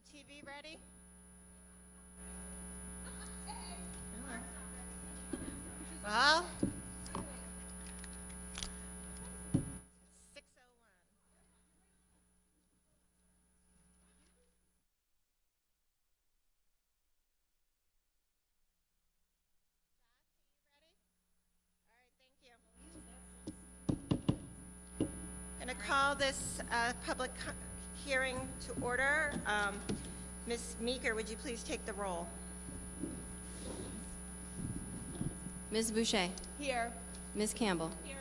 TV ready? Well, 6:01. All right, thank you. I'm going to call this public hearing to order. Ms. Meeker, would you please take the roll? Ms. Boucher. Here. Ms. Campbell. Here.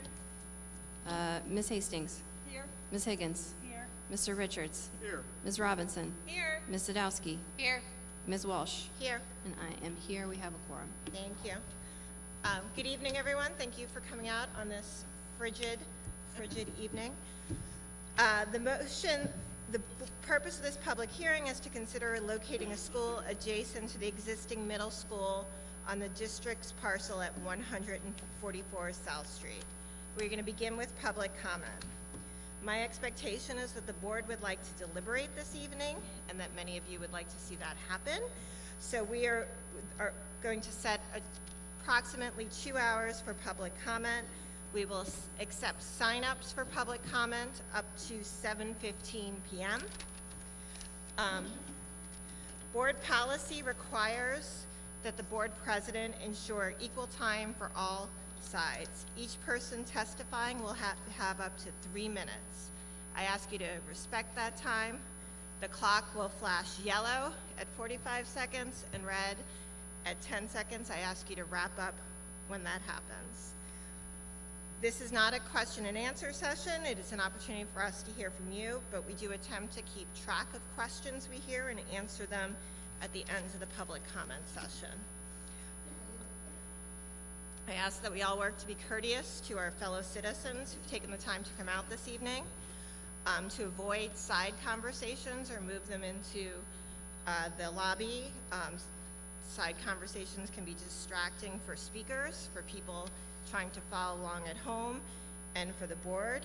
Ms. Hastings. Here. Ms. Higgins. Here. Mr. Richards. Here. Ms. Robinson. Here. Ms. Sadowski. Here. Ms. Walsh. Here. And I am here. We have a quorum. Thank you. Good evening, everyone. Thank you for coming out on this frigid evening. The purpose of this public hearing is to consider locating a school adjacent to the existing middle school on the district's parcel at 144 South Street. We're going to begin with public comment. My expectation is that the board would like to deliberate this evening and that many of you would like to see that happen. So we are going to set approximately 2 hours for public comment. We will accept sign-ups for public comment up to 7:15 p.m. Board policy requires that the board president ensure equal time for all sides. Each person testifying will have up to 3 minutes. I ask you to respect that time. The clock will flash yellow at 45 seconds and red at 10 seconds. I ask you to wrap up when that happens. This is not a question and answer session. It is an opportunity for us to hear from you, but we do attempt to keep track of questions we hear and answer them at the end of the public comment session. I ask that we all work to be courteous to our fellow citizens who've taken the time to come out this evening, to avoid side conversations or move them into the lobby. Side conversations can be distracting for speakers, for people trying to follow along at home, and for the board.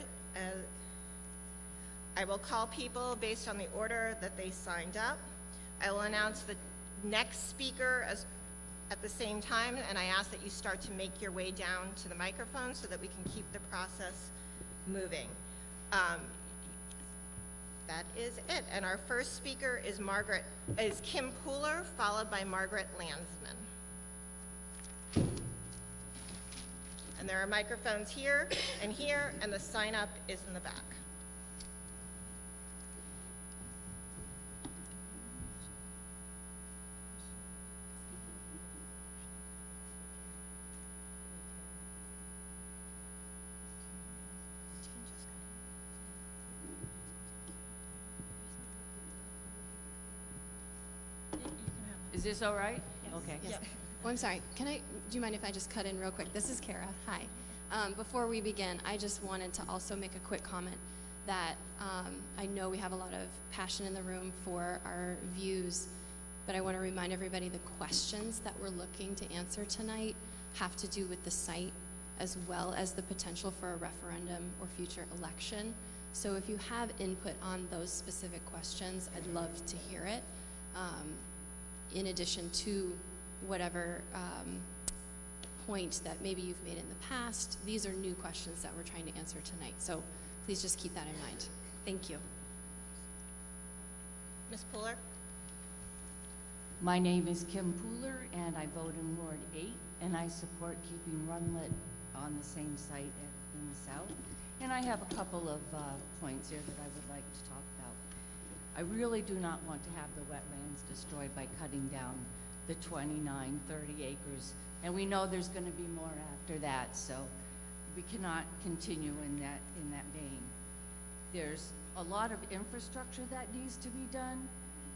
I will call people based on the order that they signed up. I will announce the next speaker at the same time, and I ask that you start to make your way down to the microphone so that we can keep the process moving. That is it. And our first speaker is Kim Pooler, followed by Margaret Landsman. And there are microphones here, and the sign-up is in the back. Is this all right? Yes. Okay. Yes. Oh, I'm sorry. Do you mind if I just cut in real quick? This is Kara. Hi. Before we begin, I just wanted to also make a quick comment that I know we have a lot of passion in the room for our views, but I want to remind everybody the questions that we're looking to answer tonight have to do with the site as well as the potential for a referendum or future election. So if you have input on those specific questions, I'd love to hear it. In addition to whatever point that maybe you've made in the past, these are new questions that we're trying to answer tonight. So please just keep that in mind. Thank you. Ms. Pooler? My name is Kim Pooler, and I vote in Ward 8, and I support keeping Runlet on the same site in the south. And I have a couple of points here that I would like to talk about. I really do not want to have the wetlands destroyed by cutting down the 29, 30 acres. And we know there's going to be more after that, so we cannot continue in that vein. There's a lot of infrastructure that needs to be done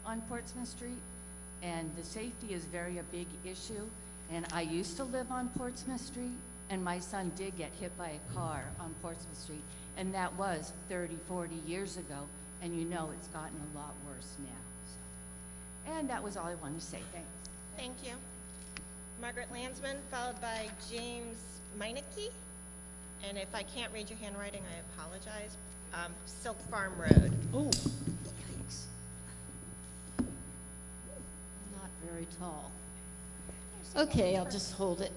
on Portsmouth Street, and the safety is a big issue. And I used to live on Portsmouth Street, and my son did get hit by a car on Portsmouth Street, and that was 30, 40 years ago. And you know it's gotten a lot worse now. So. And that was all I wanted to say. Thanks. Thank you. Margaret Landsman, followed by James Meineke. And if I can't read your handwriting, I apologize. Silk Farm Road. Oh, yikes. very tall. Okay, I'll just hold it.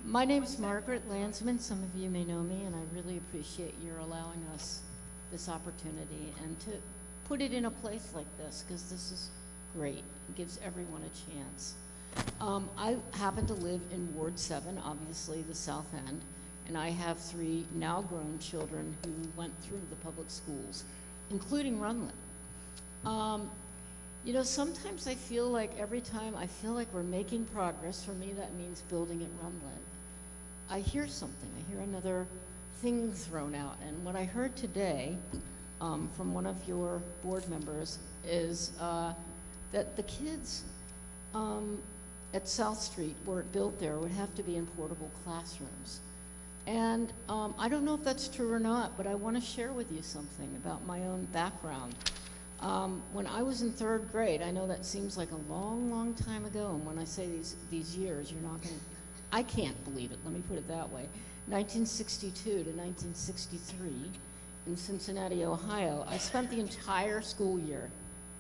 My name's Margaret Landsman. Some of you may know me, and I really appreciate your allowing us this opportunity and to put it in a place like this, because this is great. It gives everyone a chance. I happen to live in Ward 7, obviously the South End, and I have 3 now grown children who went through the public schools, including Runlet. You know, sometimes I feel like every time I feel like we're making progress, for me that means building at Runlet, I hear something. I hear another thing thrown out. And what I heard today from one of your board members is that the kids at South Street, were it built there, would have to be in portable classrooms. And I don't know if that's true or not, but I want to share with you something about my own background. When I was in 3rd grade, I know that seems like a long, long time ago, and when I say these years, you're not going to, I can't believe it, let me put it that way. 1962 to 1963 in Cincinnati, Ohio, I spent the entire school year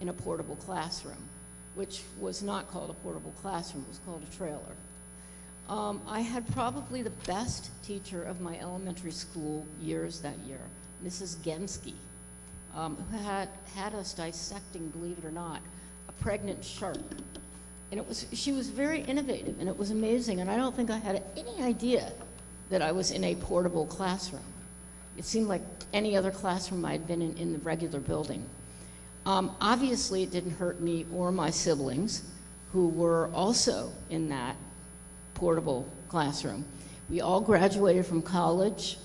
in a portable classroom, which was not called a portable classroom, it was called a trailer. I had probably the best teacher of my elementary school years that year, Mrs. Genske, who had us dissecting, believe it or not, a pregnant shark. And she was very innovative, and it was amazing, and I don't think I had any idea that I was in a portable classroom. It seemed like any other classroom I'd been in the regular building. Obviously, it didn't hurt me or my siblings, who were also in that portable classroom. We all graduated from college.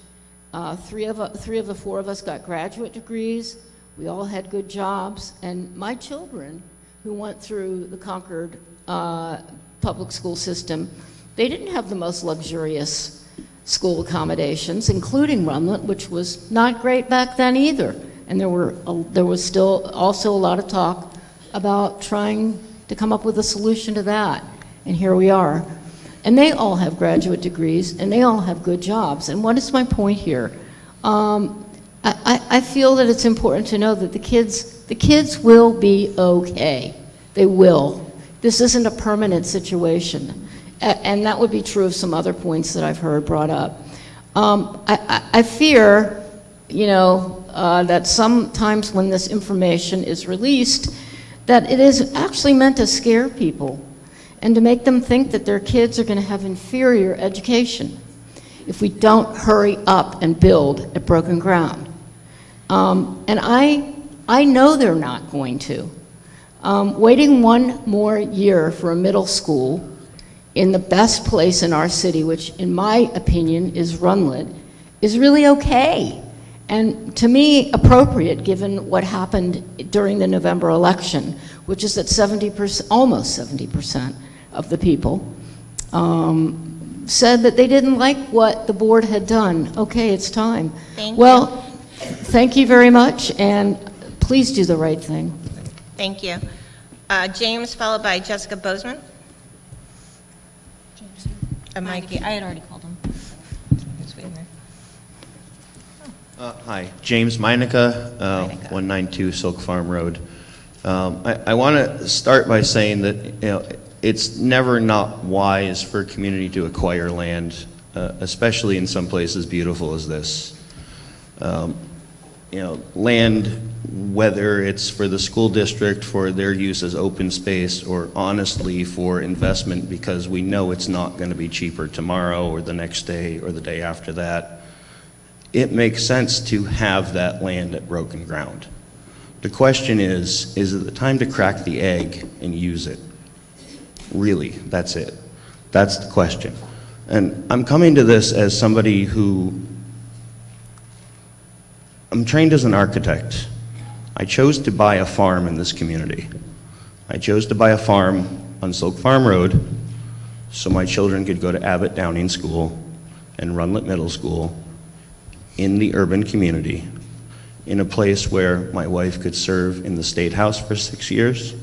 3 of the 4 of us got graduate degrees. We all had good jobs, and my children, who went through the Concord public school system, they didn't have the most luxurious school accommodations, including Runlet, which was not great back then either. And there was still also a lot of talk about trying to come up with a solution to that. And here we are. And they all have graduate degrees, and they all have good jobs. And what is my point here? I feel that it's important to know that the kids will be okay. They will. This isn't a permanent situation. And that would be true of some other points that I've heard brought up. I fear, you know, that sometimes when this information is released, that it is actually meant to scare people and to make them think that their kids are going to have inferior education if we don't hurry up and build at broken ground. And I know they're not going to. Waiting 1 more year for a middle school in the best place in our city, which in my opinion is Runlet, is really okay. And to me, appropriate given what happened during the November election, which is that 70%, almost 70% of the people said that they didn't like what the board had done. Okay, it's time. Thank you. Thank you very much, and please do the right thing. Thank you. James, followed by Jessica Bozeman. Mikey, I had already called him. Just waiting there. Hi, James Meinica, 192 Silk Farm Road. I want to start by saying that, you know, it's never not wise for a community to acquire land, especially in some places beautiful as this. You know, land, whether it's for the school district for their use as open space, or honestly for investment, because we know it's not going to be cheaper tomorrow or the next day or the day after that, it makes sense to have that land at broken ground. The question is it the time to crack the egg and use it? Really, that's it. That's the question. And I'm coming to this as somebody who, I'm trained as an architect. I chose to buy a farm in this community. I chose to buy a farm on Silk Farm Road so my children could go to Abbott Downing School and Runlet Middle School in the urban community, in a place where my wife could serve in the State House for 6 years,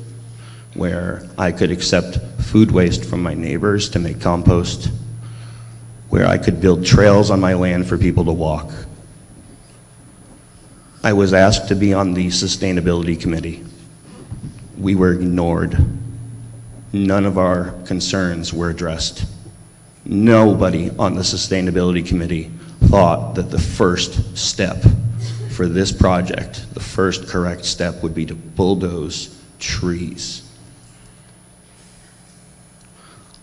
where I could accept food waste from my neighbors to make compost, where I could build trails on my land for people to walk. I was asked to be on the sustainability committee. we were ignored. None of our concerns were addressed. Nobody on the Sustainability Committee thought that the first step for this project, the first correct step, would be to bulldoze trees.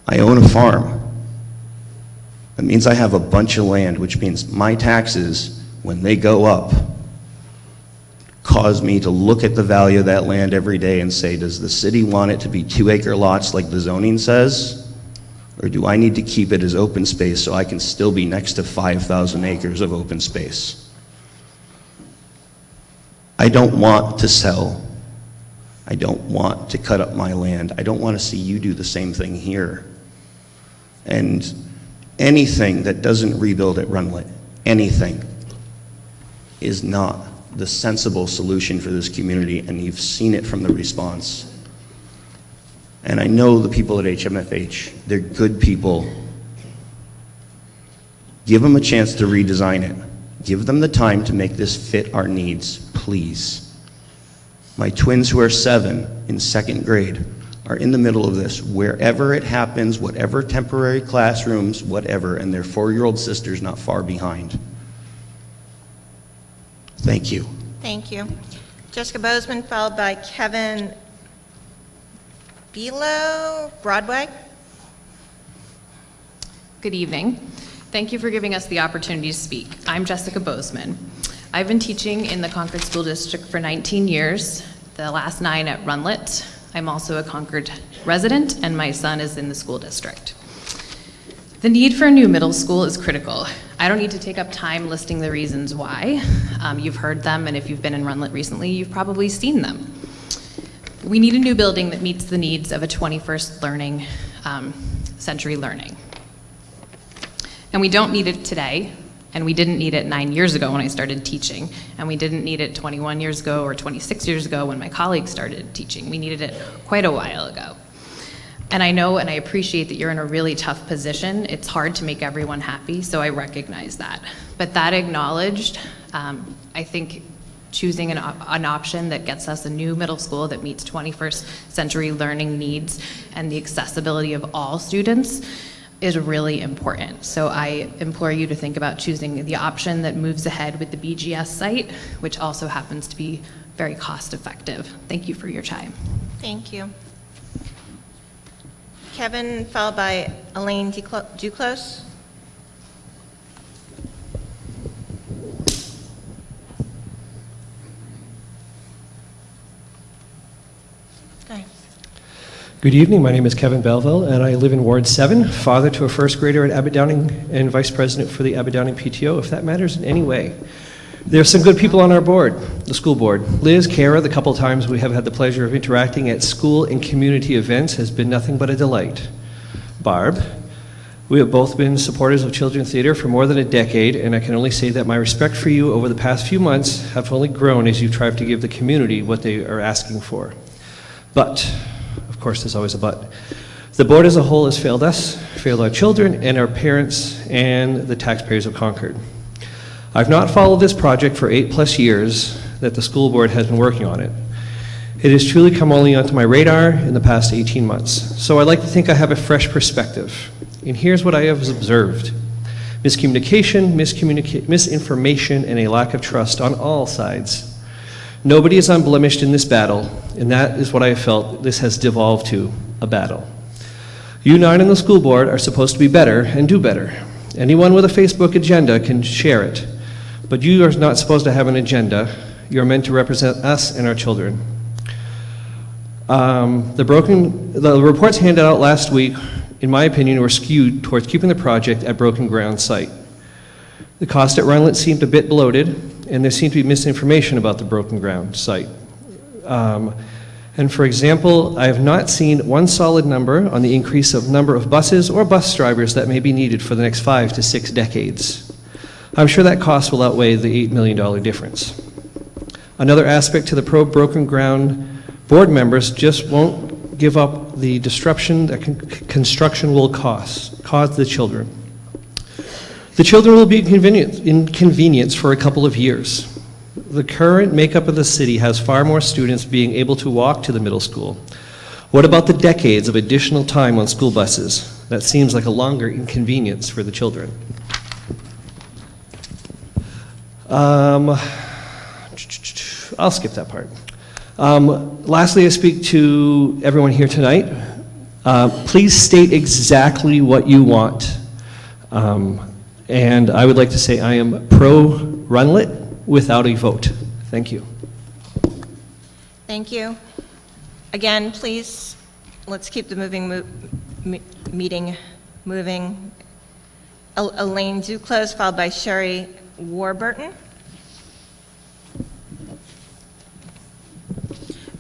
I own a farm. That means I have a bunch of land, which means my taxes, when they go up, cause me to look at the value of that land every day and say, does the city want it to be 2-acre lots like the zoning says? Or do I need to keep it as open space so I can still be next to 5,000 acres of open space? I don't want to sell. I don't want to cut up my land. I don't want to see you do the same thing here. And anything that doesn't rebuild at Runlet, anything, is not the sensible solution for this community, and you've seen it from the response. And I know the people at HMFH, they're good people. Give them a chance to redesign it. Give them the time to make this fit our needs, please. My twins, who are 7 in 2nd grade, are in the middle of this. Wherever it happens, whatever temporary classrooms, whatever, and their 4-year-old sister's not far behind. Thank you. Thank you. Jessica Bozeman, followed by Kevin Below, Broadway. Good evening. Thank you for giving us the opportunity to speak. I'm Jessica Bozeman. I've been teaching in the Concord School District for 19 years, the last 9 at Runlet. I'm also a Concord resident, and my son is in the school district. The need for a new middle school is critical. I don't need to take up time listing the reasons why. You've heard them, and if you've been in Runlet recently, you've probably seen them. We need a new building that meets the needs of a 21st century learning. And we don't need it today, and we didn't need it 9 years ago when I started teaching, and we didn't need it 21 years ago or 26 years ago when my colleagues started teaching. We needed it quite a while ago. And I know and I appreciate that you're in a really tough position. It's hard to make everyone happy, so I recognize that. But that acknowledged, I think choosing an option that gets us a new middle school that meets 21st century learning needs and the accessibility of all students is really important. So I implore you to think about choosing the option that moves ahead with the BGS site, which also happens to be very cost effective. Thank you for your time. Thank you. Kevin, followed by Elaine Duclos. Hi. Good evening. My name is Kevin Belleville, and I live in Ward 7, father to a first grader at Abbott Downing and vice president for the Abbott Downing PTO, if that matters in any way. There are some good people on our board, the school board. Liz, Kara, the couple times we have had the pleasure of interacting at school and community events has been nothing but a delight. Barb, we have both been supporters of children's theater for more than a decade, and I can only say that my respect for you over the past few months have only grown as you tried to give the community what they are asking for. But, of course, there's always a but. The board as a whole has failed us, failed our children and our parents and the taxpayers of Concord. I've not followed this project for 8+ years that the school board has been working on it. It has truly come only onto my radar in the past 18 months. So I like to think I have a fresh perspective. And here's what I have observed. Miscommunication, misinformation, and a lack of trust on all sides. Nobody is unblemished in this battle, and that is what I have felt this has devolved to, a battle. You 9 on the school board are supposed to be better and do better. Anyone with a Facebook agenda can share it, but you are not supposed to have an agenda. You're meant to represent us and our children. The reports handed out last week, in my opinion, were skewed towards keeping the project at broken ground site. The cost at Runlet seemed a bit bloated, and there seemed to be misinformation about the broken ground site. And for example, I have not seen one solid number on the increase of number of buses or bus drivers that may be needed for the next 5 to 6 decades. I'm sure that cost will outweigh the $8 million difference. Another aspect to the pro-broken ground board members just won't give up the disruption that construction will cause the children. The children will be inconvenienced for a couple of years. The current makeup of the city has far more students being able to walk to the middle school. What about the decades of additional time on school buses? That seems like a longer inconvenience for the children. I'll skip that part. Lastly, I speak to everyone here tonight. Please state exactly what you want. And I would like to say I am pro-Runlet without a vote. Thank you. Thank you. Again, please, let's keep the meeting moving. Elaine Duclos, followed by Sherry Warburton.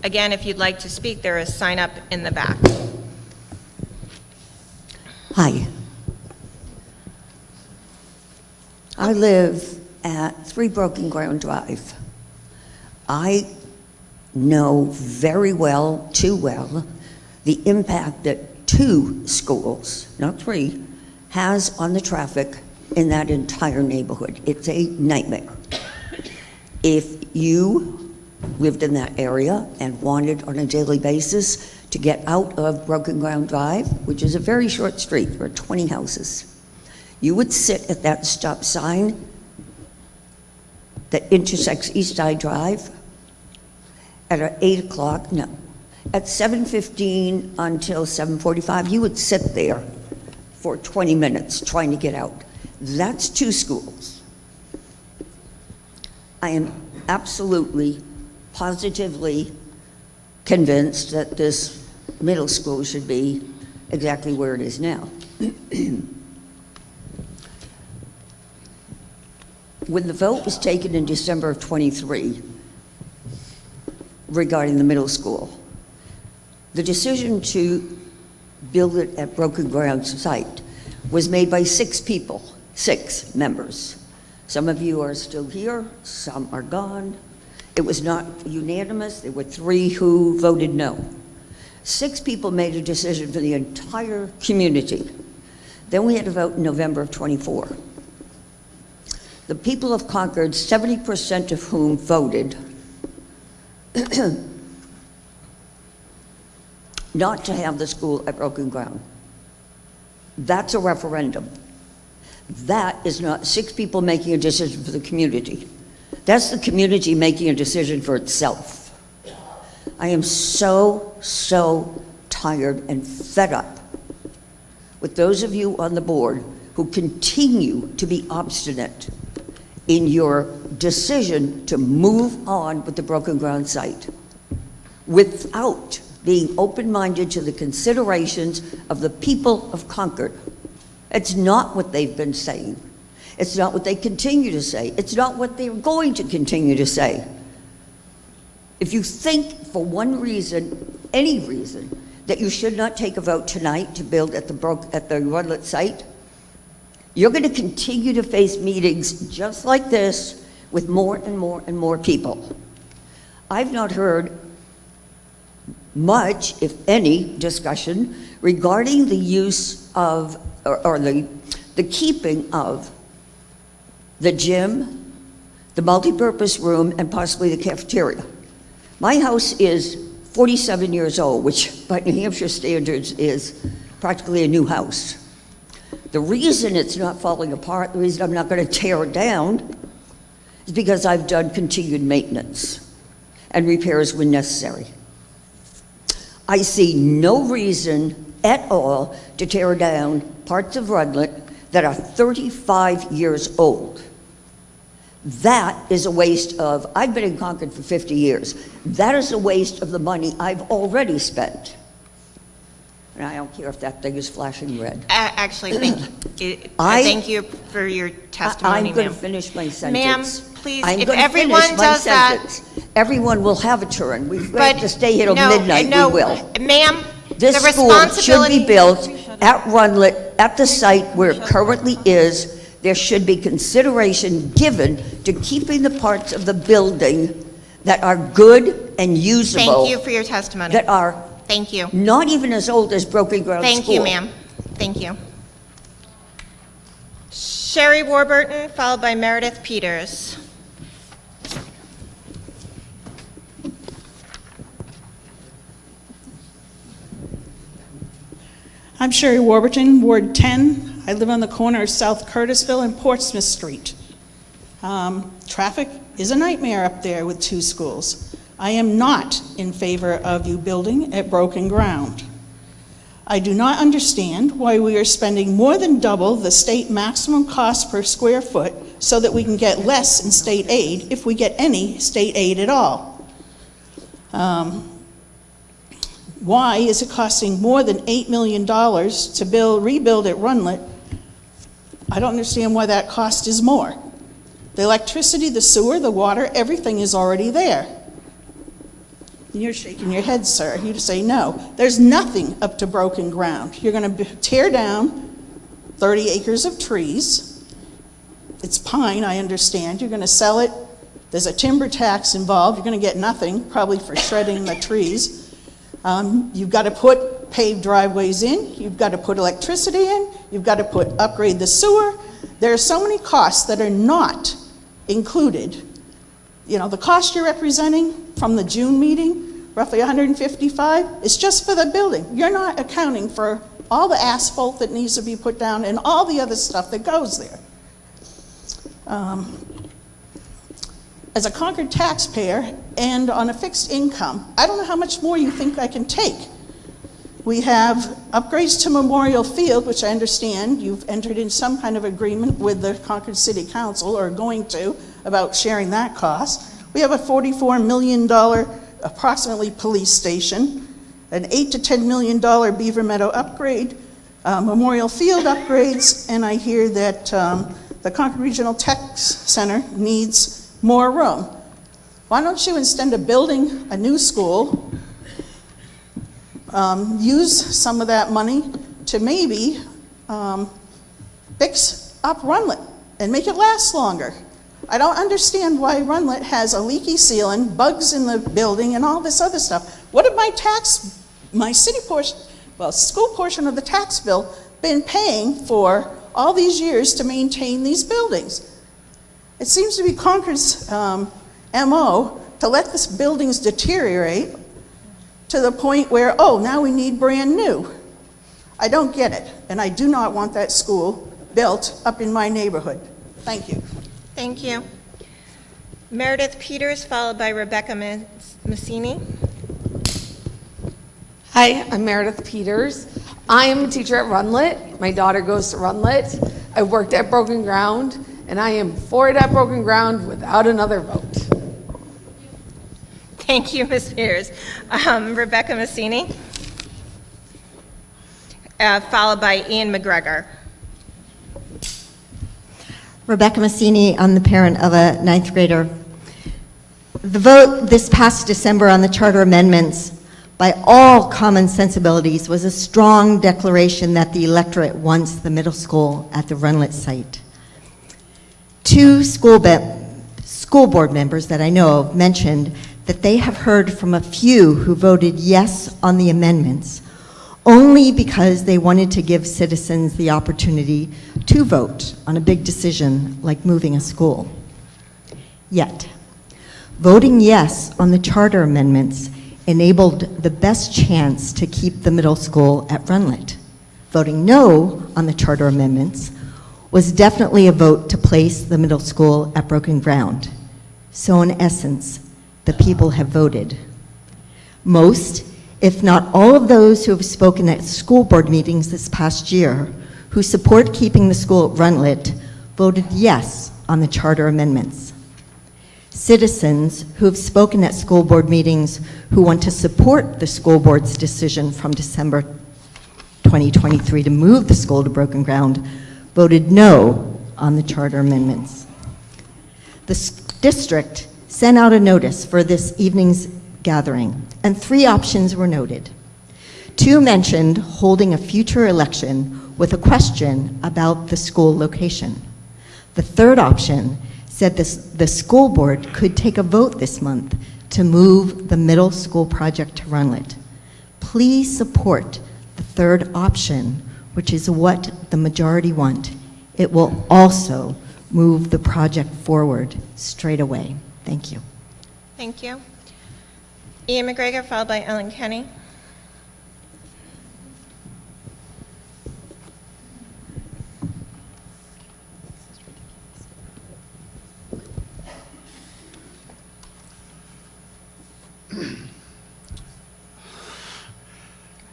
Again, if you'd like to speak, there is sign up in the back. Hi. I live at 3 Broken Ground Drive. I know very well, too well, the impact that 2 schools, not 3, has on the traffic in that entire neighborhood. It's a nightmare. If you lived in that area and wanted on a daily basis to get out of Broken Ground Drive, which is a very short street, there are 20 houses, you would sit at that stop sign that intersects East Side Drive at 8 o'clock, no, at 7:15 until 7:45, you would sit there for 20 minutes trying to get out. That's 2 schools. I am absolutely, positively convinced that this middle school should be exactly where it is now. When the vote was taken in December of '23 regarding the middle school, the decision to build it at Broken Ground site was made by 6 people, 6 members. Some of you are still here, some are gone. It was not unanimous. There were 3 who voted no. 6 people made a decision for the entire community. Then we had a vote in November of '24. The people of Concord, 70% of whom voted not to have the school at Broken Ground. That's a referendum. That is not 6 people making a decision for the community. That's the community making a decision for itself. I am so tired and fed up with those of you on the board who continue to be obstinate in your decision to move on with the Broken Ground site without being open-minded to the considerations of the people of Concord. It's not what they've been saying. It's not what they continue to say. It's not what they're going to continue to say. If you think for one reason, any reason, that you should not take a vote tonight to build at the Runlet site, you're going to continue to face meetings just like this with more and more and more people. I've not heard much, if any, discussion regarding the use of, or the keeping of the gym, the multipurpose room, and possibly the cafeteria. My house is 47 years old, which by New Hampshire standards is practically a new house. The reason it's not falling apart, the reason I'm not going to tear it down, is because I've done continued maintenance and repairs when necessary. I see no reason at all to tear down parts of Runlet that are 35 years old. That is a waste of, I've been in Concord for 50 years. That is a waste of the money I've already spent. And I don't care if that thing is flashing red. Actually, thank you for your testimony, I'm going ma'am. to finish my sentence. Ma'am, please, I'm if going to everyone finish my does that. sentence. Everyone will have a turn. We've got But to stay here till midnight. no, We will. Ma'am, This the school should be responsibility. built at Runlet, at the site where it currently is. There should be consideration given to keeping the parts of the building that are good and usable. Thank you for your testimony. That are Thank you. not even as old as Broken Ground School. Thank you, ma'am. Thank you. Sherry Warburton, followed by Meredith Peters. I'm Sherry Warburton, Ward 10. I live on the corner of South Curtisville and Portsmouth Street. Traffic is a nightmare up there with 2 schools. I am not in favor of you building at broken ground. I do not understand why we are spending more than double the state maximum cost per square foot so that we can get less in state aid, if we get any state aid at all. Why is it costing more than $8 million to rebuild at Runlet? I don't understand why that cost is more. The electricity, the sewer, the water, everything is already there. You're shaking your head, sir. You say no. There's nothing up to broken ground. You're going to tear down 30 acres of trees. It's pine, I understand. You're going to sell it. There's a timber tax involved. You're going to get nothing, probably for shredding the trees. You've got to put paved driveways in. You've got to put electricity in. You've got to upgrade the sewer. There are so many costs that are not included. You know, the cost you're representing from the June meeting, roughly 155, is just for the building. You're not accounting for all the asphalt that needs to be put down and all the other stuff that goes there. As a Concord taxpayer and on a fixed income, I don't know how much more you think I can take. We have upgrades to Memorial Field, which I understand you've entered in some kind of agreement with the Concord City Council, or going to, about sharing that cost. We have a $44 million approximately police station, an $8 to $10 million Beaver Meadow upgrade, Memorial Field upgrades, and I hear that the Concord Regional Tech Center needs more room. Why don't you, instead of building a new school, use some of that money to maybe fix up Runlet and make it last longer? I don't understand why Runlet has a leaky ceiling, bugs in the building, and all this other stuff. What have my city portion, well, school portion of the tax bill been paying for all these years to maintain these buildings? It seems to be Concord's MO to let these buildings deteriorate to the point where, oh, now we need brand new. I don't get it, and I do not want that school built up in my neighborhood. Thank you. Thank you. Meredith Peters, followed by Rebecca Massini. Hi, I'm Meredith Peters. I am a teacher at Runlet. My daughter goes to Runlet. I worked at Broken Ground, and I am for it at Broken Ground without another vote. Thank you, Ms. Peters. Rebecca Massini, followed by Ian McGregor. Rebecca Massini, I'm the parent of a 9th grader. The vote this past December on the charter amendments, by all common sensibilities, was a strong declaration that the electorate wants the middle school at the Runlet site. 2 school board members that I know of mentioned that they have heard from a few who voted yes on the amendments only because they wanted to give citizens the opportunity to vote on a big decision like moving a school. Yet, voting yes on the charter amendments enabled the best chance to keep the middle school at Runlet. Voting no on the charter amendments was definitely a vote to place the middle school at broken ground. So in essence, the people have voted. Most, if not all of those who have spoken at school board meetings this past year who support keeping the school at Runlet voted yes on the charter amendments. Citizens who have spoken at school board meetings who want to support the school board's decision from December 2023 to move the school to broken ground voted no on the charter amendments. The district sent out a notice for this evening's gathering, and 3 options were noted. 2 mentioned holding a future election with a question about the school location. The 3rd option said the school board could take a vote this month to move the middle school project to Runlet. Please support the 3rd option, which is what the majority want. It will also move the project forward straight away. Thank you. Thank you. Ian McGregor, followed by Ellen Kenny.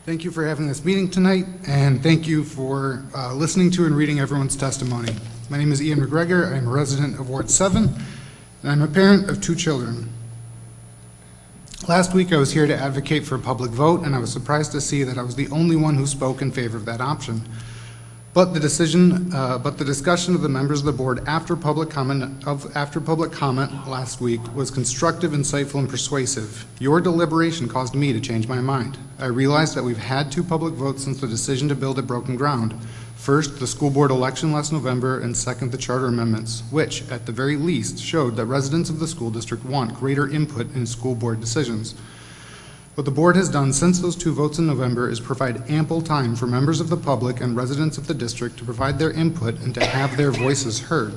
Thank you for having this meeting tonight, and thank you for listening to and reading everyone's testimony. My name is Ian McGregor. I'm a resident of Ward 7, and I'm a parent of 2 children. Last week, I was here to advocate for a public vote, and I was surprised to see that I was the only one who spoke in favor of that option. But the discussion of the members of the board after public comment last week was constructive, insightful, and persuasive. Your deliberation caused me to change my mind. I realized that we've had 2 public votes since the decision to build at broken ground. First, the school board election last November, and second, the charter amendments, which, at the very least, showed that residents of the school district want greater input in school board decisions. What the board has done since those 2 votes in November is provide ample time for members of the public and residents of the district to provide their input and to have their voices heard.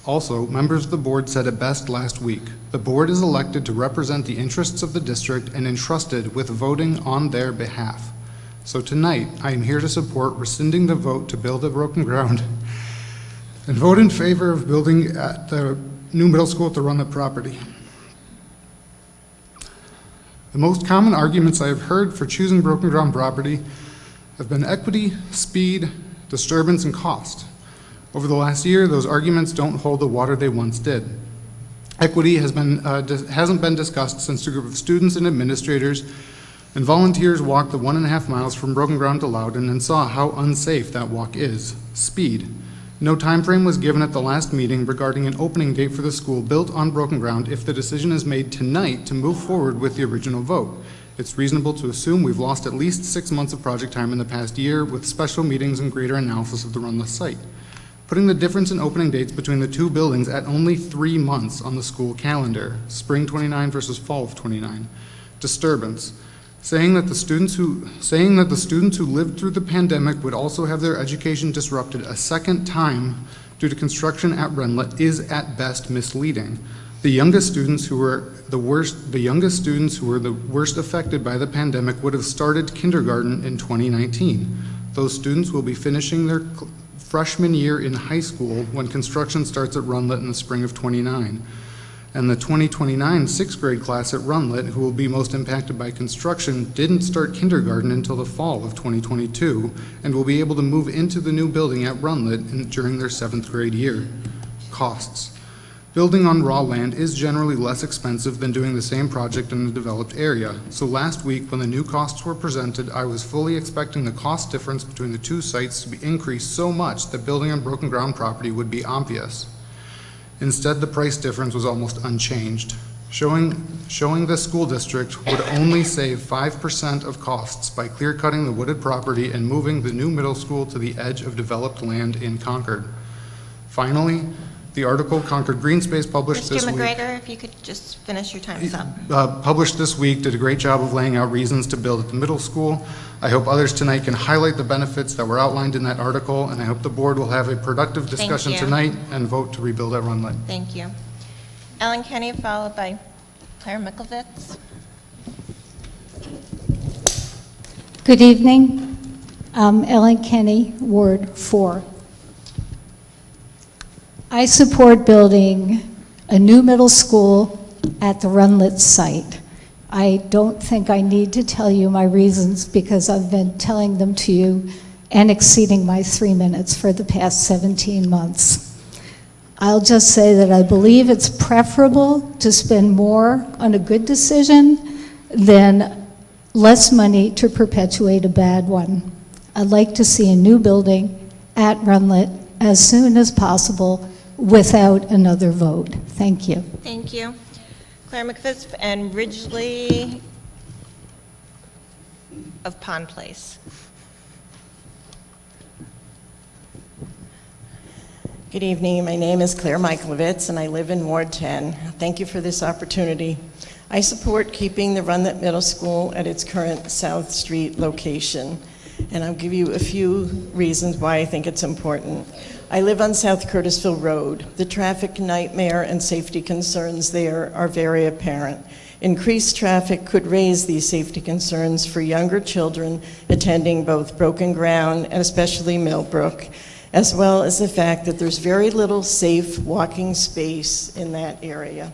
Also, members of the board said it best last week. The board is elected to represent the interests of the district and entrusted with voting on their behalf. So tonight, I am here to support rescinding the vote to build at broken ground and vote in favor of building at the new middle school at the Runlet property. The most common arguments I have heard for choosing broken ground property have been equity, speed, disturbance, and cost. Over the last year, those arguments don't hold the water they once did. Equity hasn't been discussed since a group of students and administrators and volunteers walked the 1.5 miles from broken ground to Loudon and saw how unsafe that walk is. Speed. No time frame was given at the last meeting regarding an opening date for the school built on broken ground if the decision is made tonight to move forward with the original vote. It's reasonable to assume we've lost at least 6 months of project time in the past year with special meetings and greater analysis of the Runlet site. Putting the difference in opening dates between the 2 buildings at only 3 months on the school calendar, spring 29 versus fall of 29. Disturbance. Saying that the students who lived through the pandemic would also have their education disrupted a second time due to construction at Runlet is at best misleading. The youngest students who were the worst affected by the pandemic would have started kindergarten in 2019. Those students will be finishing their freshman year in high school when construction starts at Runlet in the spring of 29. And the 2029 6th grade class at Runlet, who will be most impacted by construction, didn't start kindergarten until the fall of 2022 and will be able to move into the new building at Runlet during their 7th grade year. Costs. Building on raw land is generally less expensive than doing the same project in a developed area. So last week, when the new costs were presented, I was fully expecting the cost difference between the 2 sites to be increased so much that building on broken ground property would be obvious. Instead, the price difference was almost unchanged, showing the school district would only save 5% of costs by clear-cutting the wooded property and moving the new middle school to the edge of developed land in Concord. Finally, the article Concord Green Space published this week. Mr. McGregor, if you could just finish your time's up. Published this week did a great job of laying out reasons to build at the middle school. I hope others tonight can highlight the benefits that were outlined in that article, and I hope the board will have a productive discussion tonight and vote to rebuild at Runlet. Thank you. Ellen Kenny, followed by Claire Mikovits. Good evening. Ellen Kenny, Ward 4. I support building a new middle school at the Runlet site. I don't think I need to tell you my reasons because I've been telling them to you and exceeding my 3 minutes for the past 17 months. I'll just say that I believe it's preferable to spend more on a good decision than less money to perpetuate a bad one. I'd like to see a new building at Runlet as soon as possible without another vote. Thank you. Thank you. Claire McFisp and Ridgely of Pond Place. Good evening. My name is Claire Mikovits, and I live in Ward 10. Thank you for this opportunity. I support keeping the Runlet Middle School at its current South Street location, and I'll give you a few reasons why I think it's important. I live on South Curtisville Road. The traffic nightmare and safety concerns there are very apparent. Increased traffic could raise these safety concerns for younger children attending both Broken Ground and especially Millbrook, as well as the fact that there's very little safe walking space in that area.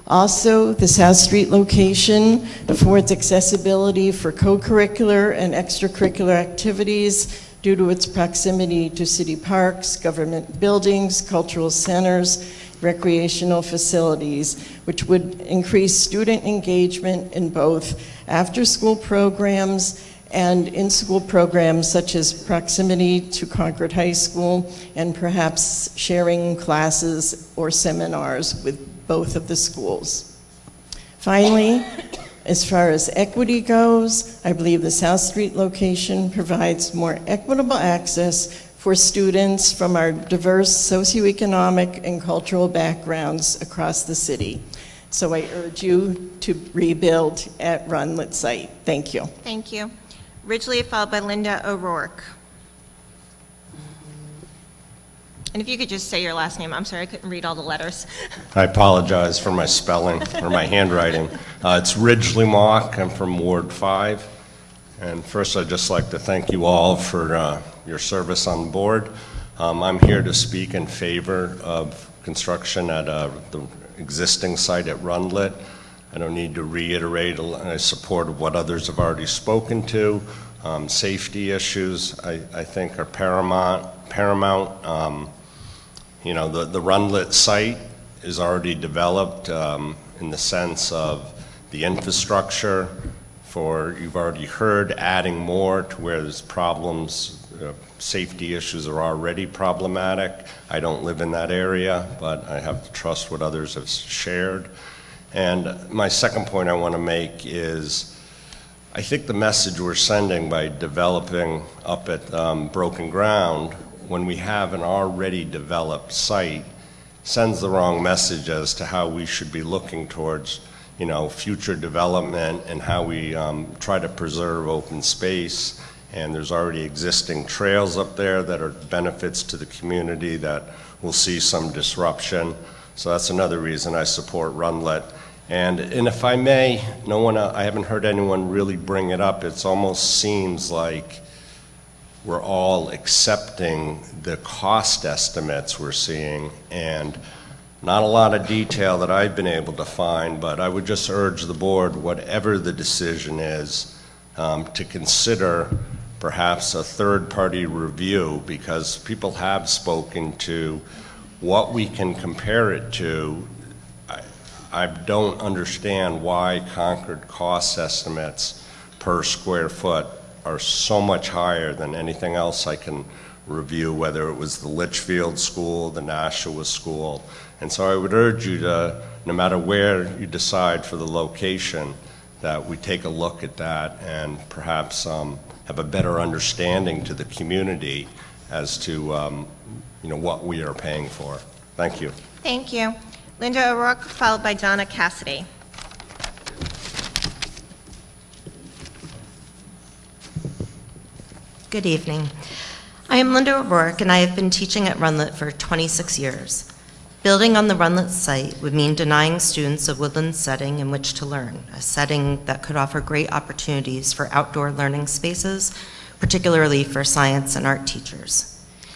Also, the South Street location affords accessibility for co-curricular and extracurricular activities due to its proximity to city parks, government buildings, cultural centers, recreational facilities, which would increase student engagement in both after-school programs and in-school programs such as proximity to Concord High School and perhaps sharing classes or seminars with both of the schools. Finally, as far as equity goes, I believe the South Street location provides more equitable access for students from our diverse socioeconomic and cultural backgrounds across the city. So I urge you to rebuild at Runlet site. Thank you. Thank you. Ridgely, followed by Linda O'Rourke. And if you could just say your last name. I'm sorry, I couldn't read all the letters. I apologize for my spelling or my handwriting. It's Ridgely Mock. I'm from Ward 5. And first, I'd just like to thank you all for your service on the board. I'm here to speak in favor of construction at the existing site at Runlet. I don't need to reiterate a support of what others have already spoken to. Safety issues, I think, are paramount. You know, the Runlet site is already developed in the sense of the infrastructure for, you've already heard, adding more to where there's problems. Safety issues are already problematic. I don't live in that area, but I have to trust what others have shared. And my second point I want to make is I think the message we're sending by developing up at broken ground when we have an already developed site sends the wrong message as to how we should be looking towards, you know, future development and how we try to preserve open space. And there's already existing trails up there that are benefits to the community that will see some disruption. So that's another reason I support Runlet. And if I may, I haven't heard anyone really bring it up. It almost seems like we're all accepting the cost estimates we're seeing, and not a lot of detail that I've been able to find, but I would just urge the board, whatever the decision is, to consider perhaps a third-party review, because people have spoken to what we can compare it to. I don't understand why Concord cost estimates per square foot are so much higher than anything else I can review, whether it was the Litchfield School, the Nashua School. And so I would urge you to, no matter where you decide for the location, that we take a look at that and perhaps have a better understanding to the community as to you know, what we are paying for. Thank you. Thank you. Linda O'Rourke, followed by Donna Cassidy. Good evening. I am Linda O'Rourke, and I have been teaching at Runlet for 26 years. Building on the Runlet site would mean denying students a woodland setting in which to learn, a setting that could offer great opportunities for outdoor learning spaces, particularly for science and art teachers.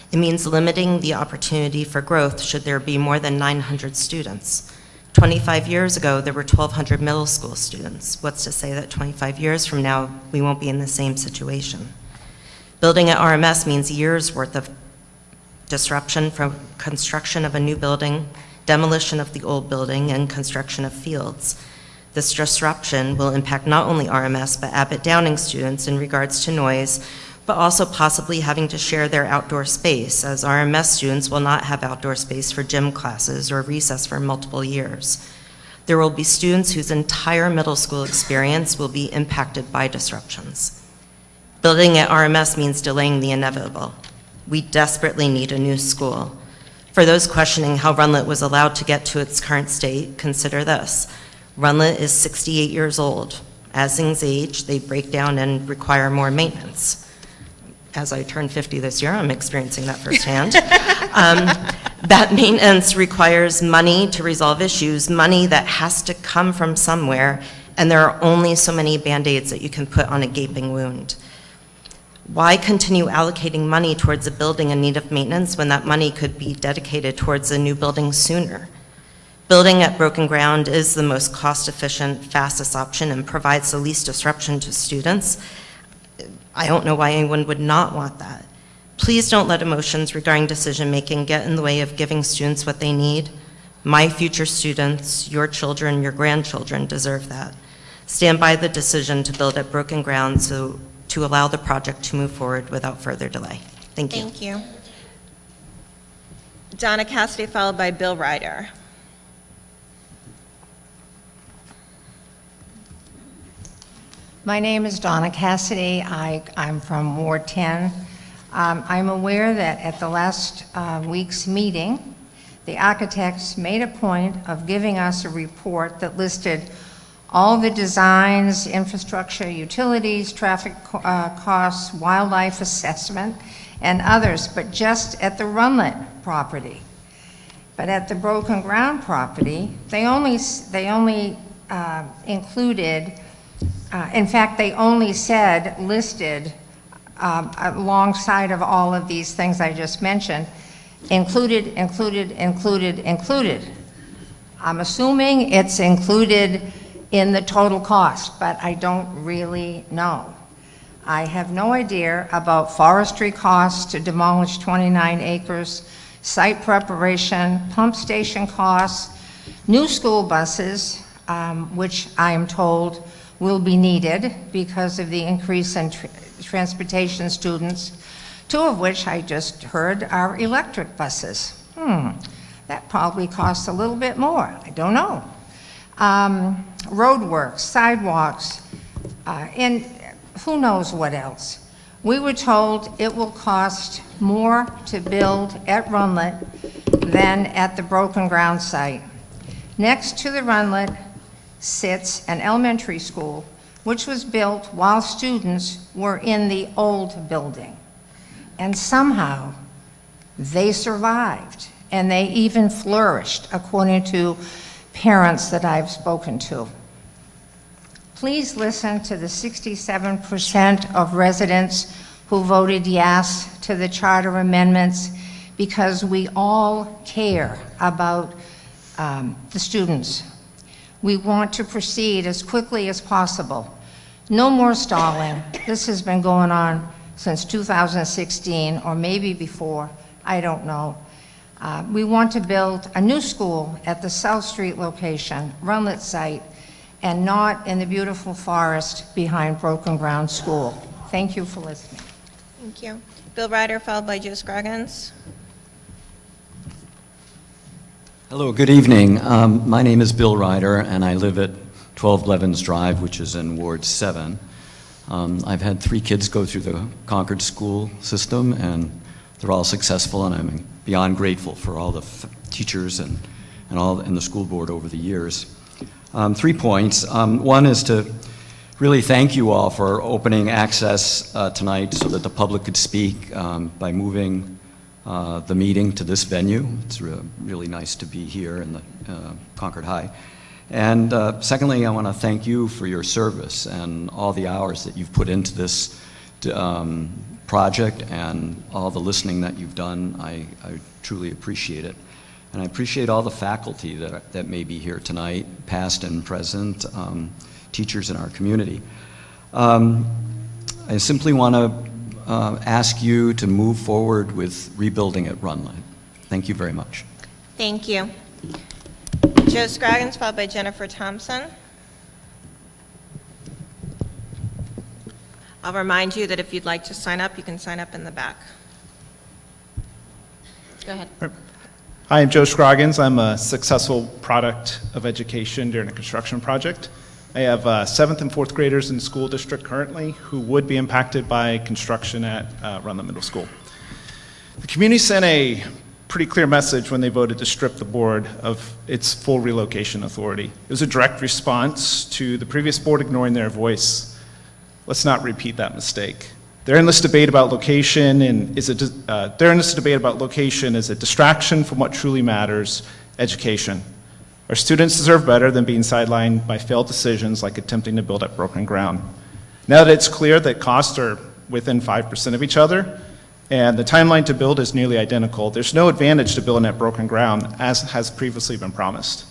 It means limiting the opportunity for growth should there be more than 900 students. 25 years ago, there were 1,200 middle school students. What's to say that 25 years from now, we won't be in the same situation? Building at RMS means years' worth of disruption from construction of a new building, demolition of the old building, and construction of fields. This disruption will impact not only RMS, but Abbott Downing students in regards to noise, but also possibly having to share their outdoor space, as RMS students will not have outdoor space for gym classes or recess for multiple years. There will be students whose entire middle school experience will be impacted by disruptions. Building at RMS means delaying the inevitable. We desperately need a new school. For those questioning how Runlet was allowed to get to its current state, consider this. Runlet is 68 years old. As things age, they break down and require more maintenance. As I turn 50 this year, I'm experiencing that firsthand. That maintenance requires money to resolve issues, money that has to come from somewhere, and there are only so many Band-Aids that you can put on a gaping wound. Why continue allocating money towards a building in need of maintenance when that money could be dedicated towards a new building sooner? Building at broken ground is the most cost-efficient, fastest option and provides the least disruption to students. I don't know why anyone would not want that. Please don't let emotions regarding decision-making get in the way of giving students what they need. My future students, your children, your grandchildren deserve that. Stand by the decision to build at broken ground to allow the project to move forward without further delay. Thank you. Thank you. Donna Cassidy, followed by Bill Ryder. My name is Donna Cassidy. I'm from Ward 10. I'm aware that at the last week's meeting, the architects made a point of giving us a report that listed all the designs, infrastructure, utilities, traffic costs, wildlife assessment, and others, but just at the Runlet property. But at the broken ground property, they only included, in fact, they only said, listed alongside of all of these things I just mentioned, included. I'm assuming it's included in the total cost, but I don't really know. I have no idea about forestry costs to demolish 29 acres, site preparation, pump station costs, new school buses, which I am told will be needed because of the increase in transportation students, two of which I just heard are electric buses. That probably costs a little bit more, I don't know. Roadworks, sidewalks, and who knows what else. We were told it will cost more to build at Runlet than at the broken ground site. Next to the Runlet sits an elementary school, which was built while students were in the old building. And somehow, they survived, and they even flourished, according to parents that I've spoken to. Please listen to the 67% of residents who voted yes to the charter amendments, because we all care about the students. We want to proceed as quickly as possible. No more stalling. This has been going on since 2016, or maybe before, I don't know. We want to build a new school at the South Street location, Runlet site, and not in the beautiful forest behind Broken Ground School. Thank you for listening. Thank you. Bill Ryder, followed by Joe Scroggins. Hello, good evening. My name is Bill Ryder, and I live at 12 Blevins Drive, which is in Ward 7. I've had 3 kids go through the Concord school system, and they're all successful, and I'm beyond grateful for all the teachers and the school board over the years. 3 points. One is to really thank you all for opening access tonight so that the public could speak by moving the meeting to this venue. It's really nice to be here in the Concord High. And secondly, I want to thank you for your service and all the hours that you've put into this project and all the listening that you've done. I truly appreciate it. And I appreciate all the faculty that may be here tonight, past and present, teachers in our community. I simply want to ask you to move forward with rebuilding at Runlet. Thank you very much. Thank you. Joe Scroggins, followed by Jennifer Thompson. I'll remind you that if you'd like to sign up, you can sign up in the back. Go ahead. Hi, I'm Joe Scroggins. I'm a successful product of education during a construction project. I have 7th and 4th graders in the school district currently who would be impacted by construction at Runlet Middle School. The community sent a pretty clear message when they voted to strip the board of its full relocation authority. It was a direct response to the previous board ignoring their voice. Let's not repeat that mistake. Their endless debate about location is a distraction from what truly matters: education. Our students deserve better than being sidelined by failed decisions like attempting to build at broken ground. Now that it's clear that costs are within 5% of each other, and the timeline to build is nearly identical, there's no advantage to building at broken ground, as has previously been promised.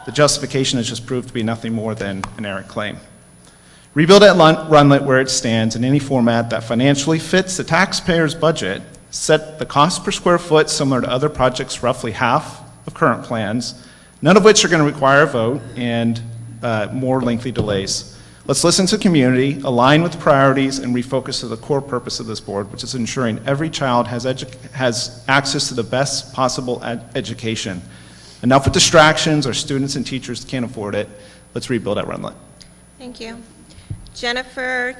The justification has just proved to be nothing more than an errant claim. Rebuild at Runlet where it stands in any format that financially fits the taxpayer's budget, set the cost per square foot similar to other projects roughly half of current plans, none of which are going to require a vote and more lengthy delays. Let's listen to the community, align with priorities, and refocus to the core purpose of this board, which is ensuring every child has access to the best possible education. Enough with distractions. Our students and teachers can't afford it. Let's rebuild at Runlet. Thank you. Jennifer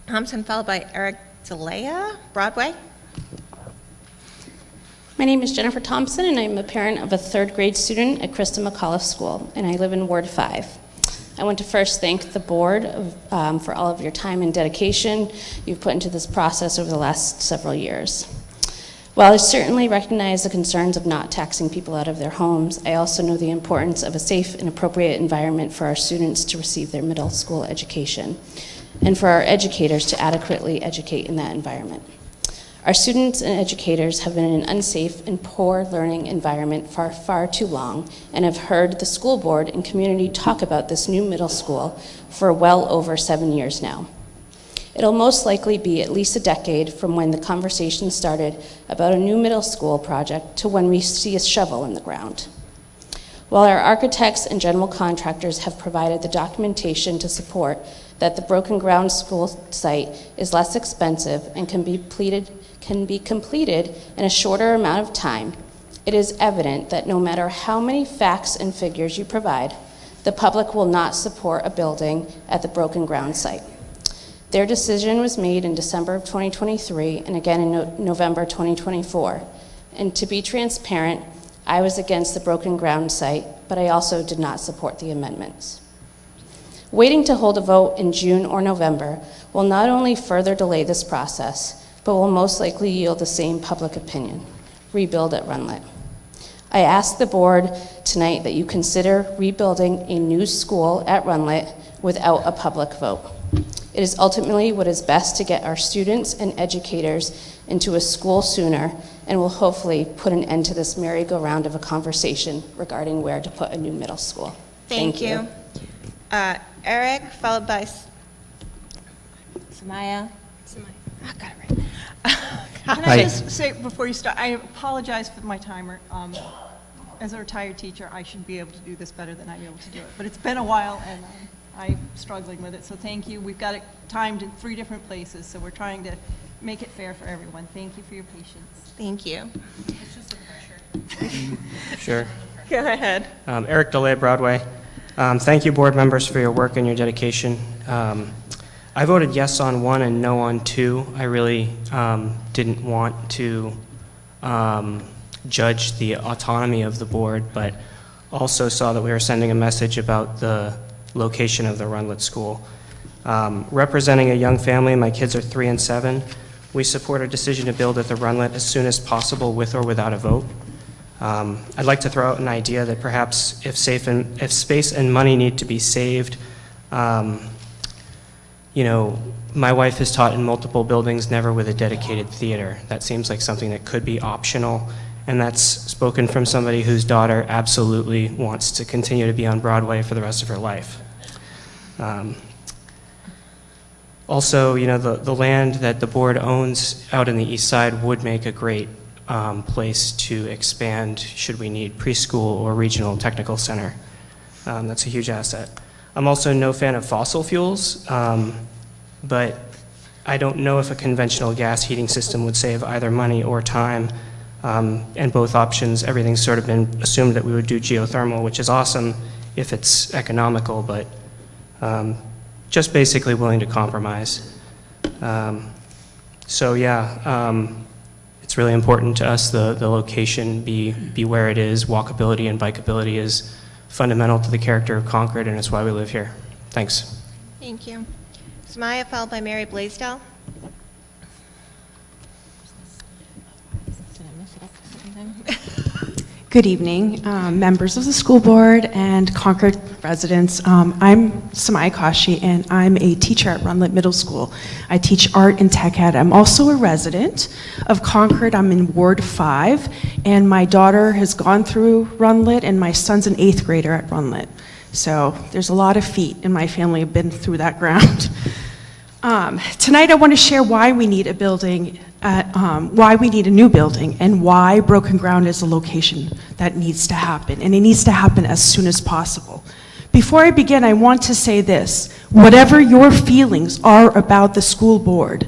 Thompson, followed by Eric Delea, Broadway. My name is Jennifer Thompson, and I'm a parent of a third grade student at Krista McAuliffe School, and I live in Ward 5. I want to first thank the board for all of your time and dedication you've put into this process over the last several years. While I certainly recognize the concerns of not taxing people out of their homes, I also know the importance of a safe and appropriate environment for our students to receive their middle school education, and for our educators to adequately educate in that environment. Our students and educators have been in an unsafe and poor learning environment for far too long, and have heard the school board and community talk about this new middle school for well over 7 years now. It'll most likely be at least a decade from when the conversation started about a new middle school project to when we see a shovel in the ground. While our architects and general contractors have provided the documentation to support that the broken ground school site is less expensive and can be completed in a shorter amount of time, it is evident that no matter how many facts and figures you provide, the public will not support a building at the broken ground site. Their decision was made in December of 2023 and again in November 2024. And to be transparent, I was against the broken ground site, but I also did not support the amendments. Waiting to hold a vote in June or November will not only further delay this process, but will most likely yield the same public opinion: rebuild at Runlet. I ask the board tonight that you consider rebuilding a new school at Runlet without a public vote. It is ultimately what is best to get our students and educators into a school sooner, and will hopefully put an end to this merry-go-round of a conversation regarding where to put a new middle school. Thank you. Eric, followed by Samaya. I got it right. Can I just say before you start, I apologize for my timer. As a retired teacher, I should be able to do this better than I'm able to do it. But it's been a while, and I'm struggling with it, so thank you. We've got it timed in 3 different places, so we're trying to make it fair for everyone. Thank you for your patience. Thank you. It's just the pressure. Sure. Go ahead. Eric DeLay, Broadway. Thank you, board members, for your work and your dedication. I voted yes on 1 and no on 2. I really didn't want to judge the autonomy of the board, but also saw that we were sending a message about the location of the Runlet School. Representing a young family, my kids are 3 and 7. We support a decision to build at the Runlet as soon as possible, with or without a vote. I'd like to throw out an idea that perhaps if space and money need to be saved, you know, my wife has taught in multiple buildings, never with a dedicated theater. That seems like something that could be optional, and that's spoken from somebody whose daughter absolutely wants to continue to be on Broadway for the rest of her life. Also, you know, the land that the board owns out in the east side would make a great place to expand should we need preschool or regional technical center. That's a huge asset. I'm also no fan of fossil fuels, but I don't know if a conventional gas heating system would save either money or time. And both options, everything's sort of been assumed that we would do geothermal, which is awesome if it's economical, but just basically willing to compromise. So yeah, it's really important to us the location be where it is. Walkability and bikeability is fundamental to the character of Concord, and it's why we live here. Thanks. Thank you. Samaya, followed by Mary Blaisdell. Good evening, members of the school board and Concord residents. I'm Samaya Kashi, and I'm a teacher at Runlet Middle School. I teach art and tech ed. I'm also a resident of Concord. I'm in Ward 5, and my daughter has gone through Runlet, and my son's an 8th grader at Runlet. So there's a lot of feet in my family have been through that ground. Tonight I want to share why we need a building, why we need a new building, and why Broken Ground is a location that needs to happen, and it needs to happen as soon as possible. Before I begin, I want to say this: whatever your feelings are about the school board,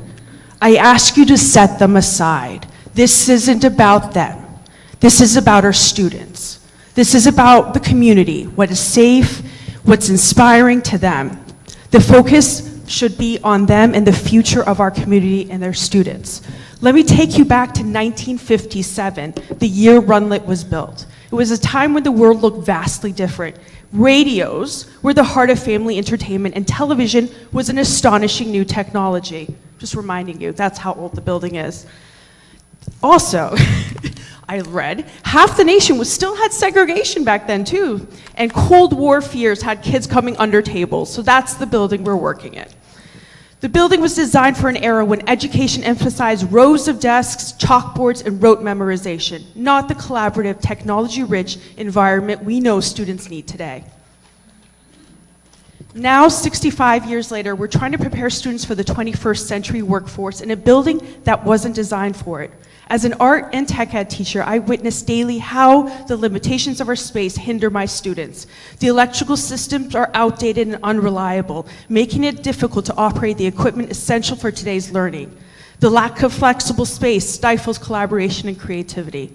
I ask you to set them aside. This isn't about them. This is about our students. This is about the community, what is safe, what's inspiring to them. The focus should be on them and the future of our community and their students. Let me take you back to 1957, the year Runlet was built. It was a time when the world looked vastly different. Radios were the heart of family entertainment, and television was an astonishing new technology. Just reminding you, that's how old the building is. Also, I read, half the nation still had segregation back then too, and Cold War fears had kids coming under tables, so that's the building we're working in. The building was designed for an era when education emphasized rows of desks, chalkboards, and rote memorization, not the collaborative, technology-rich environment we know students need today. Now, 65 years later, we're trying to prepare students for the 21st century workforce in a building that wasn't designed for it. As an art and tech ed teacher, I witness daily how the limitations of our space hinder my students. The electrical systems are outdated and unreliable, making it difficult to operate the equipment essential for today's learning. The lack of flexible space stifles collaboration and creativity.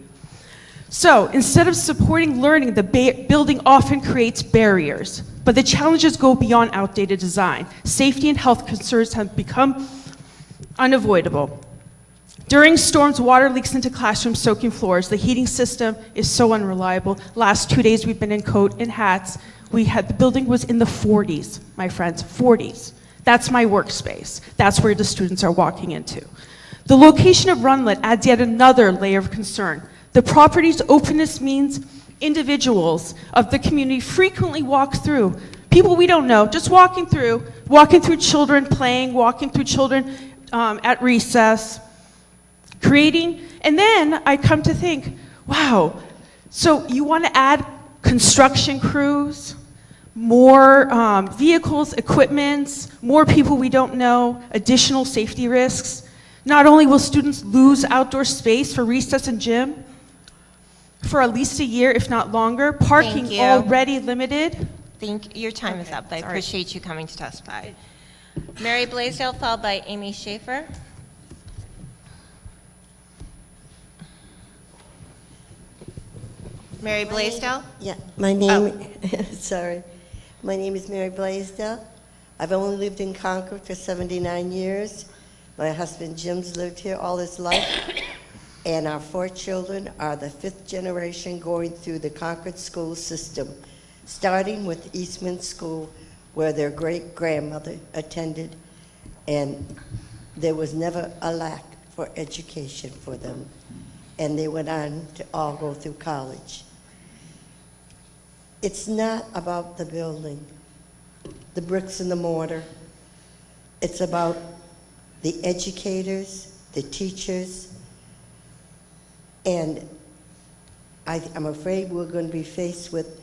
So, instead of supporting learning, the building often creates barriers. But the challenges go beyond outdated design. Safety and health concerns have become unavoidable. During storms, water leaks into classrooms, soaking floors. The heating system is so unreliable. Last 2 days, we've been in coat and hats. The building was in the 40s, my friends, 40s. That's my workspace. That's where the students are walking into. The location of Runlet adds yet another layer of concern. The property's openness means individuals of the community frequently walk through. People we don't know, just walking through children playing, walking through children at recess, creating, and then I come to think, wow, so you want to add construction crews, more vehicles, equipments, more people we don't know, additional safety risks. Not only will students lose outdoor space for recess and gym for at least a year, if not longer, parking Thank you. already limited. Your time is up. I appreciate you coming to testify. Mary Blaisdell, followed by Amy Schaefer. Mary Blaisdell? Yeah, my name, sorry. My name is Mary Blaisdell. I've only lived in Concord for 79 years. My husband Jim's lived here all his life. And our 4 children are the 5th generation going through the Concord school system, starting with Eastman School, where their great-grandmother attended, and there was never a lack for education for them. And they went on to all go through college. It's not about the building, the bricks and the mortar. It's about the educators, the teachers, and I'm afraid we're going to be faced with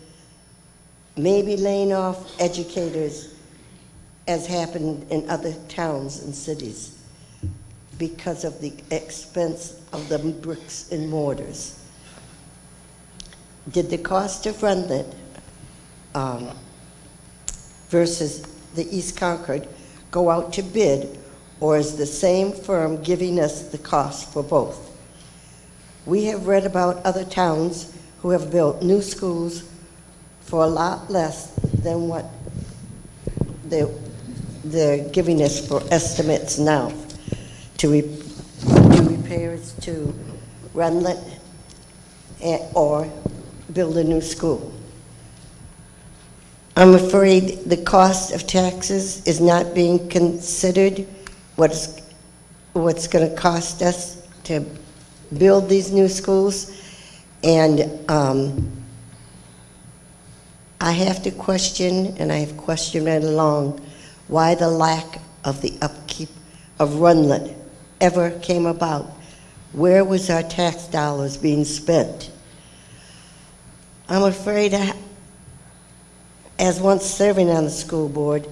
maybe laying off educators, as happened in other towns and cities, because of the expense of the bricks and mortars. Did the cost of Runlet versus the East Concord go out to bid, or is the same firm giving us the cost for both? We have read about other towns who have built new schools for a lot less than what they're giving us for estimates now to repairs to Runlet or build a new school. I'm afraid the cost of taxes is not being considered, what's going to cost us to build these new schools, And I have to question, and I have questioned right along, why the lack of the upkeep of Runlet ever came about. Where was our tax dollars being spent? I'm afraid, as once serving on the school board,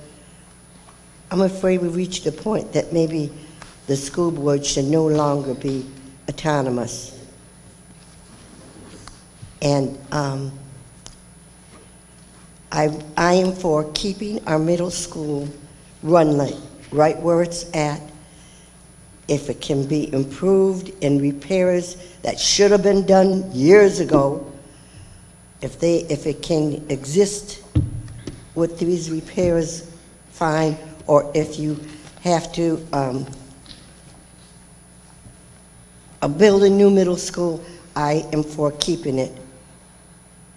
I'm afraid we reached a point that maybe the school board should no longer be autonomous. And I am for keeping our middle school Runlet right where it's at. If it can be improved and repairs that should have been done years ago, if it can exist with these repairs, fine. Or if you have to build a new middle school, I am for keeping it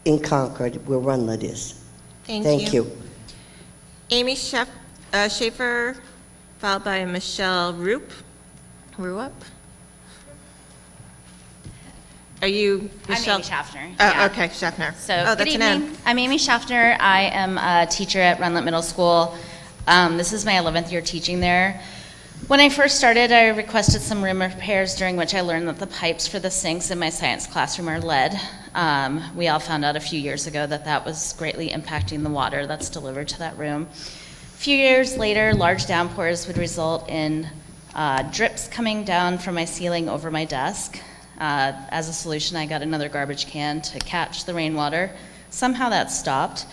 in Concord where Runlet is. Thank you. Amy Schaefer, followed by Michelle Rupp. Are you Michelle? I'm Amy Schaffner. Oh, yeah. okay, Schaffner. So, that's good an evening. N. I'm Amy Schaffner. I am a teacher at Runlet Middle School. This is my 11th year teaching there. When I first started, I requested some room repairs, during which I learned that the pipes for the sinks in my science classroom are lead. We all found out a few years ago that that was greatly impacting the water that's delivered to that room. A few years later, large downpours would result in drips coming down from my ceiling over my desk. As a solution, I got another garbage can to catch the rainwater. Somehow that stopped.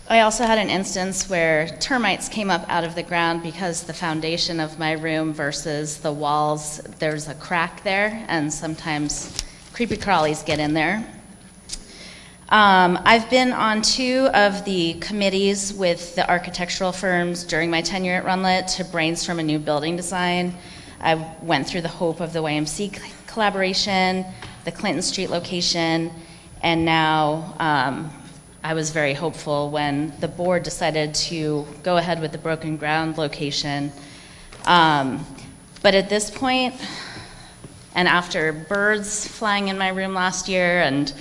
I also had an instance where termites came up out of the ground because the foundation of my room versus the walls, there's a crack there, and sometimes creepy crawlies get in there. I've been on 2 of the committees with the architectural firms during my tenure at Runlet to brainstorm a new building design. I went through the hope of the YMC collaboration, the Clinton Street location, and now I was very hopeful when the board decided to go ahead with the Broken Ground location. But at this point, and after birds flying in my room last year and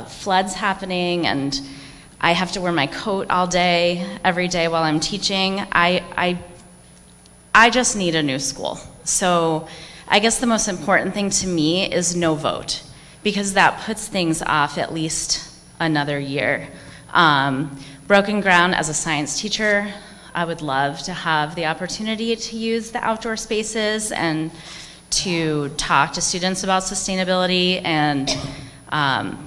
floods happening, and I have to wear my coat all day, every day while I'm teaching, I just need a new school. So I guess the most important thing to me is no vote, because that puts things off at least another year. Broken Ground, as a science teacher, I would love to have the opportunity to use the outdoor spaces and to talk to students about sustainability and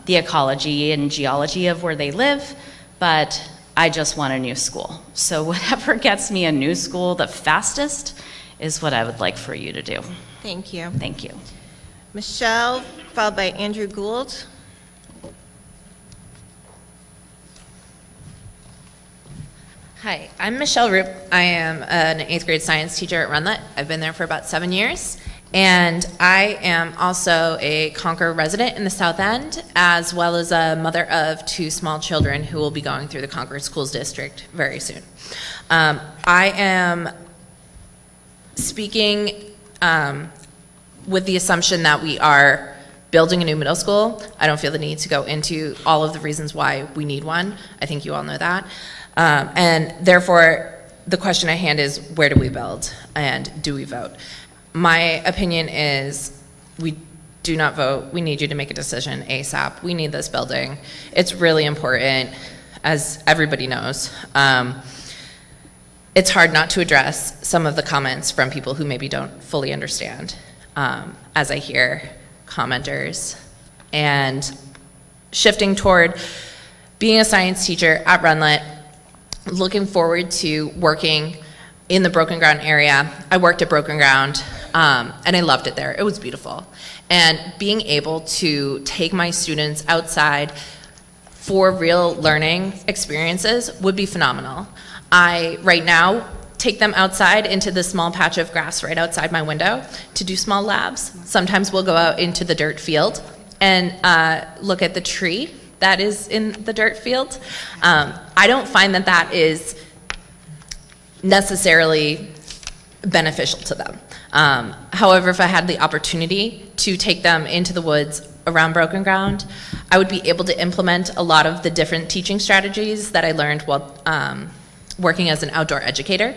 the ecology and geology of where they live, but I just want a new school. So whatever gets me a new school the fastest is what I would like for you to do. Thank you. Thank you. Michelle, followed by Andrew Gould. Hi, I'm Michelle Rupp. I am an 8th grade science teacher at Runlet. I've been there for about 7 years. And I am also a Concord resident in the South End, as well as a mother of 2 small children who will be going through the Concord Schools District very soon. I am speaking with the assumption that we are building a new middle school. I don't feel the need to go into all of the reasons why we need one. I think you all know that. And therefore, the question at hand is, where do we build and do we vote? My opinion is we do not vote. We need you to make a decision ASAP. We need this building. It's really important, as everybody knows. It's hard not to address some of the comments from people who maybe don't fully understand, as I hear commenters. And shifting toward being a science teacher at Runlet, looking forward to working in the Broken Ground area. I worked at Broken Ground, and I loved it there. It was beautiful. And being able to take my students outside for real learning experiences would be phenomenal. I, right now, take them outside into the small patch of grass right outside my window to do small labs. Sometimes we'll go out into the dirt field and look at the tree that is in the dirt field. I don't find that that is necessarily beneficial to them. However, if I had the opportunity to take them into the woods around Broken Ground, I would be able to implement a lot of the different teaching strategies that I learned while working as an outdoor educator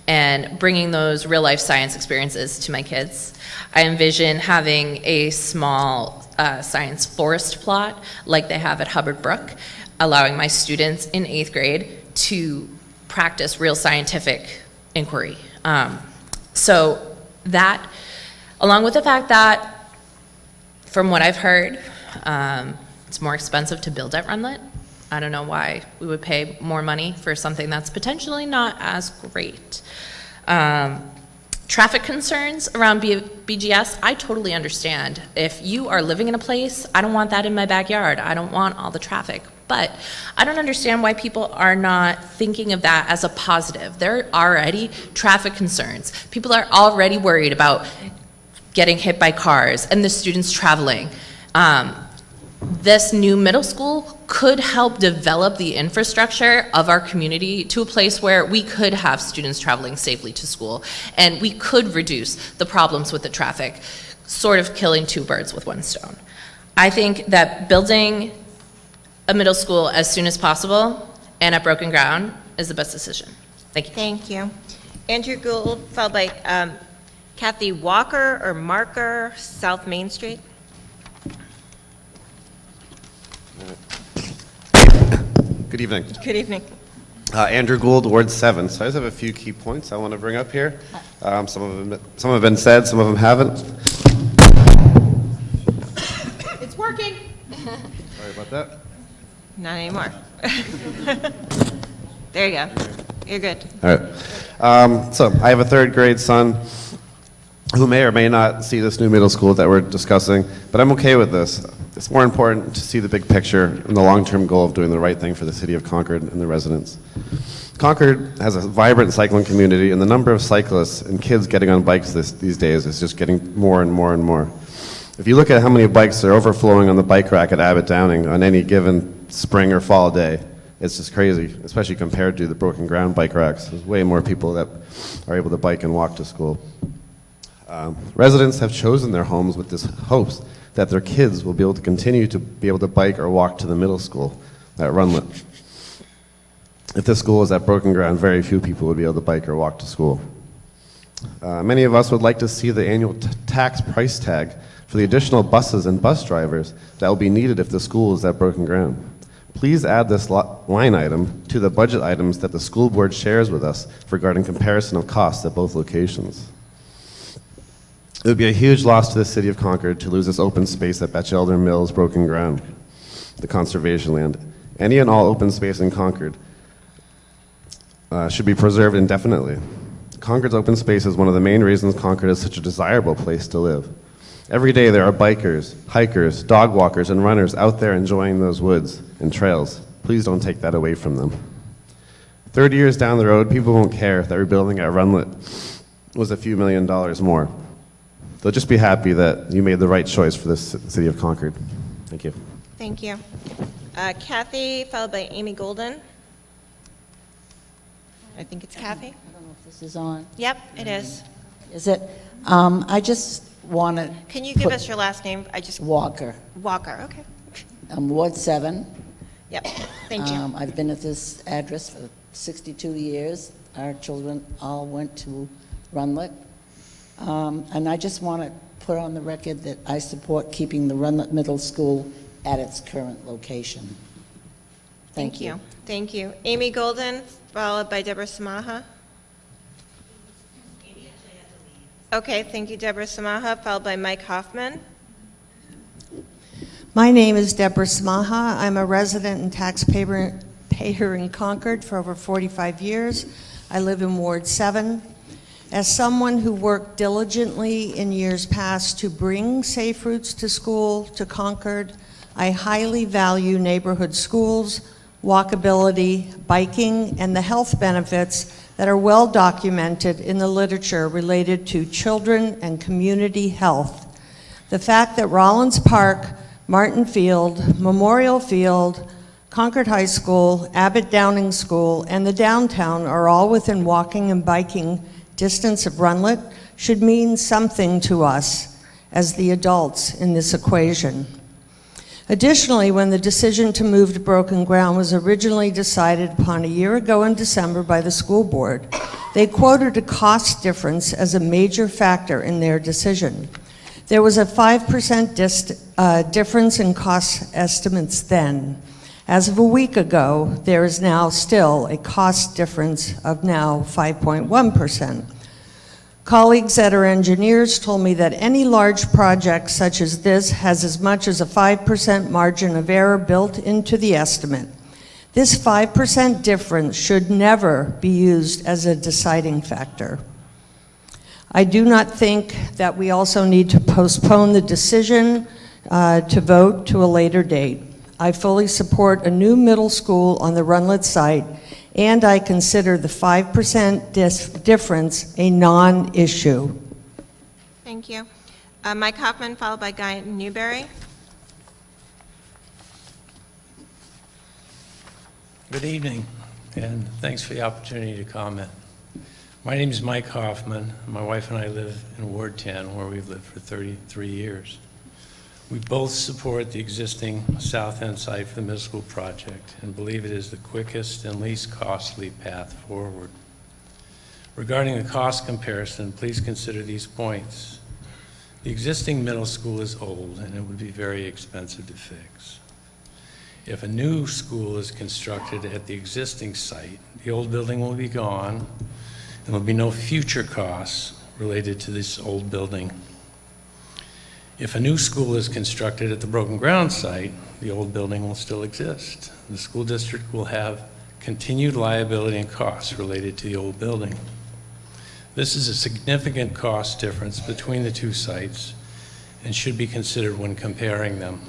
and bringing those real life science experiences to my kids. I envision having a small science forest plot like they have at Hubbard Brook, allowing my students in 8th grade to practice real scientific inquiry. So that, along with the fact that, from what I've heard, it's more expensive to build at Runlet. I don't know why we would pay more money for something that's potentially not as great. Traffic concerns around BGS, I totally understand. If you are living in a place, I don't want that in my backyard. I don't want all the traffic. But I don't understand why people are not thinking of that as a positive. There are already traffic concerns. People are already worried about getting hit by cars and the students traveling. This new middle school could help develop the infrastructure of our community to a place where we could have students traveling safely to school, and we could reduce the problems with the traffic, sort of killing two birds with one stone. I think that building a middle school as soon as possible and at Broken Ground is the best decision. Thank you. Thank you. Andrew Gould, followed by Kathy Walker or Marker, South Main Street. Good evening. Good evening. Andrew Gould, Ward 7. So I just have a few key points I want to bring up here. Some have been said, some of them haven't. It's working. Sorry about that. Not anymore. There you go. You're good. All right. So I have a 3rd grade son who may or may not see this new middle school that we're discussing, but I'm okay with this. It's more important to see the big picture and the long-term goal of doing the right thing for the city of Concord and the residents. Concord has a vibrant cycling community, and the number of cyclists and kids getting on bikes these days is just getting more and more and more. If you look at how many bikes are overflowing on the bike rack at Abbott Downing on any given spring or fall day, it's just crazy, especially compared to the Broken Ground bike racks. There's way more people that are able to bike and walk to school. Residents have chosen their homes with this hopes that their kids will be able to continue to be able to bike or walk to the middle school at Runlet. If this school is at Broken Ground, very few people would be able to bike or walk to school. Many of us would like to see the annual tax price tag for the additional buses and bus drivers that will be needed if the school is at Broken Ground. Please add this line item to the budget items that the school board shares with us regarding comparison of costs at both locations. It would be a huge loss to the city of Concord to lose this open space at Batchelder Mills Broken Ground, the conservation land. Any and all open space in Concord should be preserved indefinitely. Concord's open space is one of the main reasons Concord is such a desirable place to live. Every day there are bikers, hikers, dog walkers, and runners out there enjoying those woods and trails. Please don't take that away from them. 30 years down the road, people won't care that rebuilding at Runlet was a few $1 million more. They'll just be happy that you made the right choice for the city of Concord. Thank you. Thank you. Kathy, followed by Amy Golden. I think it's Kathy. I don't know if this is on. Yep, it is. Is it? I just want to. Can you give us your last name? Walker. Walker, okay. I'm Ward 7. Yep, thank you. I've been at this address for 62 years. Our children all went to Runlet. And I just want to put on the record that I support keeping the Runlet Middle School at its current location. Thank you. Thank you. Amy Golden, followed by Deborah Samaha. Okay, thank you, Deborah Samaha, followed by Mike Hoffman. My name is Deborah Samaha. I'm a resident and taxpayer in Concord for over 45 years. I live in Ward 7. As someone who worked diligently in years past to bring safe routes to school to Concord, I highly value neighborhood schools, walkability, biking, and the health benefits that are well documented in the literature related to children and community health. The fact that Rollins Park, Martin Field, Memorial Field, Concord High School, Abbott Downing School, and the downtown are all within walking and biking distance of Runlet should mean something to us as the adults in this equation. Additionally, when the decision to move to broken ground was originally decided upon a year ago in December by the school board, they quoted a cost difference as a major factor in their decision. There was a 5% difference in cost estimates then. As of a week ago, there is now still a cost difference of now 5.1%. Colleagues that are engineers told me that any large project such as this has as much as a 5% margin of error built into the estimate. This 5% difference should never be used as a deciding factor. I do not think that we also need to postpone the decision to vote to a later date. I fully support a new middle school on the Runlet site, and I consider the 5% difference a non-issue. Thank you. Mike Hoffman, followed by Guy Newberry. Good evening, and thanks for the opportunity to comment. My name is Mike Hoffman. My wife and I live in Ward 10, where we've lived for 33 years. We both support the existing South End site for the middle school project and believe it is the quickest and least costly path forward. Regarding the cost comparison, please consider these points. The existing middle school is old and it would be very expensive to fix. If a new school is constructed at the existing site, the old building will be gone and there will be no future costs related to this old building. If a new school is constructed at the broken ground site, the old building will still exist. The school district will have continued liability and costs related to the old building. This is a significant cost difference between the two sites and should be considered when comparing them.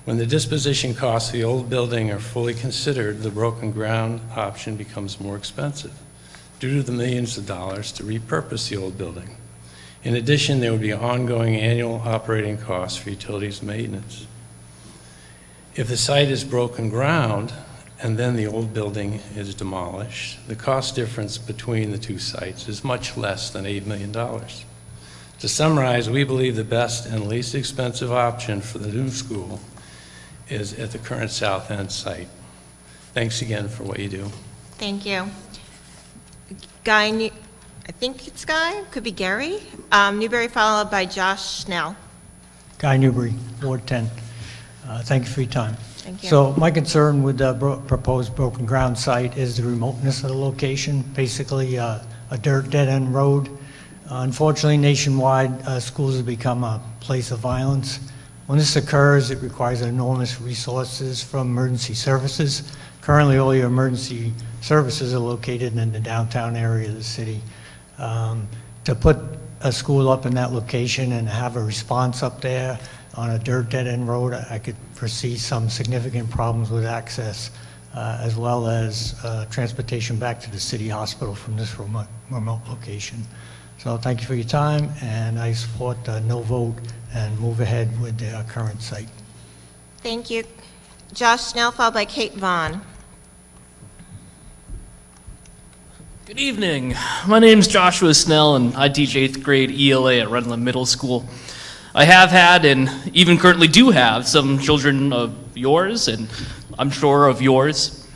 When the disposition costs of the old building are fully considered, the broken ground option becomes more expensive due to the millions of dollars to repurpose the old building. In addition, there would be ongoing annual operating costs for utilities and maintenance. If the site is broken ground and then the old building is demolished, the cost difference between the two sites is much less than $8 million. To summarize, we believe the best and least expensive option for the new school is at the current South End site. Thanks again for what you do. Thank you. Guy, I think it's Guy, could be Gary. Newberry, followed by Josh Snell. Guy Newberry, Ward 10. Thank you for your time. Thank you. So my concern with the proposed broken ground site is the remoteness of the location, basically a dirt dead-end road. Unfortunately, nationwide, schools have become a place of violence. When this occurs, it requires enormous resources from emergency services. Currently, all your emergency services are located in the downtown area of the city. To put a school up in that location and have a response up there on a dirt dead-end road, I could foresee some significant problems with access, as well as transportation back to the city hospital from this remote location. So thank you for your time, and I support no vote and move ahead with the current site. Thank you. Josh Snell, followed by Kate Vaughn. Good evening. My name's Joshua Snell, and I teach 8th grade ELA at Redland Middle School. I have had, and even currently do have, some children of yours, and I'm sure of yours.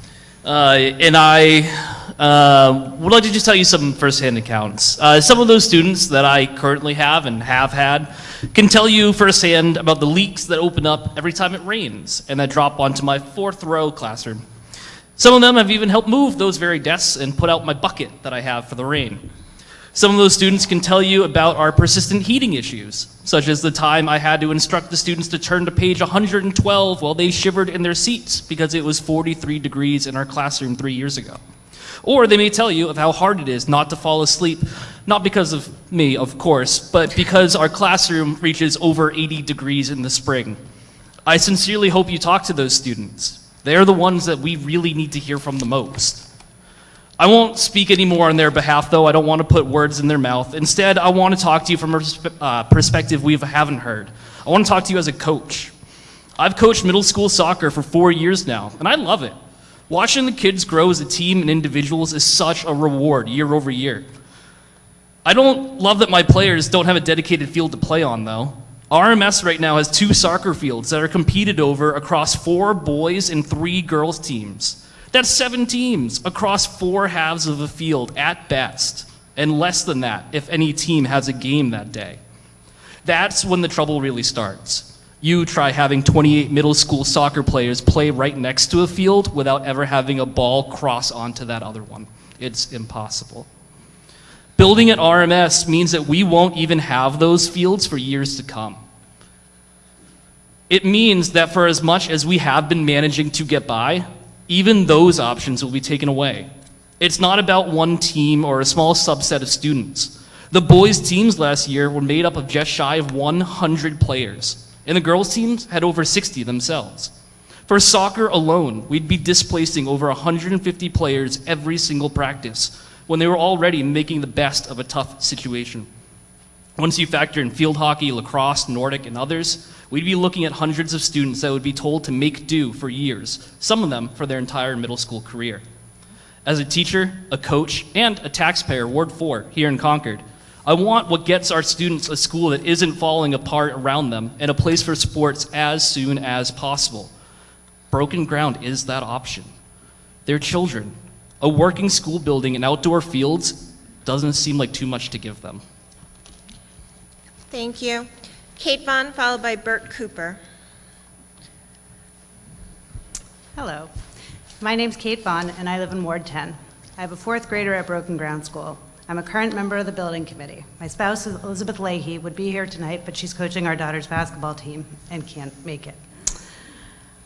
And I would like to just tell you some firsthand accounts. Some of those students that I currently have and have had can tell you firsthand about the leaks that open up every time it rains and that drop onto my 4th row classroom. Some of them have even helped move those very desks and put out my bucket that I have for the rain. Some of those students can tell you about our persistent heating issues, such as the time I had to instruct the students to turn to page 112 while they shivered in their seats because it was 43 degrees in our classroom 3 years ago. Or they may tell you of how hard it is not to fall asleep, not because of me, of course, but because our classroom reaches over 80 degrees in the spring. I sincerely hope you talk to those students. They're the ones that we really need to hear from the most. I won't speak anymore on their behalf, though. I don't want to put words in their mouth. Instead, I want to talk to you from a perspective we haven't heard. I want to talk to you as a coach. I've coached middle school soccer for 4 years now, and I love it. Watching the kids grow as a team and individuals is such a reward year over year. I don't love that my players don't have a dedicated field to play on, though. RMS right now has 2 soccer fields that are competed over across 4 boys and 3 girls teams. That's 7 teams across 4 halves of a field at best, and less than that if any team has a game that day. That's when the trouble really starts. You try having 28 middle school soccer players play right next to a field without ever having a ball cross onto that other one. It's impossible. Building at RMS means that we won't even have those fields for years to come. It means that for as much as we have been managing to get by, even those options will be taken away. It's not about one team or a small subset of students. The boys' teams last year were made up of just shy of 100 players, and the girls' teams had over 60 themselves. For soccer alone, we'd be displacing over 150 players every single practice, when they were already making the best of a tough situation. Once you factor in field hockey, lacrosse, Nordic, and others, we'd be looking at hundreds of students that would be told to make do for years, some of them for their entire middle school career. As a teacher, a coach, and a taxpayer, Ward 4, here in Concord, I want what gets our students a school that isn't falling apart around them and a place for sports as soon as possible. Broken ground is that option. They're children. A working school building and outdoor fields doesn't seem like too much to give them. Thank you. Kate Vaughn, followed by Bert Cooper. Hello. My name's Kate Vaughn, and I live in Ward 10. I have a 4th grader at Broken Ground School. I'm a current member of the building committee. My spouse, Elizabeth Leahy, would be here tonight, but she's coaching our daughter's basketball team and can't make it.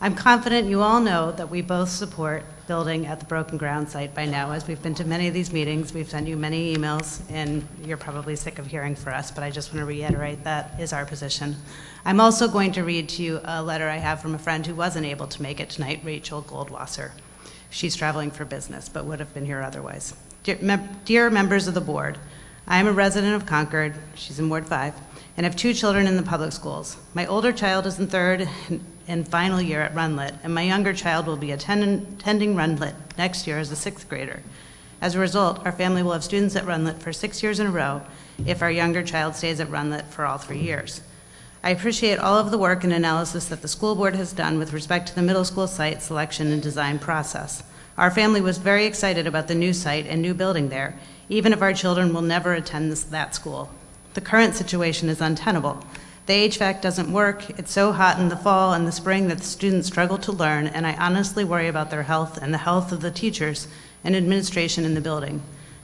I'm confident you all know that we both support building at the Broken Ground site by now. As we've been to many of these meetings, we've sent you many emails, and you're probably sick of hearing from us, but I just want to reiterate that is our position. I'm also going to read to you a letter I have from a friend who wasn't able to make it tonight, Rachel Goldwasser. She's traveling for business, but would have been here otherwise. Dear members of the board, I am a resident of Concord, she's in Ward 5, and have 2 children in the public schools. My older child is in 3rd and final year at Runlet, and my younger child will be attending Runlet next year as a 6th grader. As a result, our family will have students at Runlet for 6 years in a row if our younger child stays at Runlet for all 3 years. I appreciate all of the work and analysis that the school board has done with respect to the middle school site selection and design process. Our family was very excited about the new site and new building there, even if our children will never attend that school. The current situation is untenable. The HVAC doesn't work, it's so hot in the fall and the spring that the students struggle to learn, and I honestly worry about their health and the health of the teachers and administration in the building.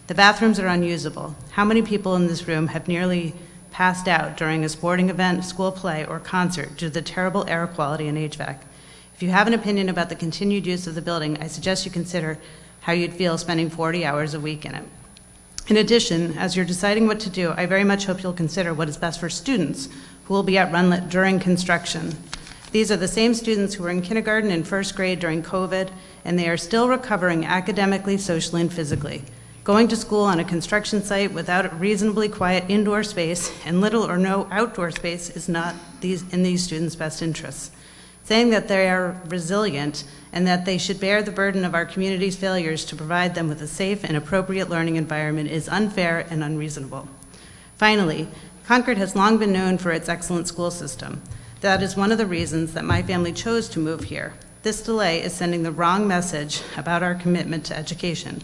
The bathrooms are unusable. How many people in this room have nearly passed out during a sporting event, school play, or concert due to the terrible air quality and HVAC? If you have an opinion about the continued use of the building, I suggest you consider how you'd feel spending 40 hours a week in it. In addition, as you're deciding what to do, I very much hope you'll consider what is best for students who will be at Runlet during construction. These are the same students who were in kindergarten and 1st grade during COVID, and they are still recovering academically, socially, and physically. Going to school on a construction site without a reasonably quiet indoor space and little or no outdoor space is not in these students' best interests. Saying that they are resilient and that they should bear the burden of our community's failures to provide them with a safe and appropriate learning environment is unfair and unreasonable. Finally, Concord has long been known for its excellent school system. That is one of the reasons that my family chose to move here. This delay is sending the wrong message about our commitment to education.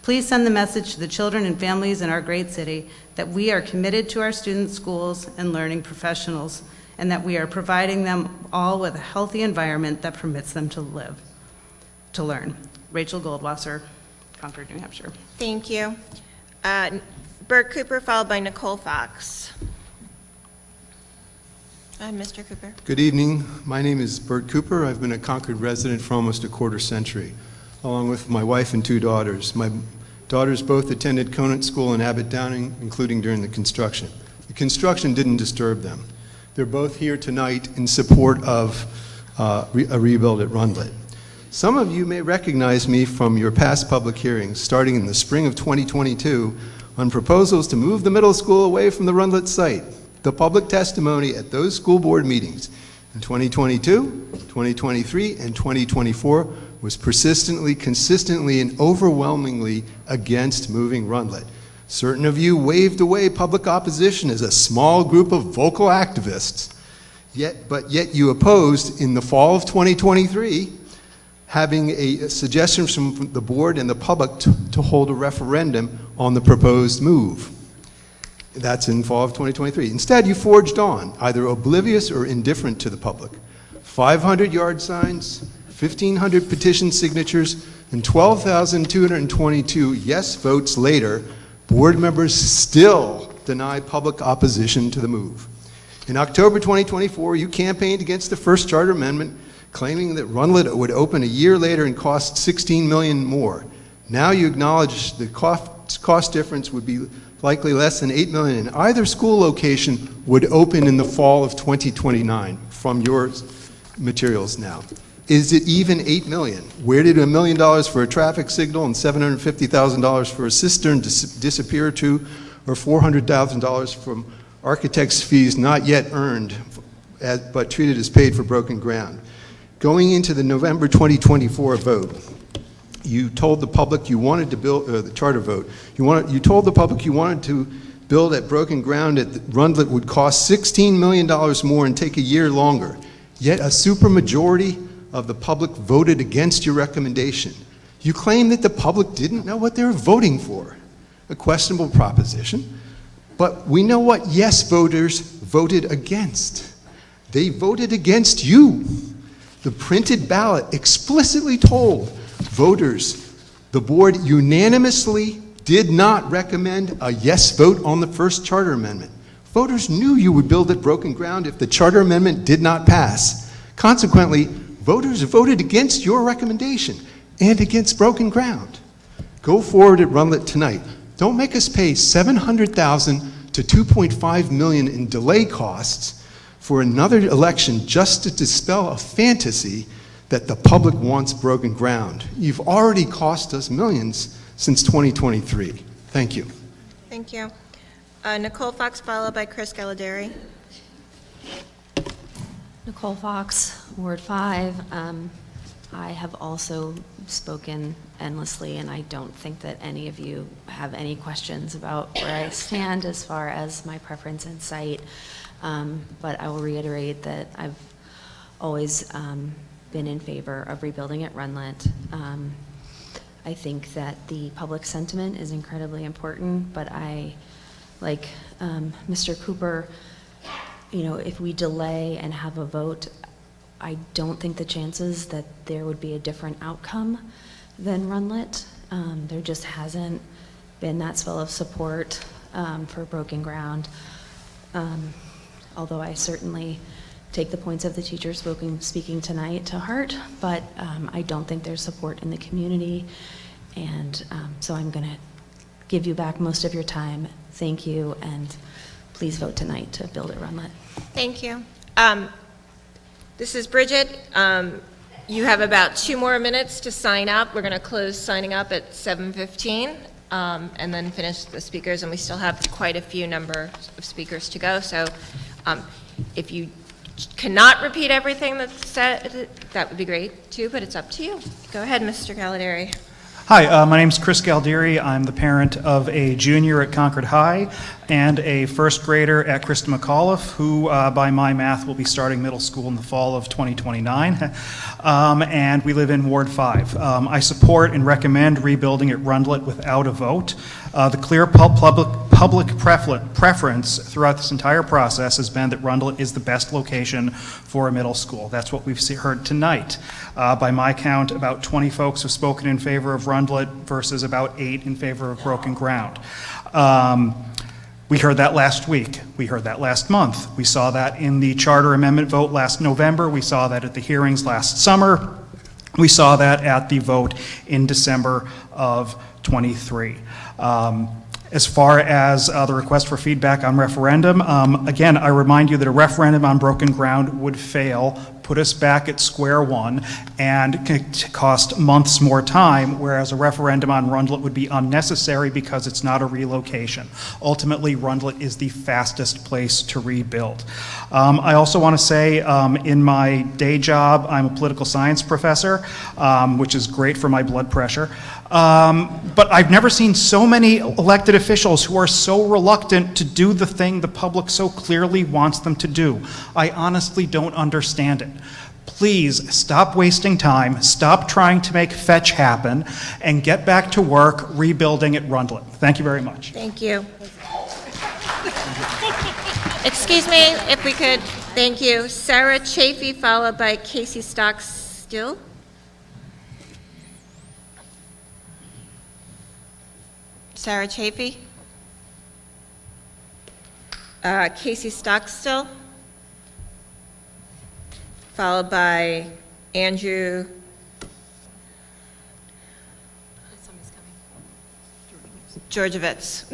Please send the message to the children and families in our great city that we are committed to our students' schools and learning professionals, and that we are providing them all with a healthy environment that permits them to learn. Rachel Goldwasser, Concord, New Hampshire. Thank you. Bert Cooper, followed by Nicole Fox. Mr. Cooper. Good evening. My name is Bert Cooper. I've been a Concord resident for almost a quarter century, along with my wife and 2 daughters. My daughters both attended Conant School in Abbott Downing, including during the construction. The construction didn't disturb them. They're both here tonight in support of a rebuild at Runlet. Some of you may recognize me from your past public hearings, starting in the spring of 2022, on proposals to move the middle school away from the Runlet site. The public testimony at those school board meetings in 2022, 2023, and 2024 was persistently, consistently, and overwhelmingly against moving Runlet. Certain of you waved away public opposition as a small group of vocal activists. But yet you opposed in the fall of 2023 having a suggestion from the board and the public to hold a referendum on the proposed move. That's in fall of 2023. Instead, you forged on, either oblivious or indifferent to the public. 500 yard signs, 1,500 petition signatures, and 12,222 yes votes later, board members still deny public opposition to the move. In October 2024, you campaigned against the first charter amendment, claiming that Runlet would open a year later and cost $16 million more. Now you acknowledge the cost difference would be likely less than $8 million, and either school location would open in the fall of 2029 from your materials now. Is it even $8 million? Where did $1 million for a traffic signal and $750,000 for a cistern disappear to, or $400,000 from architect's fees not yet earned, but treated as paid for broken ground? Going into the November 2024 vote, you told the public you wanted to build, the charter vote, you told the public you wanted to build at broken ground at Runlet would cost $16 million more and take a year longer. Yet a supermajority of the public voted against your recommendation. You claim that the public didn't know what they were voting for, a questionable proposition. But we know what yes voters voted against. They voted against you. The printed ballot explicitly told voters the board unanimously did not recommend a yes vote on the first charter amendment. Voters knew you would build at broken ground if the charter amendment did not pass. Consequently, voters voted against your recommendation and against broken ground. Go forward at Runlet tonight. Don't make us pay $700,000 to $2.5 million in delay costs for another election just to dispel a fantasy that the public wants broken ground. You've already cost us millions since 2023. Thank you. Thank you. Nicole Fox, followed by Chris Galadari. Nicole Fox, Ward 5. I have also spoken endlessly, and I don't think that any of you have any questions about where I stand as far as my preference and site. But I will reiterate that I've always been in favor of rebuilding at Runlet. I think that the public sentiment is incredibly important, but I, like Mr. Cooper, you know, if we delay and have a vote, I don't think the chances that there would be a different outcome than Runlet. There just hasn't been that swell of support for broken ground. Although I certainly take the points of the teachers speaking tonight to heart, but I don't think there's support in the community. And so I'm going to give you back most of your time. Thank you, and please vote tonight to build at Runlet. Thank you. This is Bridget. You have about 2 more minutes to sign up. We're going to close signing up at 7:15 and then finish the speakers, and we still have quite a few number of speakers to go. So if you cannot repeat everything that's said, that would be great too, but it's up to you. Go ahead, Mr. Galadari. Hi, my name's Chris Galdieri. I'm the parent of a junior at Concord High and a first grader at Krista McAuliffe, who, by my math, will be starting middle school in the fall of 2029. And we live in Ward 5. I support and recommend rebuilding at Runlet without a vote. The clear public preference throughout this entire process has been that Runlet is the best location for a middle school. That's what we've heard tonight. By my count, about 20 folks have spoken in favor of Runlet versus about 8 in favor of broken ground. We heard that last week. We heard that last month. We saw that in the charter amendment vote last November. We saw that at the hearings last summer. We saw that at the vote in December of 23. As far as the request for feedback on referendum, again, I remind you that a referendum on broken ground would fail, put us back at square one, and cost months more time, whereas a referendum on Runlet would be unnecessary because it's not a relocation. Ultimately, Runlet is the fastest place to rebuild. I also want to say, in my day job, I'm a political science professor, which is great for my blood pressure. But I've never seen so many elected officials who are so reluctant to do the thing the public so clearly wants them to do. I honestly don't understand it. Please stop wasting time, stop trying to make fetch happen, and get back to work rebuilding at Rundlet. Thank you very much. Thank you. Excuse me, if we could, thank you. Sarah Chafee, followed by Casey Stockstill. Sarah Chafee. Casey Stockstill. Followed by Andrew. Georgievitz.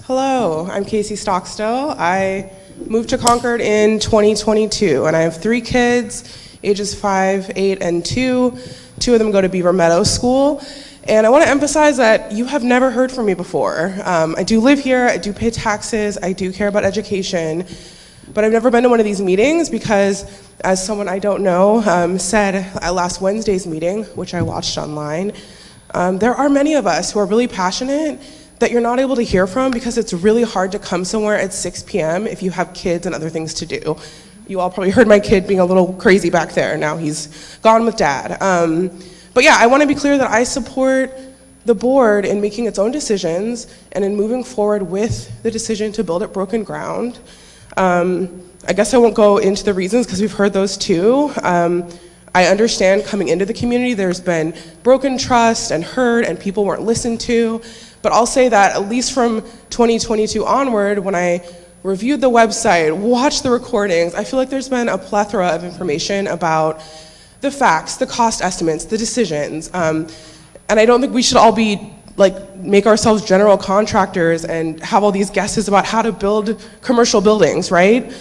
Hello, I'm Casey Stockstill. I moved to Concord in 2022, and I have 3 kids, ages 5, 8, and 2. 2 of them go to Beaver Meadow School. And I want to emphasize that you have never heard from me before. I do live here, I do pay taxes, I do care about education, but I've never been to one of these meetings because, as someone I don't know said at last Wednesday's meeting, which I watched online, there are many of us who are really passionate that you're not able to hear from because it's really hard to come somewhere at 6 p.m. if you have kids and other things to do. You all probably heard my kid being a little crazy back there. Now he's gone with dad. But yeah, I want to be clear that I support the board in making its own decisions and in moving forward with the decision to build at broken ground. I guess I won't go into the reasons because we've heard those too. I understand coming into the community there's been broken trust and hurt and people weren't listened to, but I'll say that at least from 2022 onward, when I reviewed the website, watched the recordings, I feel like there's been a plethora of information about the facts, the cost estimates, the decisions, and I don't think we should all be make ourselves general contractors and have all these guesses about how to build commercial buildings, right?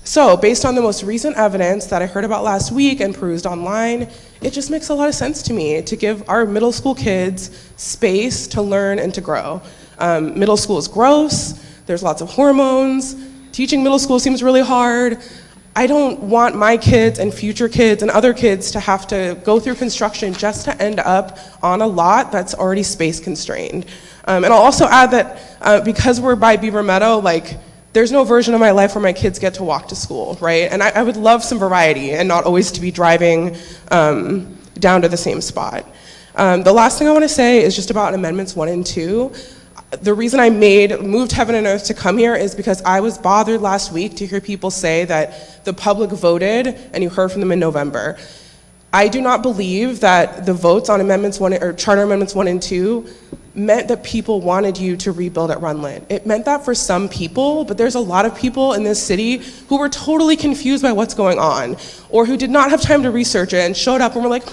So based on the most recent evidence that I heard about last week and perused online, it just makes a lot of sense to me to give our middle school kids space to learn and to grow. Middle school is gross, there's lots of hormones, teaching middle school seems really hard. I don't want my kids and future kids and other kids to have to go through construction just to end up on a lot that's already space constrained. And I'll also add that because we're by Beaver Meadow, there's no version of my life where my kids get to walk to school, right? And I would love some variety and not always to be driving down to the same spot. The last thing I want to say is just about amendments 1 and 2. The reason I moved heaven and earth to come here is because I was bothered last week to hear people say that the public voted and you heard from them in November. I do not believe that the votes on amendments 1 or charter amendments 1 and 2 meant that people wanted you to rebuild at Rundlet. It meant that for some people, but there's a lot of people in this city who were totally confused by what's going on, or who did not have time to research it and showed up and were like,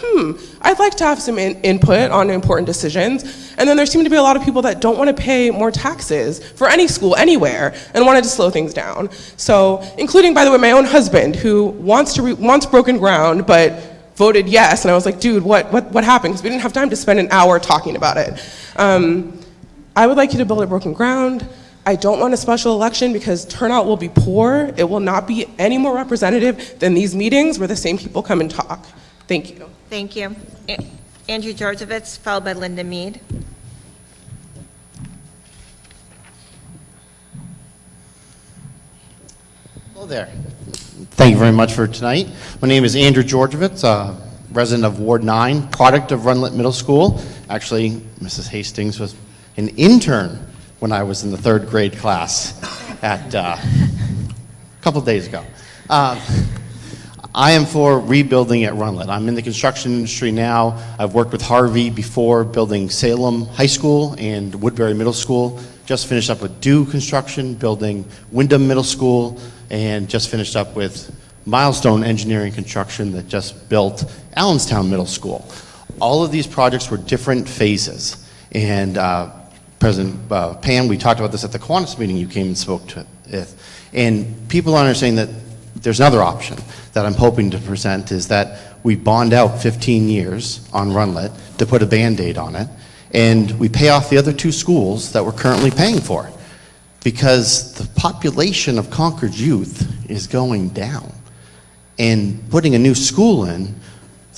I'd like to have some input on important decisions. And then there seemed to be a lot of people that don't want to pay more taxes for any school, anywhere, and wanted to slow things down. So, including, by the way, my own husband, who wants broken ground, but voted yes, and I was like, dude, what happened? Because we didn't have time to spend an hour talking about it. I would like you to build at broken ground. I don't want a special election because turnout will be poor. It will not be any more representative than these meetings where the same people come and talk. Thank you. Thank you. Andrew Georgievitz, followed by Linda Mead. Hello there. Thank you very much for tonight. My name is Andrew Georgievitz, resident of Ward 9, product of Rundlet Middle School. Actually, Mrs. Hastings was an intern when I was in the 3rd grade class a couple days ago. I am for rebuilding at Rundlet. I'm in the construction industry now. I've worked with Harvey before building Salem High School and Woodbury Middle School. Just finished up with Dew Construction, building Wyndham Middle School, and just finished up with Milestone Engineering Construction that just built Allenstown Middle School. All of these projects were different phases. And President Pam, we talked about this at the Kiwanis meeting you came and spoke to it. And people are understanding that there's another option that I'm hoping to present is that we bond out 15 years on Rundlet to put a Band-Aid on it, and we pay off the other 2 schools that we're currently paying for. Because the population of Concord's youth is going down. And putting a new school in,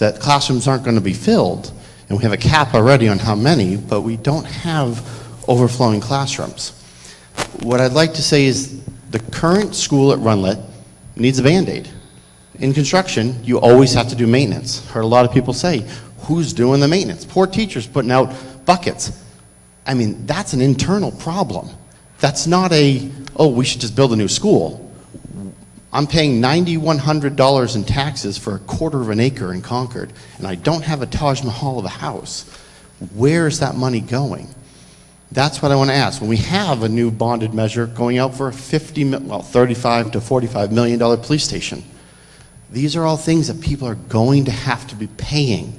that classrooms aren't going to be filled, and we have a cap already on how many, but we don't have overflowing classrooms. What I'd like to say is the current school at Runlet needs a Band-Aid. In construction, you always have to do maintenance. Heard a lot of people say, who's doing the maintenance? Poor teachers putting out buckets. I mean, that's an internal problem. That's not we should just build a new school. I'm paying $9,100 in taxes for a quarter of an acre in Concord, and I don't have a Taj Mahal of a house. Where is that money going? That's what I want to ask. When we have a new bonded measure going out for a $35 to $45 million police station, these are all things that people are going to have to be paying.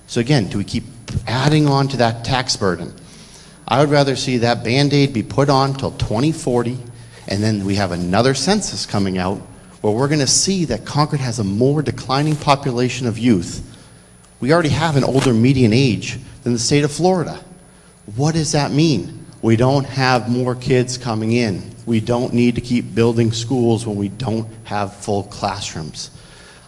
So again, do we keep adding on to that tax burden? I would rather see that Band-Aid be put on till 2040, and then we have another census coming out where we're going to see that Concord has a more declining population of youth. We already have an older median age than the state of Florida. What does that mean? We don't have more kids coming in. We don't need to keep building schools when we don't have full classrooms.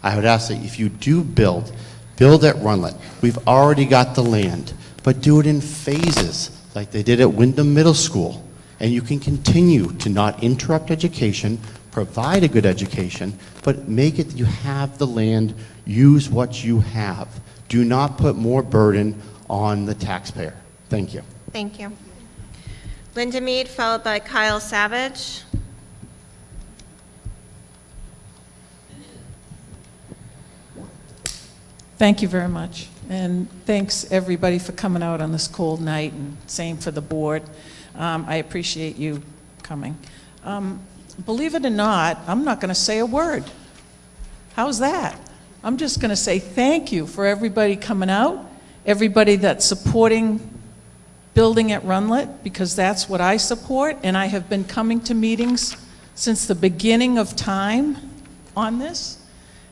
I would ask that if you do build at Runlet. We've already got the land, but do it in phases like they did at Wyndham Middle School. And you can continue to not interrupt education, provide a good education, but make it that you have the land, use what you have. Do not put more burden on the taxpayer. Thank you. Thank you. Linda Mead, followed by Kyle Savage. Thank you very much. And thanks, everybody, for coming out on this cold night, and same for the board. I appreciate you coming. Believe it or not, I'm not going to say a word. How's that? I'm just going to say thank you for everybody coming out, everybody that's supporting building at Runlet, because that's what I support, and I have been coming to meetings since the beginning of time on this.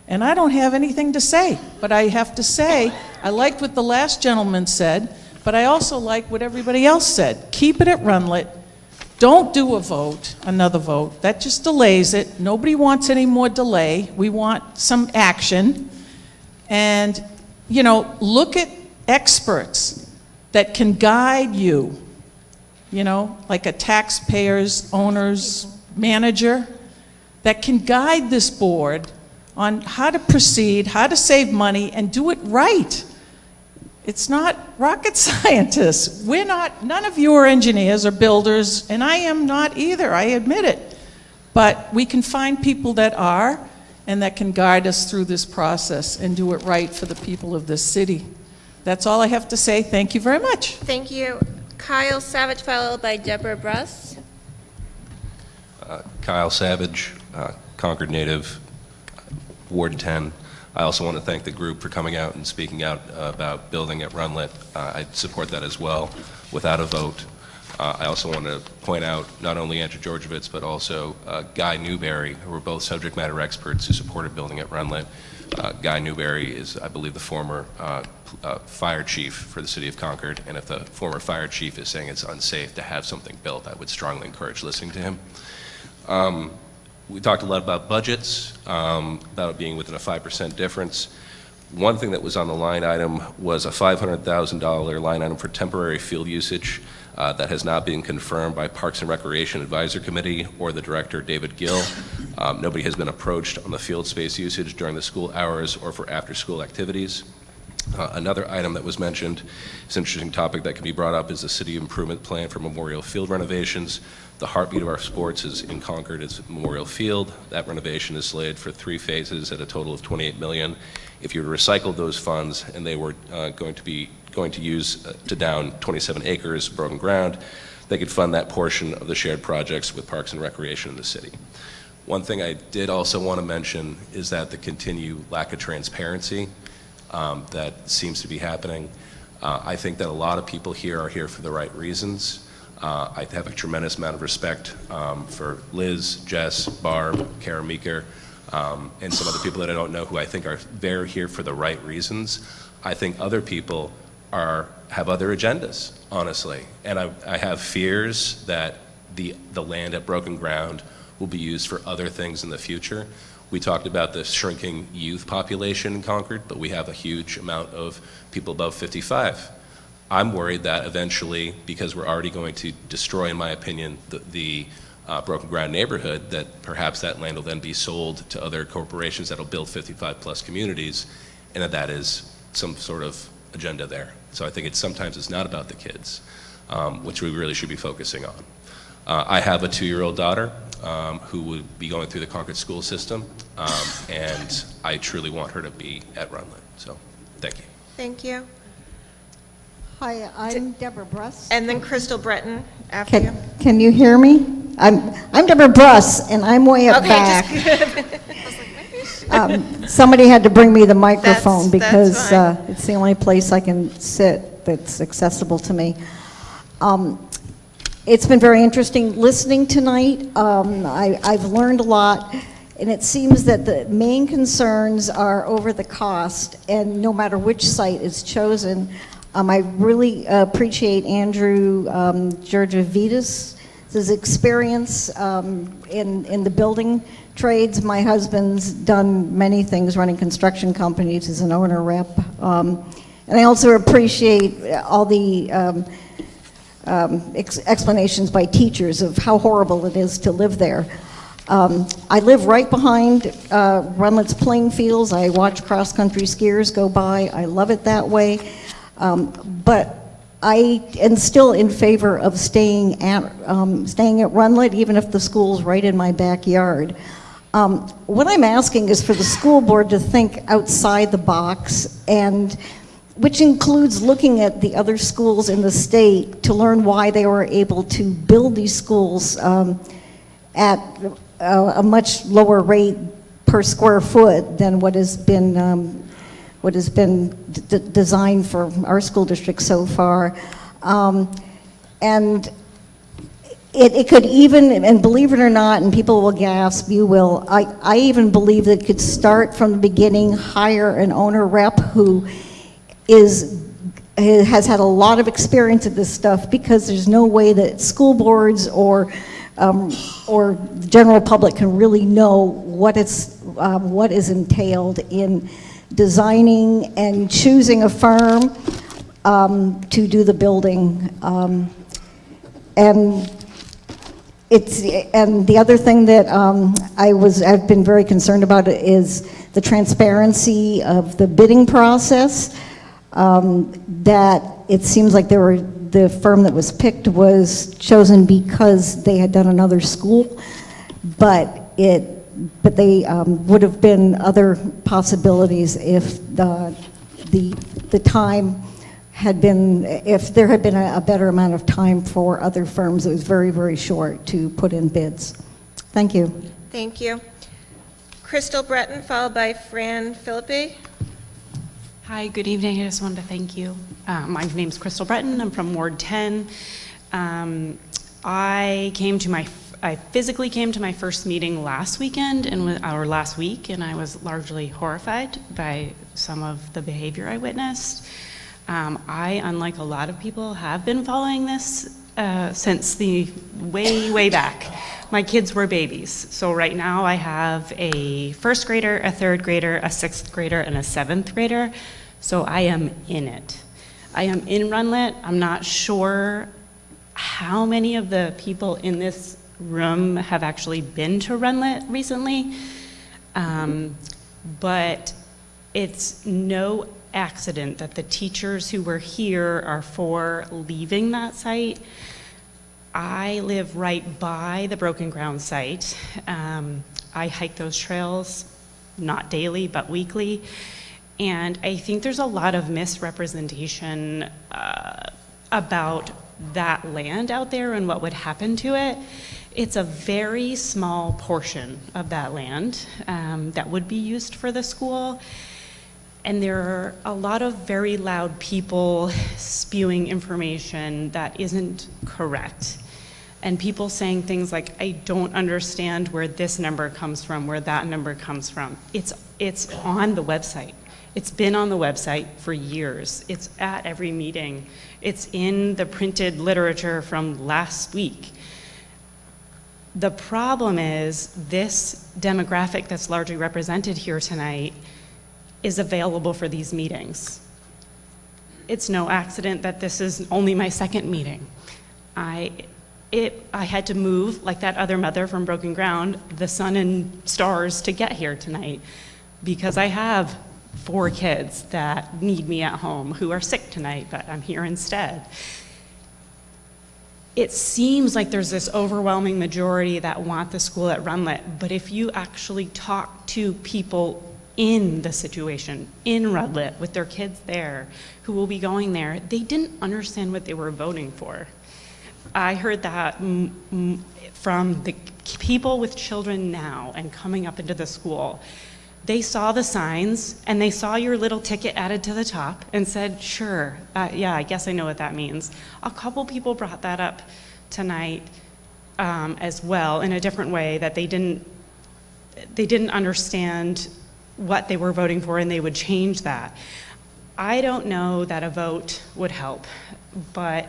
And I don't have anything to say, but I have to say, I liked what the last gentleman said, but I also like what everybody else said. Keep it at Runlet. Don't do a vote, another vote. That just delays it. Nobody wants any more delay. We want some action. And, you know, look at experts that can guide you, you know, like a taxpayer's owner's manager that can guide this board on how to proceed, how to save money, and do it right. It's not rocket scientists. We're not, none of you are engineers or builders, and I am not either, I admit it. But we can find people that are, and that can guide us through this process and do it right for the people of this city. That's all I have to say. Thank you very much. Thank you. Kyle Savage, followed by Deborah Bruss. Kyle Savage, Concord native, Ward 10. I also want to thank the group for coming out and speaking out about building at Runlet. I support that as well, without a vote. I also want to point out not only Andrew Georgievitz, but also Guy Newberry, who were both subject matter experts who supported building at Runlet. Guy Newberry is, I believe, the former fire chief for the city of Concord, and if the former fire chief is saying it's unsafe to have something built, I would strongly encourage listening to him. We talked a lot about budgets, about it being within a 5% difference. One thing that was on the line item was a $500,000 line item for temporary field usage that has not been confirmed by Parks and Recreation Advisory Committee or the director, David Gill. Nobody has been approached on the field space usage during the school hours or for after-school activities. Another item that was mentioned, it's an interesting topic that can be brought up, is the city improvement plan for Memorial Field renovations. The heartbeat of our sports is in Concord is Memorial Field. That renovation is slated for 3 phases at a total of $28 million. If you were to recycle those funds and they were going to use to down 27 acres broken ground, they could fund that portion of the shared projects with Parks and Recreation in the city. One thing I did also want to mention is that the continued lack of transparency that seems to be happening. I think that a lot of people here are here for the right reasons. I have a tremendous amount of respect for Liz, Jess, Barb, Kara Meeker, and some other people that I don't know who I think are very here for the right reasons. I think other people have other agendas, honestly. And I have fears that the land at Broken Ground will be used for other things in the future. We talked about the shrinking youth population in Concord, but we have a huge amount of people above 55. I'm worried that eventually, because we're already going to destroy, in my opinion, the Broken Ground neighborhood, that perhaps that land will then be sold to other corporations that will build 55-plus communities, and that is some sort of agenda there. So I think sometimes it's not about the kids, which we really should be focusing on. I have a 2-year-old daughter who would be going through the Concord school system, and I truly want her to be at Runlet. So, thank you. Thank you. Hi, I'm Deborah Bruss. And then Crystal Breton after you. Can you hear me? I'm Deborah Bruss, and I'm way up back. Somebody had to bring me the microphone because it's the only place I can sit that's accessible to me. It's been very interesting listening tonight. I've learned a lot, and it seems that the main concerns are over the cost, and no matter which site is chosen. I really appreciate Andrew Georgiavides' experience in the building trades. My husband's done many things running construction companies as an owner rep. And I also appreciate all the explanations by teachers of how horrible it is to live there. I live right behind Runlet's playing fields. I watch cross-country skiers go by. I love it that way. But I am still in favor of staying at Runlet, even if the school's right in my backyard. What I'm asking is for the school board to think outside the box, and which includes looking at the other schools in the state to learn why they were able to build these schools at a much lower rate per square foot than what has been designed for our school district so far. And it could even, and believe it or not, and people will gasp, you will, I even believe that it could start from the beginning, hire an owner rep who has had a lot of experience at this stuff, because there's no way that school boards or the general public can really know what is entailed in designing and choosing a firm to do the building. And the other thing that I've been very concerned about is the transparency of the bidding process. That it seems like the firm that was picked was chosen because they had done another school, but they would have been other possibilities if the time had been, if there had been a better amount of time for other firms. It was very, very short to put in bids. Thank you. Thank you. Crystal Breton, followed by Fran Philippi. Hi, good evening. I just wanted to thank you. My name's Crystal Breton. I'm from Ward 10. I physically came to my first meeting last weekend, or last week, and I was largely horrified by some of the behavior I witnessed. I, unlike a lot of people, have been following this since the way back. My kids were babies, so right now I have a first grader, a third grader, a sixth grader, and a seventh grader, so I am in it. I am in Runlet. I'm not sure how many of the people in this room have actually been to Runlet recently, but it's no accident that the teachers who were here are for leaving that site. I live right by the Broken Ground site. I hike those trails, not daily, but weekly. And I think there's a lot of misrepresentation about that land out there and what would happen to it. It's a very small portion of that land that would be used for the school. And there are a lot of very loud people spewing information that isn't correct. And people saying things like, I don't understand where this number comes from, where that number comes from. It's on the website. It's been on the website for years. It's at every meeting. It's in the printed literature from last week. The problem is this demographic that's largely represented here tonight is available for these meetings. It's no accident that this is only my second meeting. I had to move, like that other mother from Broken Ground, the sun and stars to get here tonight because I have 4 kids that need me at home who are sick tonight, but I'm here instead. It seems like there's this overwhelming majority that want the school at Runlet, but if you actually talk to people in the situation, in Runlet, with their kids there, who will be going there, they didn't understand what they were voting for. I heard that from the people with children now and coming up into the school. They saw the signs and they saw your little ticket added to the top and said, sure, yeah, I guess I know what that means. A couple people brought that up tonight as well in a different way, that they didn't understand what they were voting for and they would change that. I don't know that a vote would help, but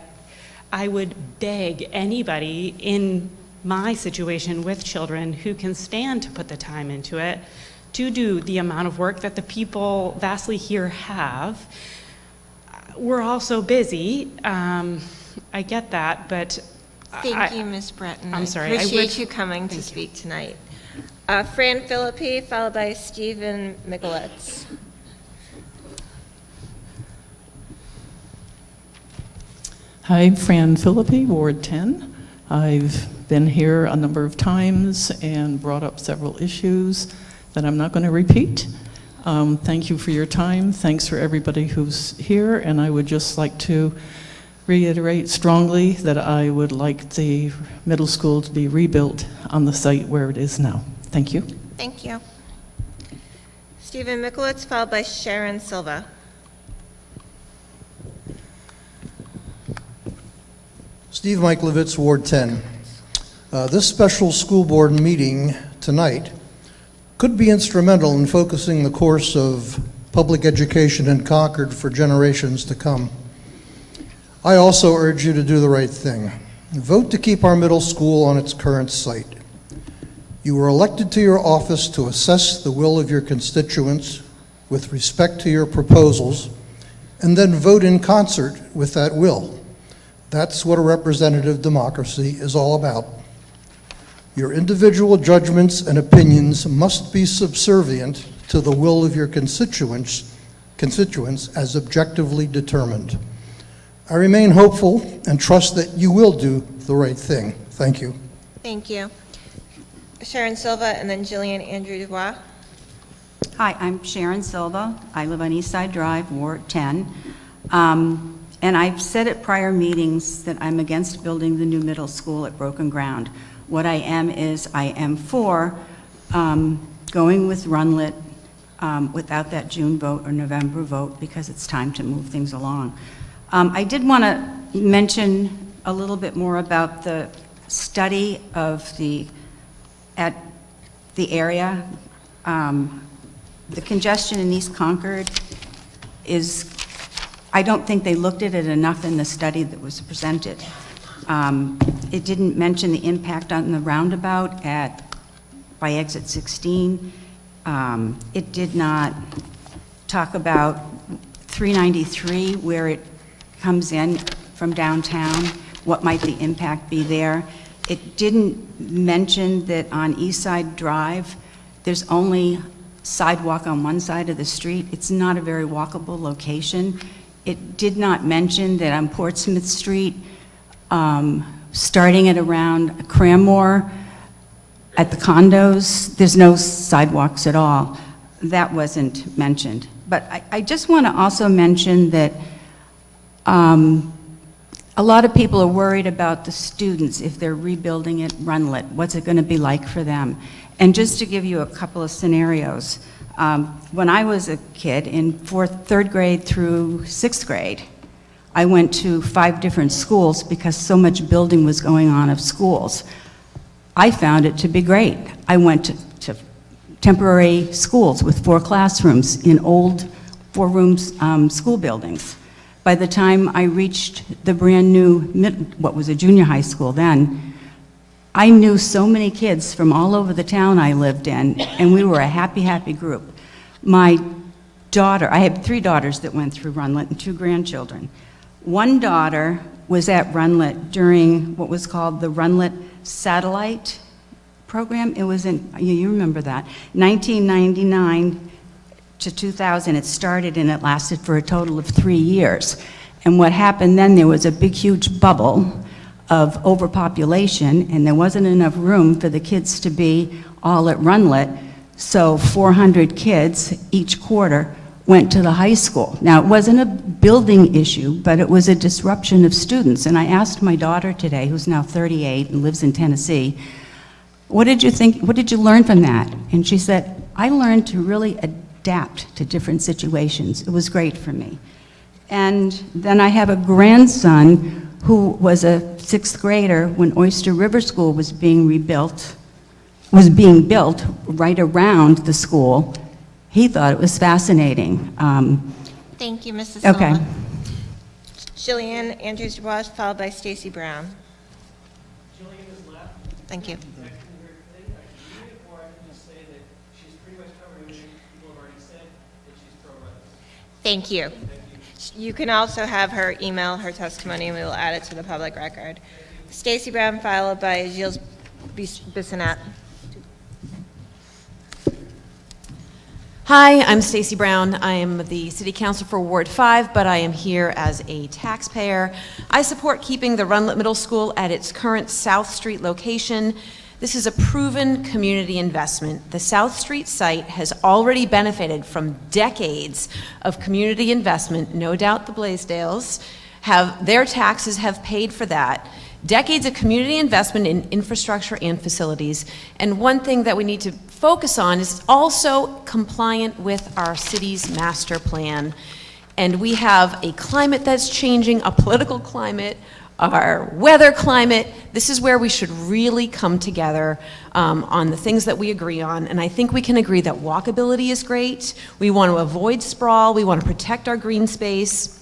I would beg anybody in my situation with children who can stand to put the time into it to do the amount of work that the people vastly here have. We're all so busy. I get that, but Thank you, Ms. Breton. I'm sorry. I appreciate you coming to speak tonight. Fran Philippi, followed by Stephen Michalitz. Hi, Fran Philippi, Ward 10. I've been here a number of times and brought up several issues that I'm not going to repeat. Thank you for your time. Thanks for everybody who's here. And I would just like to reiterate strongly that I would like the middle school to be rebuilt on the site where it is now. Thank you. Thank you. Stephen Michalitz, followed by Sharon Silva. Steve Michaelovitz, Ward 10. This special school board meeting tonight could be instrumental in focusing the course of public education in Concord for generations to come. I also urge you to do the right thing. Vote to keep our middle school on its current site. You were elected to your office to assess the will of your constituents with respect to your proposals, and then vote in concert with that will. That's what a representative democracy is all about. Your individual judgments and opinions must be subservient to the will of your constituents as objectively determined. I remain hopeful and trust that you will do the right thing. Thank you. Thank you. Sharon Silva, and then Jillian Andrew Dubois. Hi, I'm Sharon Silva. I live on East Side Drive, Ward 10. And I've said at prior meetings that I'm against building the new middle school at Broken Ground. What I am for going with Runlet without that June vote or November vote because it's time to move things along. I did want to mention a little bit more about the study of the area. The congestion in East Concord is, I don't think they looked at it enough in the study that was presented. It didn't mention the impact on the roundabout by exit 16. It did not talk about 393, where it comes in from downtown, what might the impact be there. It didn't mention that on East Side Drive, there's only sidewalk on one side of the street. It's not a very walkable location. It did not mention that on Portsmouth Street, starting at around Cranmore, at the condos, there's no sidewalks at all. That wasn't mentioned. But I just want to also mention that a lot of people are worried about the students if they're rebuilding at Runlet. What's it going to be like for them? And just to give you a couple of scenarios, when I was a kid in third grade through 6th grade, I went to 5 different schools because so much building was going on of schools. I found it to be great. I went to temporary schools with 4 classrooms in old 4-room school buildings. By the time I reached the brand new, what was a junior high school then, I knew so many kids from all over the town I lived in, and we were a happy, happy group. My daughter, I had 3 daughters that went through Runlet and 2 grandchildren. One daughter was at Runlet during what was called the Runlet Satellite Program. It was in, you remember that, 1999 to 2000. It started and it lasted for a total of 3 years. And what happened then, there was a big, huge bubble of overpopulation, and there wasn't enough room for the kids to be all at Runlet, so 400 kids each quarter went to the high school. Now, it wasn't a building issue, but it was a disruption of students, and I asked my daughter today, who's now 38 and lives in Tennessee, what did you think, what did you learn from that? And she said, I learned to really adapt to different situations. It was great for me. And then I have a grandson who was a 6th grader when Oyster River School was being built right around the school. He thought it was fascinating. Thank you, Mrs. Okay. Sullivan. Jillian Andrews DuBois, followed by Stacy Brown. Thank you. Thank you. You can also have her email her testimony, and we will add it to the public record. Stacy Brown, followed by Gilles Bissonnette. Hi, I'm Stacy Brown. I am the City Council for Ward 5, but I am here as a taxpayer. I support keeping the Runlet Middle School at its current South Street location. This is a proven community investment. The South Street site has already benefited from decades of community investment. No doubt the Blaisdells their taxes have paid for that. Decades of community investment in infrastructure and facilities. And one thing that we need to focus on is also compliant with our city's master plan. And we have a climate that's changing, a political climate, our weather climate. This is where we should really come together on the things that we agree on. And I think we can agree that walkability is great. We want to avoid sprawl. We want to protect our green space.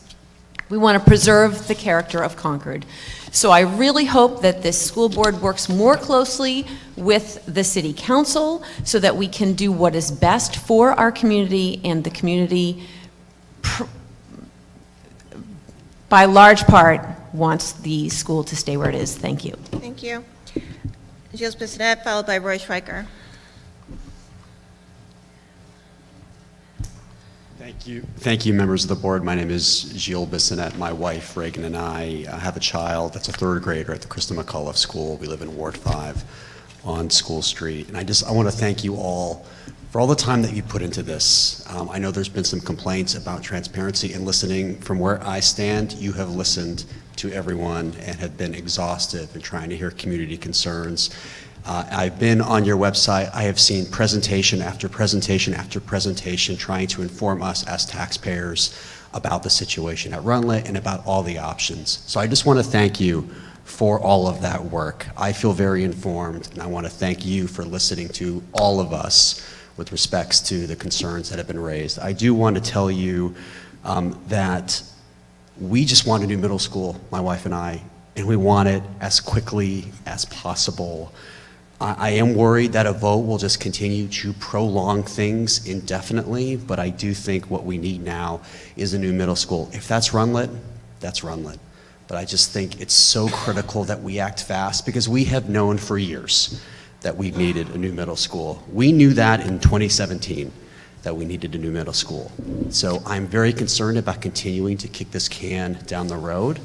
We want to preserve the character of Concord. So I really hope that this school board works more closely with the city council so that we can do what is best for our community, and the community, by large part, wants the school to stay where it is. Thank you. Thank you. Gilles Bissonnette, followed by Roy Schweiker. Thank you, members of the board. My name is Gilles Bissonnette. My wife, Reagan, and I have a child that's a 3rd grader at the Krista McCullough School. We live in Ward 5 on School Street. And I want to thank you all for all the time that you put into this. I know there's been some complaints about transparency and listening. From where I stand, you have listened to everyone and have been exhaustive in trying to hear community concerns. I've been on your website. I have seen presentation after presentation after presentation trying to inform us as taxpayers about the situation at Runlet and about all the options. So I just want to thank you for all of that work. I feel very informed, and I want to thank you for listening to all of us with respects to the concerns that have been raised. I do want to tell you that we just want a new middle school, my wife and I, and we want it as quickly as possible. I am worried that a vote will just continue to prolong things indefinitely, but I do think what we need now is a new middle school. If that's Runlet, that's Runlet. But I just think it's so critical that we act fast, because we have known for years that we needed a new middle school. We knew that in 2017, that we needed a new middle school. So I'm very concerned about continuing to kick this can down the road.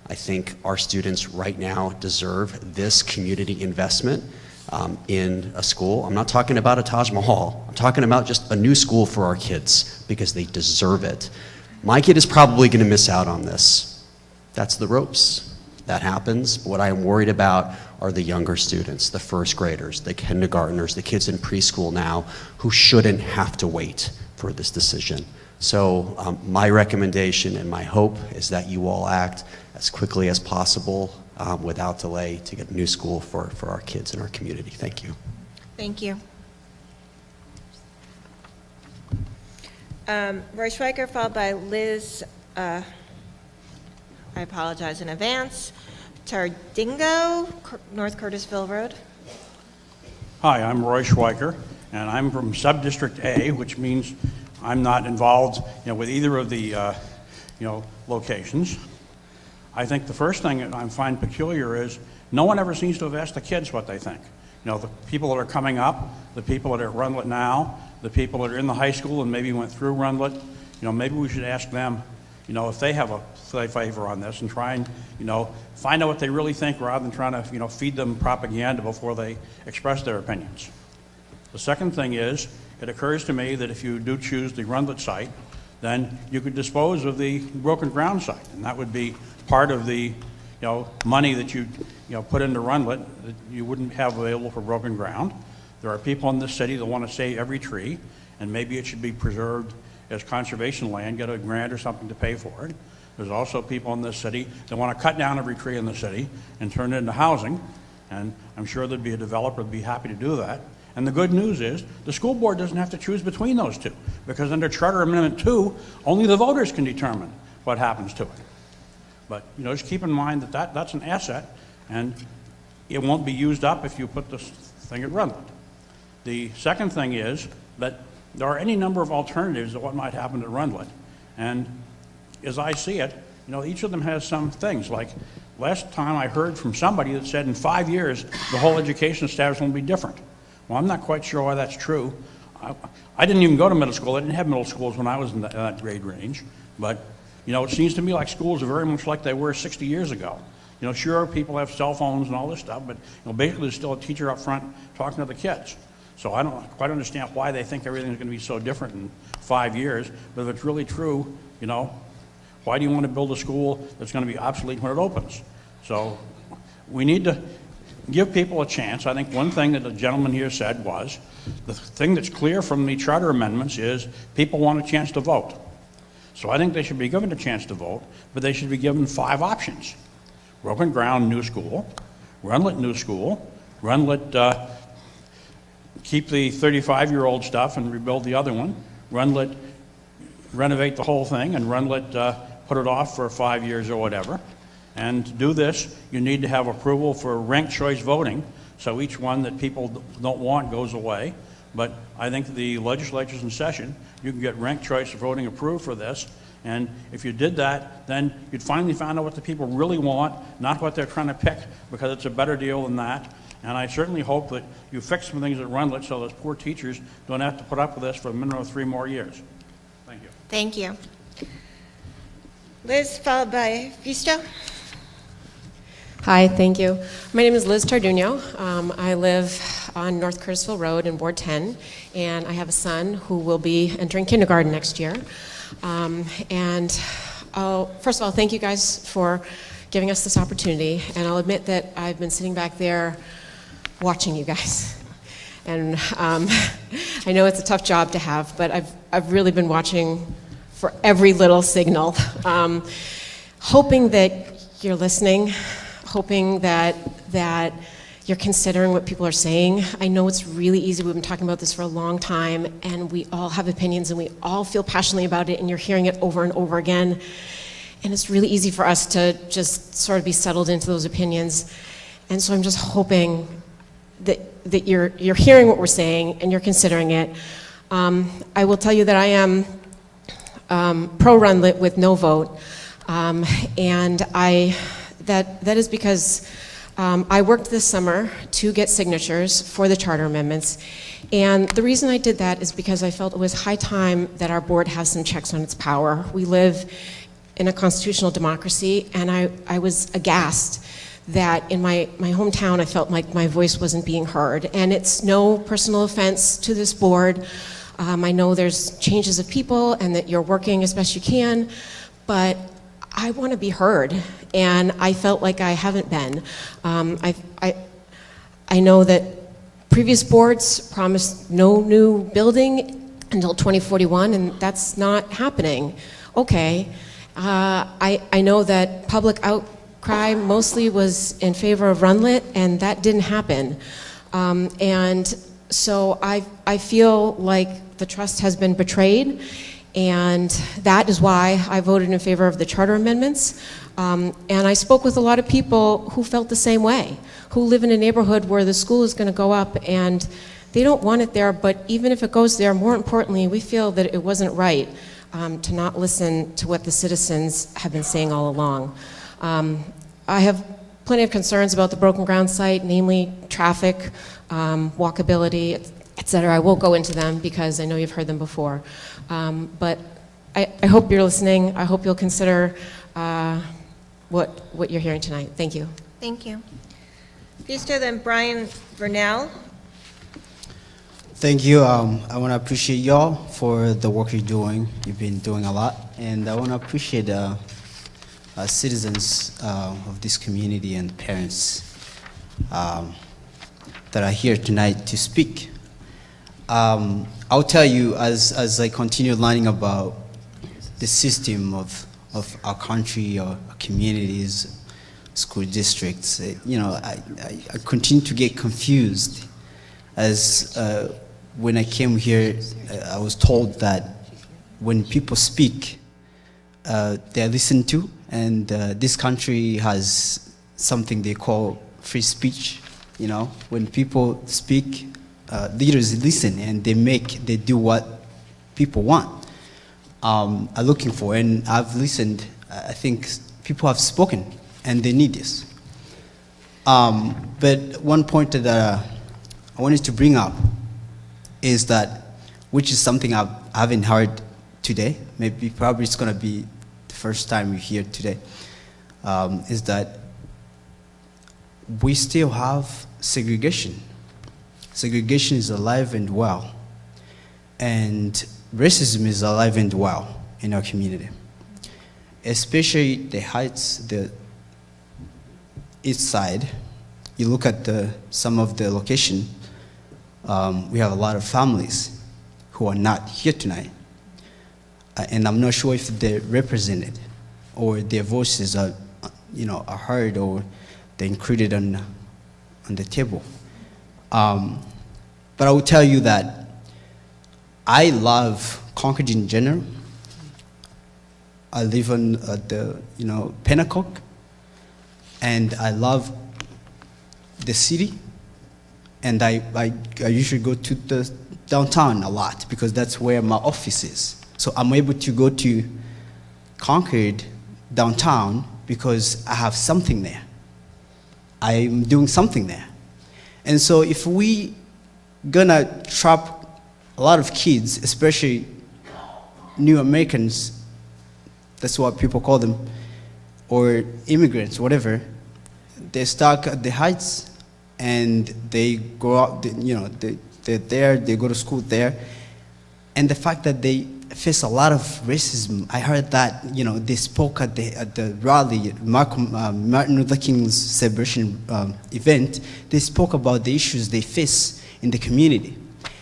I think our students right now deserve this community investment in a school. I'm not talking about a Taj Mahal. I'm talking about just a new school for our kids, because they deserve it. My kid is probably going to miss out on this. That's the ropes. That happens. But what I am worried about are the younger students, the 1st graders, the kindergartners, the kids in preschool now who shouldn't have to wait for this decision. So my recommendation and my hope is that you all act as quickly as possible without delay to get a new school for our kids in our community. Thank you. Thank you. Roy Schweiker, followed by Liz, I apologize in advance, Tardingo, North Curtisville Road. Hi, I'm Roy Schweiker, and I'm from Subdistrict A, which means I'm not involved, with either of the, locations. I think the first thing that I find peculiar is no one ever seems to have asked the kids what they think. The people that are coming up, the people that are at Runlet now, the people that are in the high school and maybe went through Runlet, maybe we should ask them, if they have a favor on this and try and, find out what they really think rather than trying to, feed them propaganda before they express their opinions. The second thing is, it occurs to me that if you do choose the Runlet site, then you could dispose of the broken ground site, and that would be part of the, money that you, put into Runlet that you wouldn't have available for broken ground. There are people in this city that want to save every tree, and maybe it should be preserved as conservation land, get a grant or something to pay for it. There's also people in this city that want to cut down every tree in the city and turn it into housing, and I'm sure there'd be a developer that'd be happy to do that. And the good news is, the school board doesn't have to choose between those two, because under Charter Amendment 2, only the voters can determine what happens to it. But, just keep in mind that that's an asset, and it won't be used up if you put this thing at Runlet. The second thing is that there are any number of alternatives to what might happen at Runlet. And as I see it, each of them has some things. Like last time I heard from somebody that said in 5 years, the whole education establishment will be different. Well, I'm not quite sure why that's true. I didn't even go to middle school. I didn't have middle schools when I was in that grade range. But, it seems to me like schools are very much like they were 60 years ago. Sure, people have cell phones and all this stuff, but basically there's still a teacher up front talking to the kids. So I don't quite understand why they think everything's going to be so different in 5 years. But if it's really true, why do you want to build a school that's going to be obsolete when it opens? So we need to give people a chance. I think one thing that the gentleman here said was, the thing that's clear from the charter amendments is people want a chance to vote. So I think they should be given a chance to vote, but they should be given 5 options. Broken ground, new school. Runlet, new school. Runlet, keep the 35-year-old stuff and rebuild the other one. Runlet, renovate the whole thing, and Runlet, put it off for 5 years or whatever. And to do this, you need to have approval for ranked choice voting, so each one that people don't want goes away. But I think the legislature's in session, you can get ranked choice voting approved for this, and if you did that, then you'd finally find out what the people really want, not what they're trying to pick, because it's a better deal than that. And I certainly hope that you fix some things at Runlet so those poor teachers don't have to put up with this for a minimum of 3 more years. Thank you. Thank you. Liz, followed by Visto. Hi, thank you. My name is Liz Tarduno. I live on North Curtisville Road in Ward 10, and I have a son who will be entering kindergarten next year. First of all, thank you guys for giving us this opportunity, and I'll admit that I've been sitting back there watching you guys. And I know it's a tough job to have, but I've really been watching for every little signal, hoping that you're listening, hoping that you're considering what people are saying. I know it's really easy. We've been talking about this for a long time, and we all have opinions, and we all feel passionately about it, and you're hearing it over and over again. And it's really easy for us to just sort of be settled into those opinions. And so I'm just hoping that you're hearing what we're saying and you're considering it. I will tell you that I am pro-Runlet with no vote. And that is because I worked this summer to get signatures for the charter amendments. And the reason I did that is because I felt it was high time that our board has some checks on its power. We live in a constitutional democracy, and I was aghast that in my hometown I felt like my voice wasn't being heard. And it's no personal offense to this board. I know there's changes of people and that you're working as best you can, but I want to be heard, and I felt like I haven't been. I know that previous boards promised no new building until 2041, and that's not happening. Okay, I know that public outcry mostly was in favor of Runlet, and that didn't happen. And so I feel like the trust has been betrayed, And that is why I voted in favor of the charter amendments. And I spoke with a lot of people who felt the same way, who live in a neighborhood where the school is going to go up and they don't want it there, but even if it goes there, more importantly, we feel that it wasn't right to not listen to what the citizens have been saying all along. I have plenty of concerns about the broken ground site, namely traffic, walkability, et cetera. I won't go into them because I know you've heard them before. But I hope you're listening. I hope you'll consider what you're hearing tonight. Thank you. Thank you. Vista, then Brian Vernell. Thank you. I want to appreciate y'all for the work you're doing. You've been doing a lot. And I want to appreciate citizens of this community and parents that are here tonight to speak. I'll tell you, as I continue learning about the system of our country, our communities, school districts, I continue to get confused as when I came here, I was told that when people speak, they're listened to, and this country has something they call free speech. When people speak, leaders listen, and they do what people want, are looking for. And I've listened. I think people have spoken, and they need this. But one point that I wanted to bring up is that, which is something I haven't heard today, probably it's going to be the first time you hear today, is that we still have segregation. Segregation is alive and well, and racism is alive and well in our community, especially the Heights, the east side. You look at some of the location, we have a lot of families who are not here tonight, and I'm not sure if they're represented or their voices are heard or they're included on the table. But I will tell you that I love Concord in general. I live on the Pennacook, and I love the city. And I usually go to the downtown a lot because that's where my office is. So I'm able to go to Concord downtown because I have something there. I'm doing something there. And so if we gonna trap a lot of kids, especially new Americans, that's what people call them, or immigrants, whatever, they're stuck at the Heights, and they grow up, they're there, they go to school there. And the fact that they face a lot of racism, I heard that, they spoke at the rally, Martin Luther King's celebration event, they spoke about the issues they face in the community.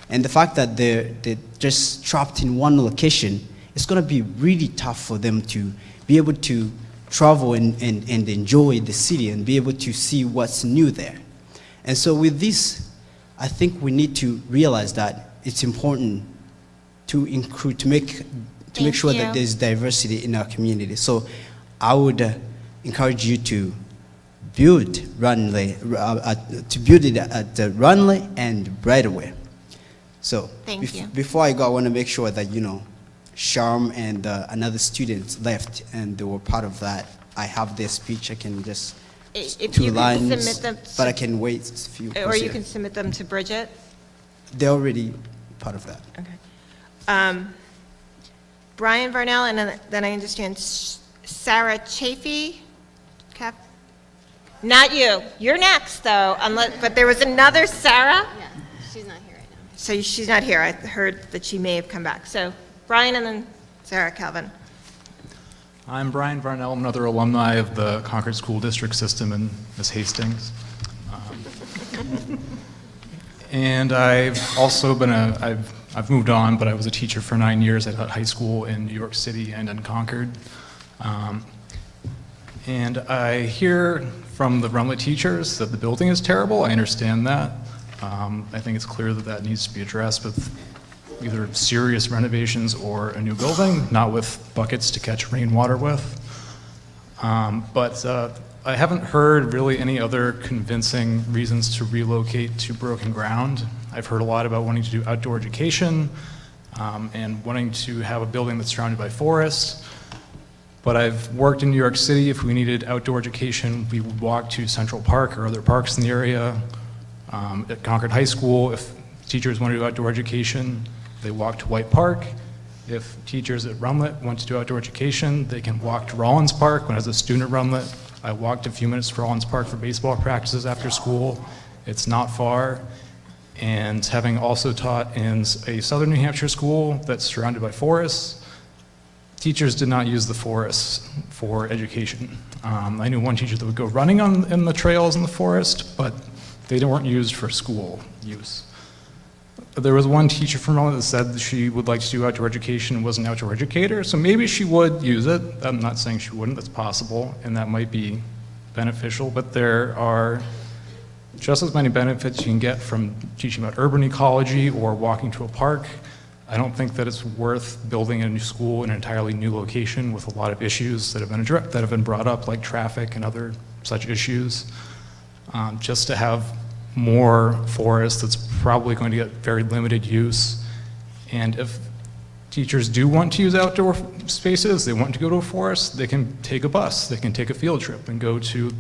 And the fact that they're just trapped in one location, it's gonna be really tough for them to be able to travel and enjoy the city and be able to see what's new there. And so with this, I think we need to realize that it's important to make sure that there's diversity in our community. So I would encourage you to build runway, to build it at the runway and right away. So before I go, I want to make sure that Sharm and another student left, and they were part of that. I have their speech. I can just. If 2 you lines, can submit them, but I can wait a few. or you can submit them to Bridget. They're already part of that. Okay. Brian Varnell, and then I understand Sarah Chafee. Not you. You're next, though. But there was another Sarah. Yeah, she's not here right now. So she's not here. I heard that she may have come back. So Brian and then Sarah Calvin. I'm Brian Varnell. I'm another alumni of the Concord School District System in Miss Hastings. And I've also been I've moved on, but I was a teacher for 9 years at a high school in New York City and in Concord. And I hear from the Rumlet teachers that the building is terrible. I understand that. I think it's clear that that needs to be addressed with either serious renovations or a new building, not with buckets to catch rainwater with. But I haven't heard really any other convincing reasons to relocate to broken ground. I've heard a lot about wanting to do outdoor education and wanting to have a building that's surrounded by forests. But I've worked in New York City. If we needed outdoor education, we would walk to Central Park or other parks in the area. At Concord High School, if teachers want to do outdoor education, they walk to White Park. If teachers at Runlet want to do outdoor education, they can walk to Rollins Park. When I was a student at Runlet, I walked a few minutes to Rollins Park for baseball practices after school. It's not far. And having also taught in a southern New Hampshire school that's surrounded by forests, teachers did not use the forests for education. I knew one teacher that would go running in the trails in the forest, but they weren't used for school use. There was one teacher from Raleigh that said that she would like to do outdoor education and was an outdoor educator, so maybe she would use it. I'm not saying she wouldn't, that's possible, and that might be beneficial, but there are just as many benefits you can get from teaching about urban ecology or walking to a park. I don't think that it's worth building a new school in an entirely new location with a lot of issues that have been brought up, like traffic and other such issues. Just to have more forest that's probably going to get very limited use. And if teachers do want to use outdoor spaces, they want to go to a forest, they can take a bus, they can take a field trip and go to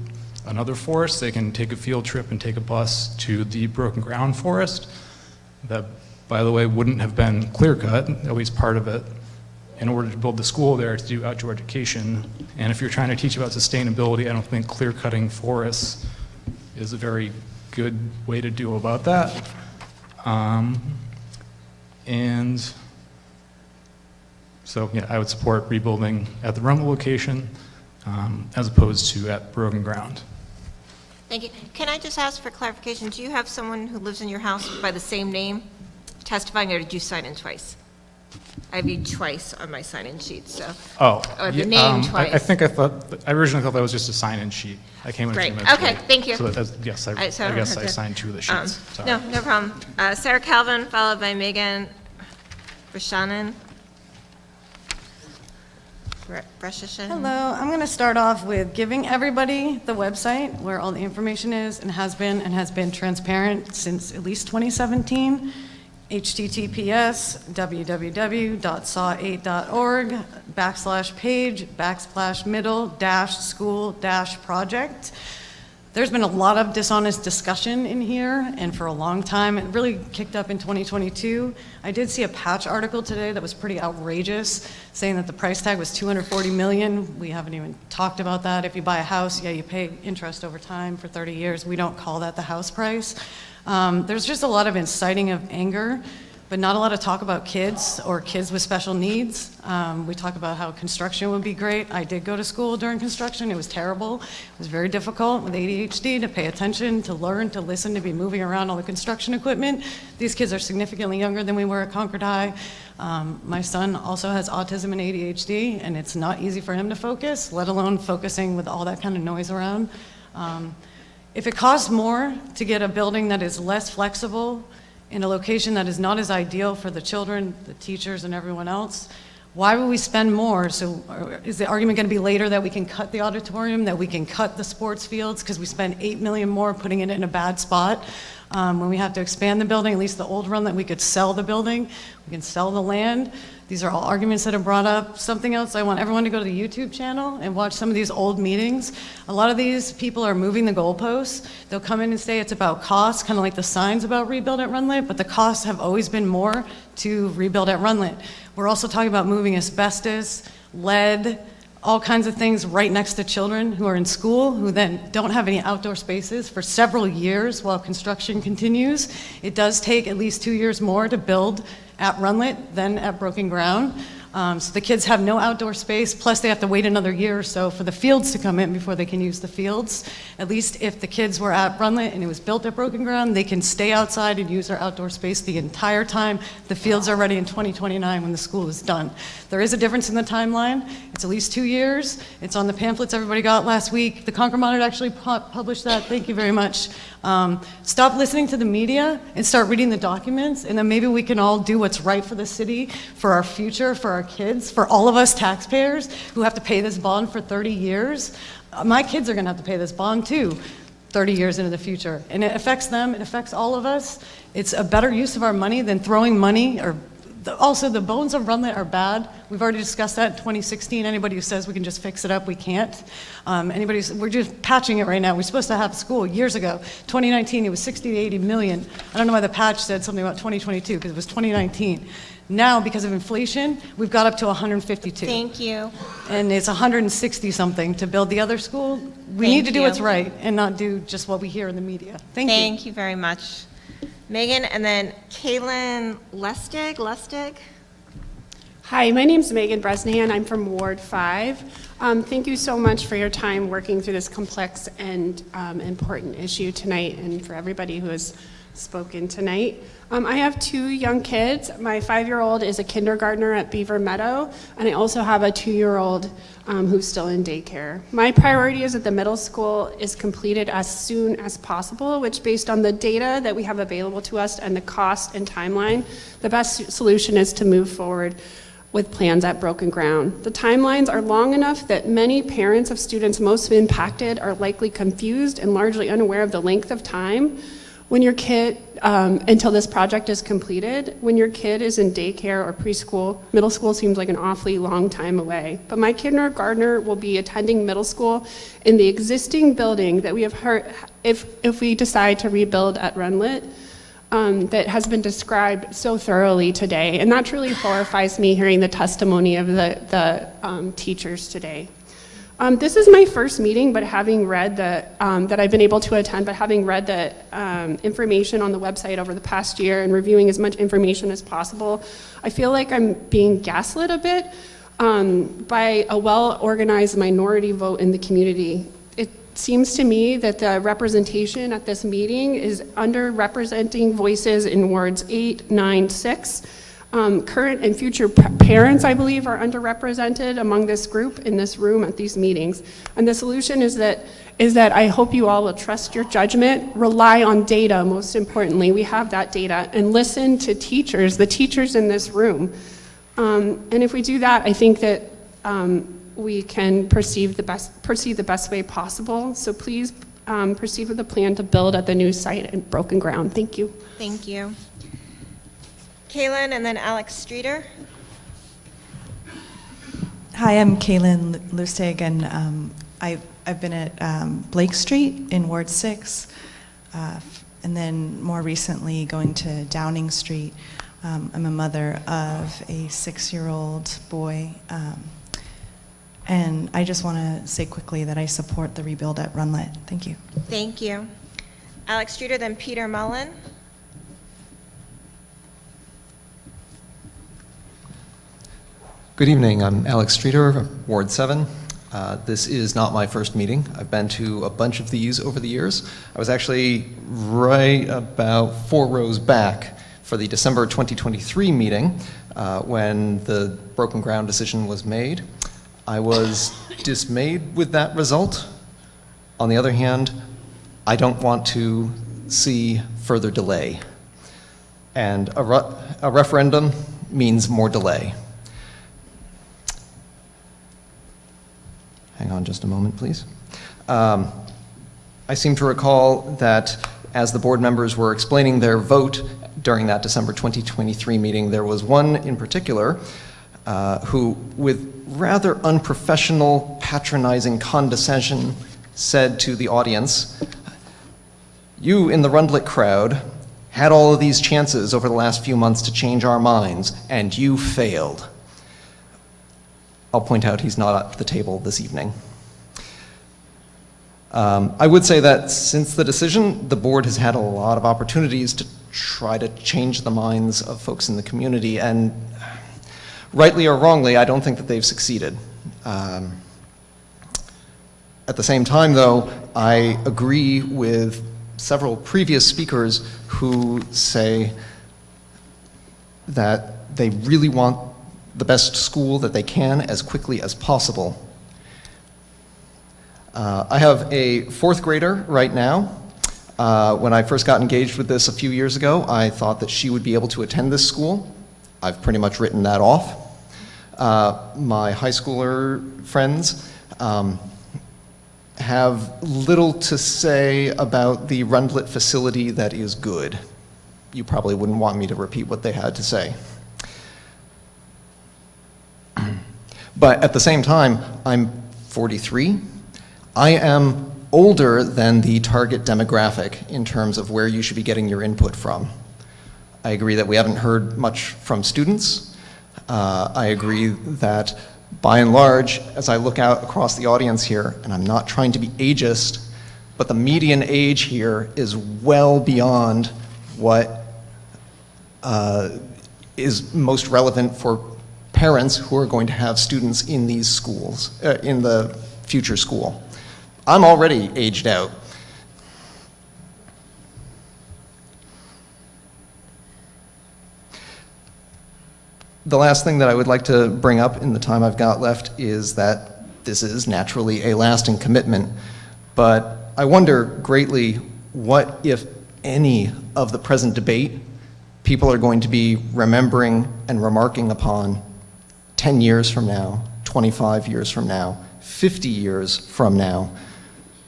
another forest, they can take a field trip and take a bus to the broken ground forest. That, by the way, wouldn't have been clear cut, at least part of it, in order to build the school there to do outdoor education. And if you're trying to teach about sustainability, I don't think clear cutting forests is a very good way to do about that. And so, yeah, I would support rebuilding at the Rummel location as opposed to at broken ground. Thank you. Can I just ask for clarification? Do you have someone who lives in your house by the same name testifying, or did you sign in twice? I have you twice on my sign-in sheet, so. Oh. Or the name twice. I originally thought that was just a sign-in sheet. I came in a few Great. minutes Okay, late. thank you. So yes, I guess I signed two of the sheets. Sorry. No problem. Sarah Calvin, followed by Megan Brashanen. Hello, I'm going to start off with giving everybody the website where all the information is and has been transparent since at least 2017. https www.saw8.org/page/middle-school-project. There's been a lot of dishonest discussion in here, and for a long time, it really kicked up in 2022. I did see a Patch article today that was pretty outrageous, saying that the price tag was $240 million. We haven't even talked about that. If you buy a house, yeah, you pay interest over time for 30 years. We don't call that the house price. There's just a lot of inciting of anger, but not a lot of talk about kids or kids with special needs. We talk about how construction would be great. I did go to school during construction. It was terrible. It was very difficult with ADHD to pay attention, to learn, to listen, to be moving around all the construction equipment. These kids are significantly younger than we were at Concord High. My son also has autism and ADHD, and it's not easy for him to focus, let alone focusing with all that kind of noise around. If it costs more to get a building that is less flexible in a location that is not as ideal for the children, the teachers, and everyone else, why would we spend more? So is the argument going to be later that we can cut the auditorium, that we can cut the sports fields because we spend $8 million more putting it in a bad spot? When we have to expand the building, at least the old run, that we could sell the building, we can sell the land. These are all arguments that are brought up. Something else, I want everyone to go to the YouTube channel and watch some of these old meetings. A lot of these people are moving the goalposts. They'll come in and say it's about cost, kind of like the signs about rebuild at Runlet, but the costs have always been more to rebuild at Runlet. We're also talking about moving asbestos, lead, all kinds of things right next to children who are in school, who then don't have any outdoor spaces for several years while construction continues. It does take at least 2 years more to build at Runlet than at Broken Ground. So the kids have no outdoor space, plus they have to wait another year or so for the fields to come in before they can use the fields. At least if the kids were at Runlet and it was built at Broken Ground, they can stay outside and use our outdoor space the entire time. The fields are ready in 2029 when the school is done. There is a difference in the timeline. It's at least 2 years. It's on the pamphlets everybody got last week. The Concord Monitor actually published that. Thank you very much. Stop listening to the media and start reading the documents, and then maybe we can all do what's right for the city, for our future, for our kids, for all of us taxpayers who have to pay this bond for 30 years. My kids are going to have to pay this bond too 30 years into the future, and it affects them, it affects all of us. It's a better use of our money than throwing money. Or also, the bones of Runlet are bad. We've already discussed that in 2016. Anybody who says we can just fix it up, we can't. We're just patching it right now. We're supposed to have school years ago. 2019, it was 60 to 80 million. I don't know why the patch said something about 2022, because it was 2019. Now, because of inflation, we've got up to 152. Thank you. And it's 160 something to build the other school. We need to do what's right and not do just what we hear in the media. Thank you. Thank you very much. Megan, and then Kaylin Lustig. Hi, my name's Megan Bresnahan. I'm from Ward 5. Thank you so much for your time working through this complex and important issue tonight, and for everybody who has spoken tonight. I have 2 young kids. My 5-year-old is a kindergartner at Beaver Meadow, and I also have a 2-year-old who's still in daycare. My priority is that the middle school is completed as soon as possible, which, based on the data that we have available to us and the cost and timeline, the best solution is to move forward with plans at Broken Ground. The timelines are long enough that many parents of students most impacted are likely confused and largely unaware of the length of time when your kid, until this project is completed. When your kid is in daycare or preschool, middle school seems like an awfully long time away. But my kindergartner will be attending middle school in the existing building that we have heard, if we decide to rebuild at Runlet, that has been described so thoroughly today. And that truly horrifies me, hearing the testimony of the teachers today. This is my first meeting, but having read that I've been able to attend, but having read the information on the website over the past year and reviewing as much information as possible, I feel like I'm being gaslit a bit by a well-organized minority vote in the community. It seems to me that the representation at this meeting is underrepresenting voices in wards 8, 9, 6. Current and future parents, I believe, are underrepresented among this group in this room at these meetings. And the solution is that I hope you all will trust your judgment, rely on data, most importantly. We have that data, and listen to teachers, the teachers in this room. And if we do that, I think that we can proceed the best way possible. So please proceed with the plan to build at the new site at Broken Ground. Thank you. Thank you. Kaylin, and then Alex Streeter. Hi, I'm Kaylin Lustig, and I've been at Blake Street in Ward 6, and then more recently going to Downing Street. I'm a mother of a 6-year-old boy, and I just want to say quickly that I support the rebuild at Runlet. Thank you. Thank you. Alex Streeter, then Peter Mullen. Good evening. I'm Alex Streeter, Ward 7. This is not my first meeting. I've been to a bunch of these over the years. I was actually right about 4 rows back for the December 2023 meeting when the Broken Ground decision was made. I was dismayed with that result. On the other hand, I don't want to see further delay. And a referendum means more delay. Hang on just a moment, please. I seem to recall that as the board members were explaining their vote during that December 2023 meeting, there was one in particular who, with rather unprofessional, patronizing condescension, said to the audience, "You in the Runlet crowd had all of these chances over the last few months to change our minds, and you failed." I'll point out he's not at the table this evening. I would say that since the decision, the board has had a lot of opportunities to try to change the minds of folks in the community, and Rightly or wrongly, I don't think that they've succeeded. At the same time, though, I agree with several previous speakers who say that they really want the best school that they can as quickly as possible. I have a 4th grader right now. When I first got engaged with this a few years ago, I thought that she would be able to attend this school. I've pretty much written that off. My high schooler friends have little to say about the Rundlet facility that is good. You probably wouldn't want me to repeat what they had to say. But at the same time, I'm 43. I am older than the target demographic in terms of where you should be getting your input from. I agree that we haven't heard much from students. I agree that by and large, as I look out across the audience here, and I'm not trying to be ageist, but the median age here is well beyond what is most relevant for parents who are going to have students in these schools, in the future school. I'm already aged out. The last thing that I would like to bring up in the time I've got left is that this is naturally a lasting commitment, but I wonder greatly what, if any, of the present debate people are going to be remembering and remarking upon 10 years from now, 25 years from now, 50 years from now.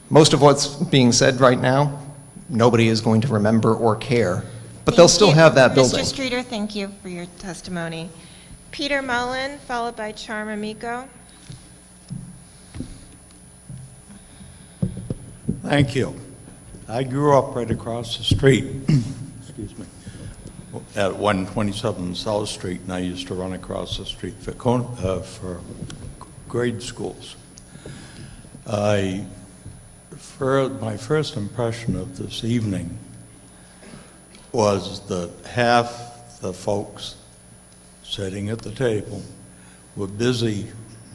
Most of what's being said right now, nobody is going to remember or care, but they'll still have that building. Mr. Streeter, thank you for your testimony. Peter Mullen, followed by Charm Amico. Thank you. I grew up right across the street, excuse me, at 127 South Street, and I used to run across the street for grade schools. My first impression of this evening was that half the folks sitting at the table were busy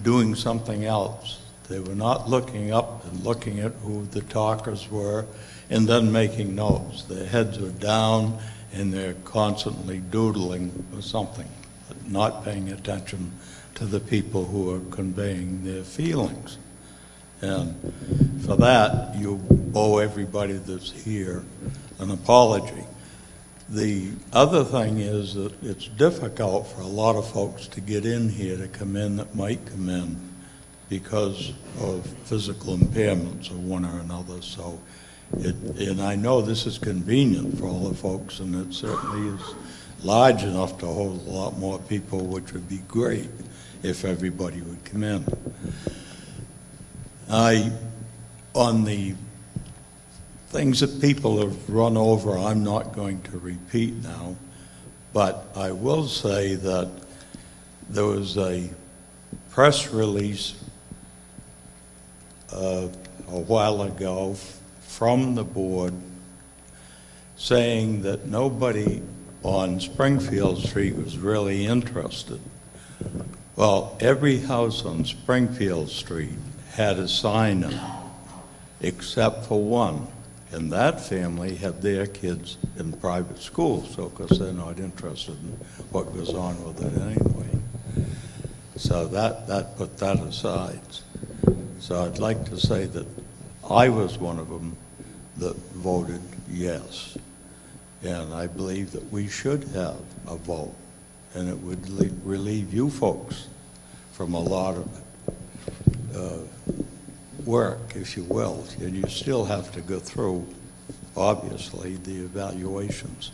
doing something else. They were not looking up and looking at who the talkers were and then making notes. Their heads are down and they're constantly doodling or something, but not paying attention to the people who are conveying their feelings. And for that, you owe everybody that's here an apology. The other thing is that it's difficult for a lot of folks to get in here, to come in that might come in because of physical impairments of one or another. So, and I know this is convenient for all the folks, and it certainly is large enough to hold a lot more people, which would be great if everybody would come in. On the things that people have run over, I'm not going to repeat now, but I will say that there was a press release a while ago from the board saying that nobody on Springfield Street was really interested. Well, every house on Springfield Street had a sign in it, except for one. And that family had their kids in private schools, so because they're not interested in what goes on with it anyway. So that put that aside. So I'd like to say that I was one of them that voted yes. And I believe that we should have a vote, and it would relieve you folks from a lot of work, if you will, and you still have to go through, obviously, the evaluations.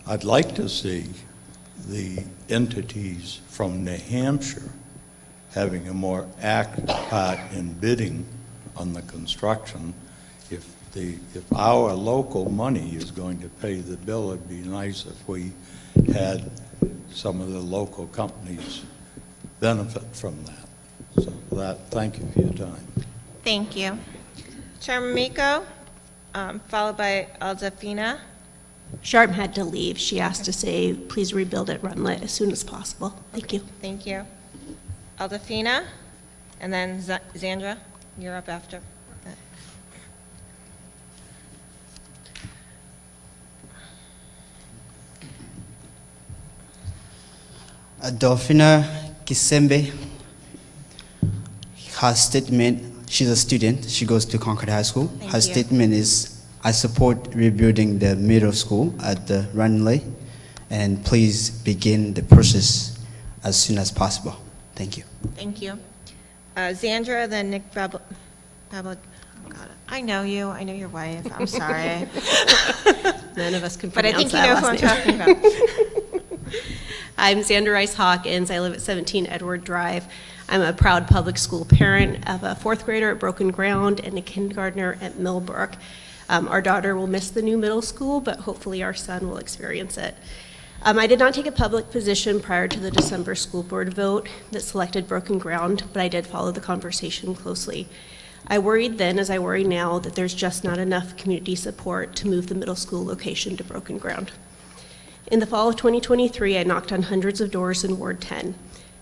I'd like to see the entities from New Hampshire having a more active part in bidding on the construction. If our local money is going to pay the bill, it'd be nice if we had some of the local companies benefit from that. So for that, thank you for your time. Thank you. Charm Amico, followed by Aldefina. Sharp had to leave. She asked to say, please rebuild at Runlet as soon as possible. Thank you. Thank you. Aldafina, and then Zandra, you're up after. Adolfina Kisembe, her statement, she's a student, she goes to Concord High School. Thank Her you. statement is, I support rebuilding the middle school at the Runway, and please begin the process as soon as possible. Thank you. Thank you. Zandra, then Nick Babel. Oh God, I know you. I know your wife. I'm sorry. None of us can But I pronounce think you know that who I'm last talking name. about. I'm Xander Rice Hawkins. I live at 17 Edward Drive. I'm a proud public school parent of a fourth grader at Broken Ground and a kindergartner at Millbrook. Our daughter will miss the new middle school, but hopefully our son will experience it. I did not take a public position prior to the December school board vote that selected Broken Ground, but I did follow the conversation closely. I worried then, as I worry now, that there's just not enough community support to move the middle school location to Broken Ground. In the fall of 2023, I knocked on hundreds of doors in Ward 10,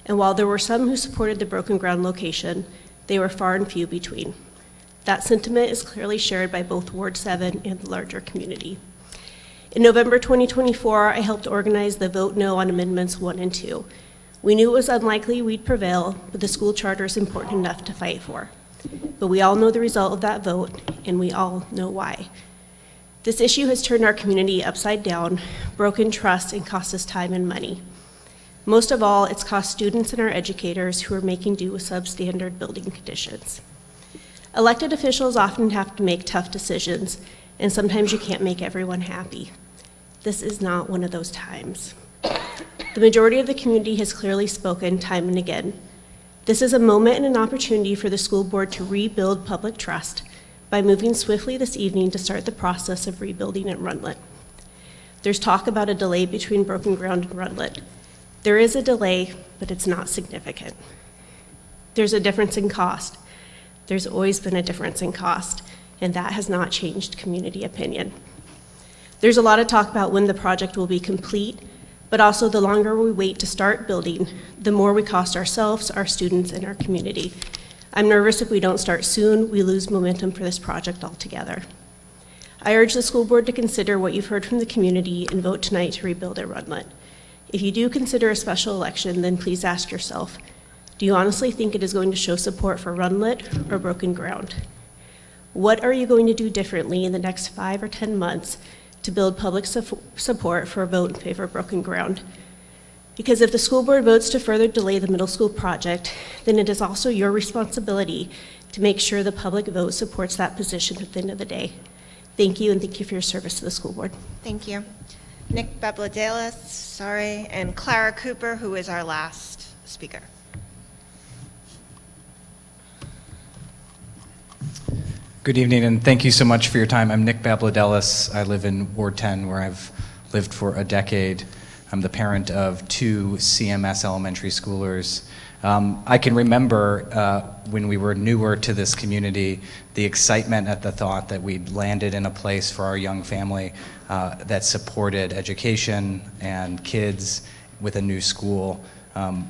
and while there were some who supported the Broken Ground location, they were far and few between. That sentiment is clearly shared by both Ward 7 and the larger community. In November 2024, I helped organize the vote no on Amendments 1 and 2. We knew it was unlikely we'd prevail, but the school charter is important enough to fight for. But we all know the result of that vote, and we all know why. This issue has turned our community upside down, broken trust, and cost us time and money. Most of all, it's cost students and our educators who are making do with substandard building conditions. Elected officials often have to make tough decisions, and sometimes you can't make everyone happy. This is not one of those times. The majority of the community has clearly spoken time and again. This is a moment and an opportunity for the school board to rebuild public trust by moving swiftly this evening to start the process of rebuilding at Runlet. There's talk about a delay between Broken Ground and Runlet. There is a delay, but it's not significant. There's a difference in cost. There's always been a difference in cost, and that has not changed community opinion. There's a lot of talk about when the project will be complete, but also the longer we wait to start building, the more we cost ourselves, our students, and our community. I'm nervous if we don't start soon, we lose momentum for this project altogether. I urge the school board to consider what you've heard from the community and vote tonight to rebuild at Runlet. If you do consider a special election, then please ask yourself, do you honestly think it is going to show support for Runlet or Broken Ground? What are you going to do differently in the next 5 or 10 months to build public support for a vote in favor of Broken Ground? Because if the school board votes to further delay the middle school project, then it is also your responsibility to make sure the public vote supports that position at the end of the day. Thank you, and thank you for your service to the school board. Thank you. Nick Babladelis, sorry, and Clara Cooper, who is our last speaker. Good evening, and thank you so much for your time. I'm Nick Babladelis. I live in Ward 10, where I've lived for a decade. I'm the parent of 2 CMS elementary schoolers. I can remember when we were newer to this community, the excitement at the thought that we'd landed in a place for our young family that supported education and kids with a new school.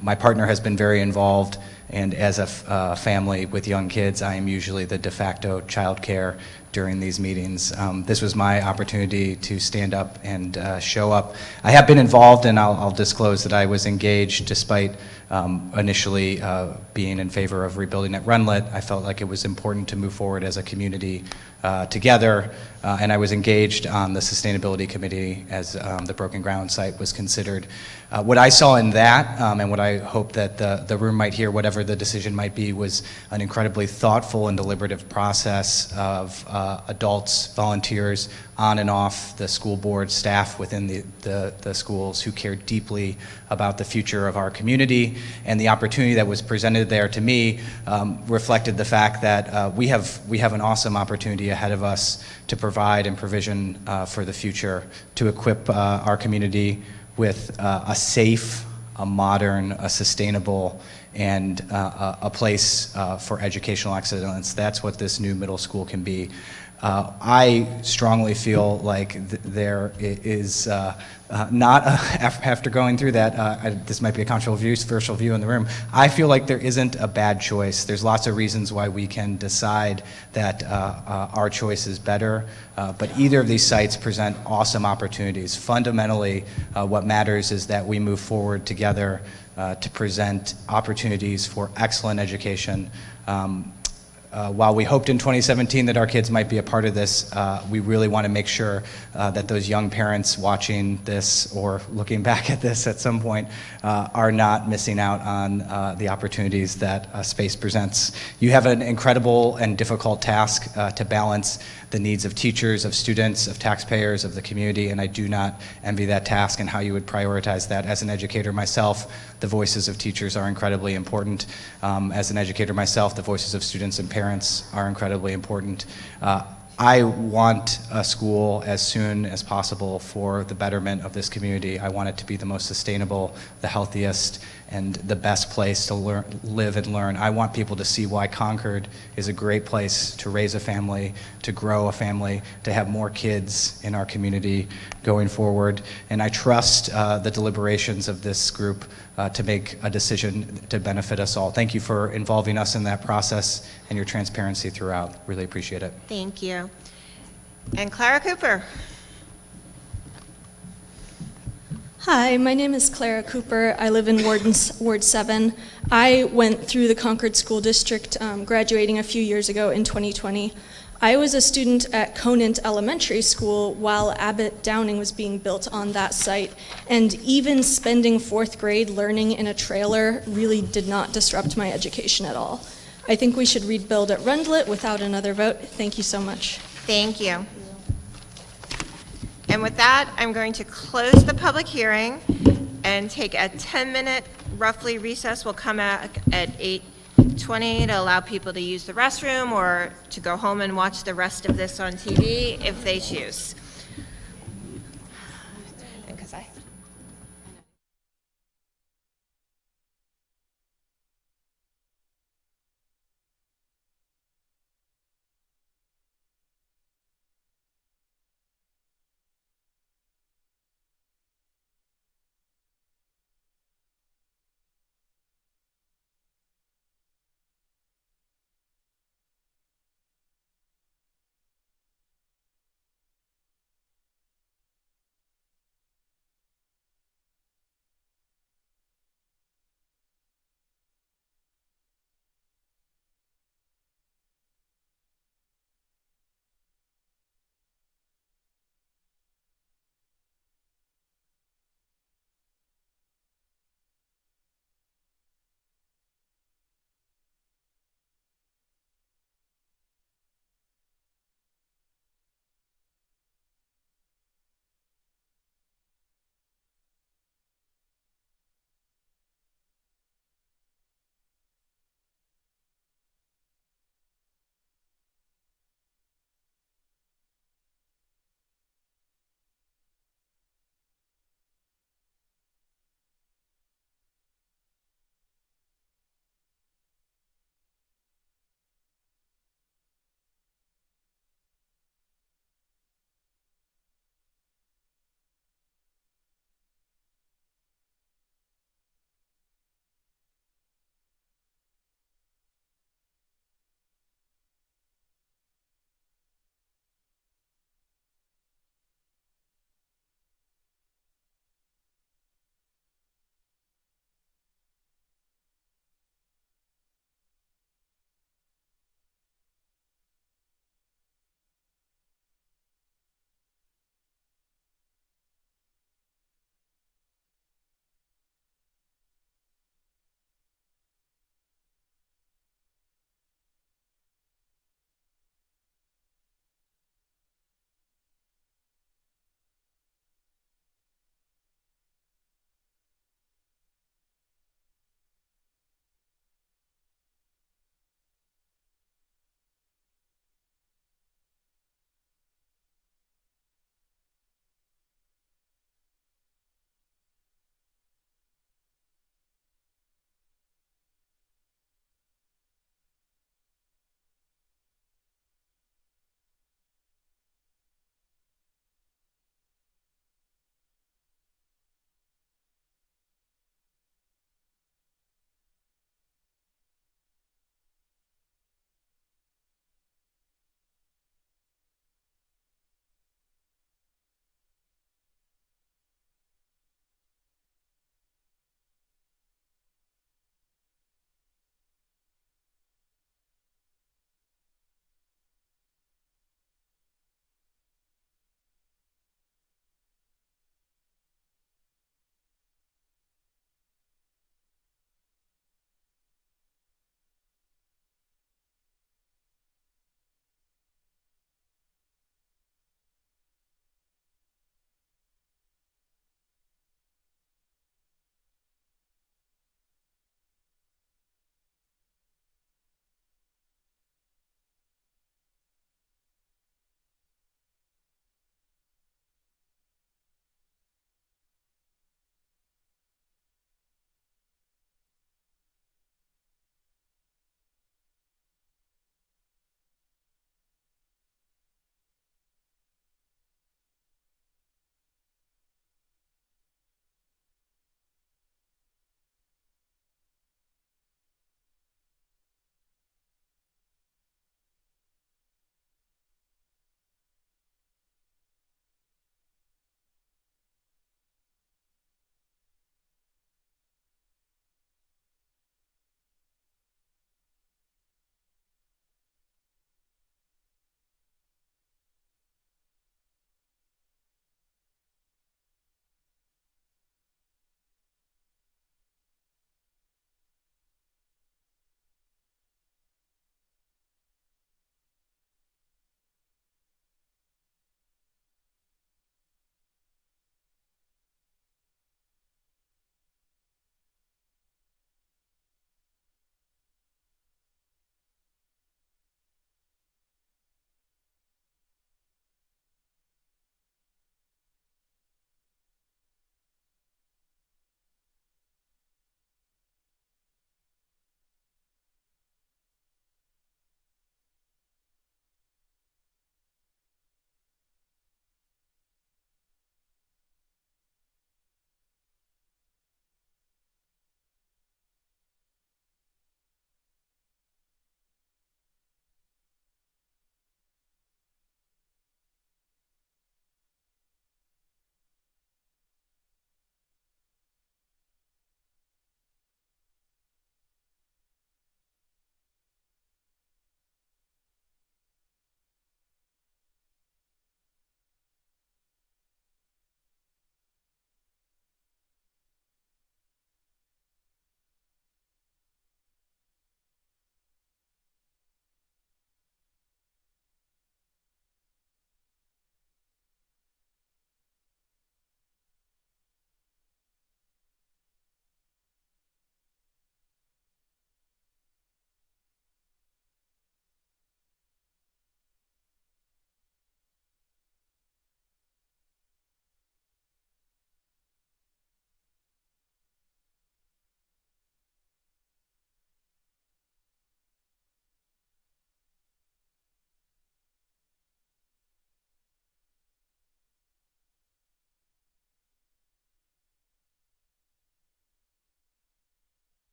My partner has been very involved, and as a family with young kids, I am usually the de facto childcare during these meetings. This was my opportunity to stand up and show up. I have been involved, and I'll disclose that I was engaged despite initially being in favor of rebuilding at Runlet. I felt like it was important to move forward as a community together, and I was engaged on the sustainability committee as the Broken Ground site was considered. What I saw in that, and what I hope that the room might hear, whatever the decision might be, was an incredibly thoughtful and deliberative process of adults, volunteers, on and off the school board, staff within the schools who care deeply about the future of our community. And the opportunity that was presented there to me reflected the fact that we have an awesome opportunity ahead of us to provide and provision for the future, to equip our community with a safe, a modern, a sustainable, and a place for educational excellence. That's what this new middle school can be. I strongly feel like there is not, after going through that, this might be a controversial view in the room, I feel like there isn't a bad choice. There's lots of reasons why we can decide that our choice is better, but either of these sites present awesome opportunities. Fundamentally, what matters is that we move forward together to present opportunities for excellent education. While we hoped in 2017 that our kids might be a part of this, we really want to make sure that those young parents watching this or looking back at this at some point are not missing out on the opportunities that space presents. You have an incredible and difficult task to balance the needs of teachers, of students, of taxpayers, of the community, and I do not envy that task and how you would prioritize that. As an educator myself, the voices of teachers are incredibly important. As an educator myself, the voices of students and parents are incredibly important. I want a school as soon as possible for the betterment of this community. I want it to be the most sustainable, the healthiest, and the best place to live and learn. I want people to see why Concord is a great place to raise a family, to grow a family, to have more kids in our community going forward. And I trust the deliberations of this group to make a decision to benefit us all. Thank you for involving us in that process and your transparency throughout. Really appreciate it. Thank you. And Clara Cooper. Hi, my name is Clara Cooper. I live in Ward 7. I went through the Concord School District, graduating a few years ago in 2020. I was a student at Conant Elementary School while Abbott Downing was being built on that site, and even spending 4th grade learning in a trailer really did not disrupt my education at all. I think we should rebuild at Rundlet without another vote. Thank you so much. Thank you. And with that, I'm going to close the public hearing and take a 10-minute roughly recess. We'll come back at 8:20 to allow people to use the restroom or to go home and watch the rest of this on TV if they choose.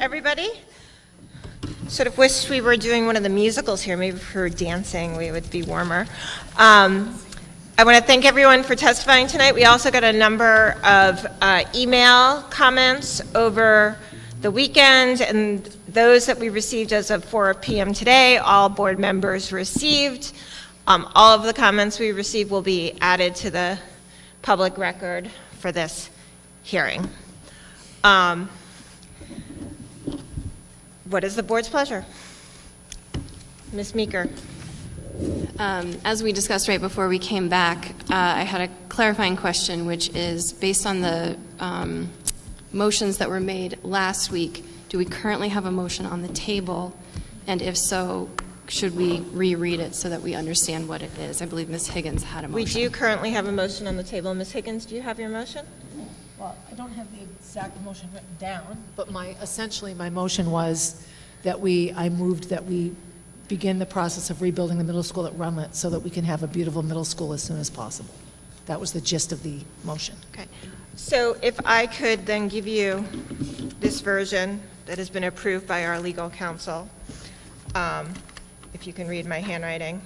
everybody. Sort of wish we were doing one of the musicals here. Maybe if we were dancing, we would be warmer. I want to thank everyone for testifying tonight. We also got a number of email comments over the weekend, and those that we received as of 4 p.m. today, all board members received. All of the comments we received will be added to the public record for this hearing. What is the board's pleasure? Ms. Meeker. As we discussed right before we came back, I had a clarifying question, which is based on the motions that were made last week, do we currently have a motion on the table? And if so, should we reread it so that we understand what it is? I believe Ms. Higgins had a motion. We do currently have a motion on the table. Ms. Higgins, do you have your motion? Well, I don't have the exact motion written down, but essentially my motion was that I moved that we begin the process of rebuilding the middle school at Runlet so that we can have a beautiful middle school as soon as possible. That was the gist of the motion. Okay. So if I could then give you this version that has been approved by our legal counsel, if you can read my handwriting.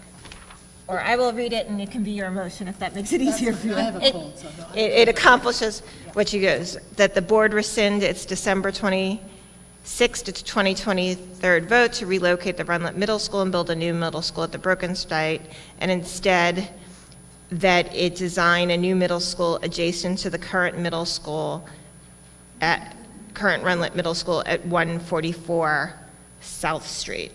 Or I will read it and it can be your motion if that makes it easier for you. I have a cold, so no. It accomplishes what you goes, that the board rescind its December 26th to 2023 vote to relocate the Runlet Middle School and build a new middle school at the broken site, and instead that it design a new middle school adjacent to the current middle school at current Runlet Middle School at 144 South Street.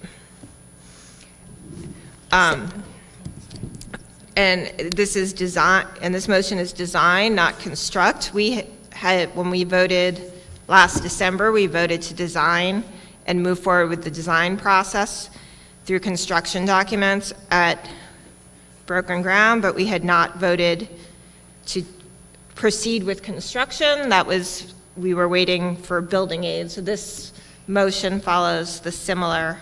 And this is design, and this motion is design, not construct. We had, when we voted last December, we voted to design and move forward with the design process through construction documents at broken ground, but we had not voted to proceed with construction. That was, we were waiting for building aid. So this motion follows the similar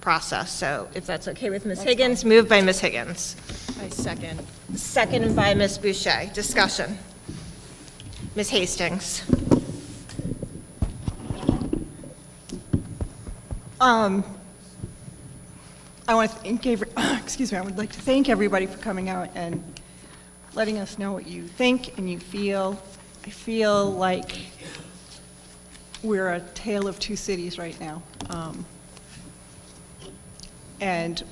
process. So if that's okay with Ms. Higgins, moved by Ms. Higgins. I second. Seconded by Ms. Boucher. Discussion. Ms. Hastings. I want to thank I would like to thank everybody for coming out and letting us know what you think and you feel. I feel like we're a tale of two cities right now. And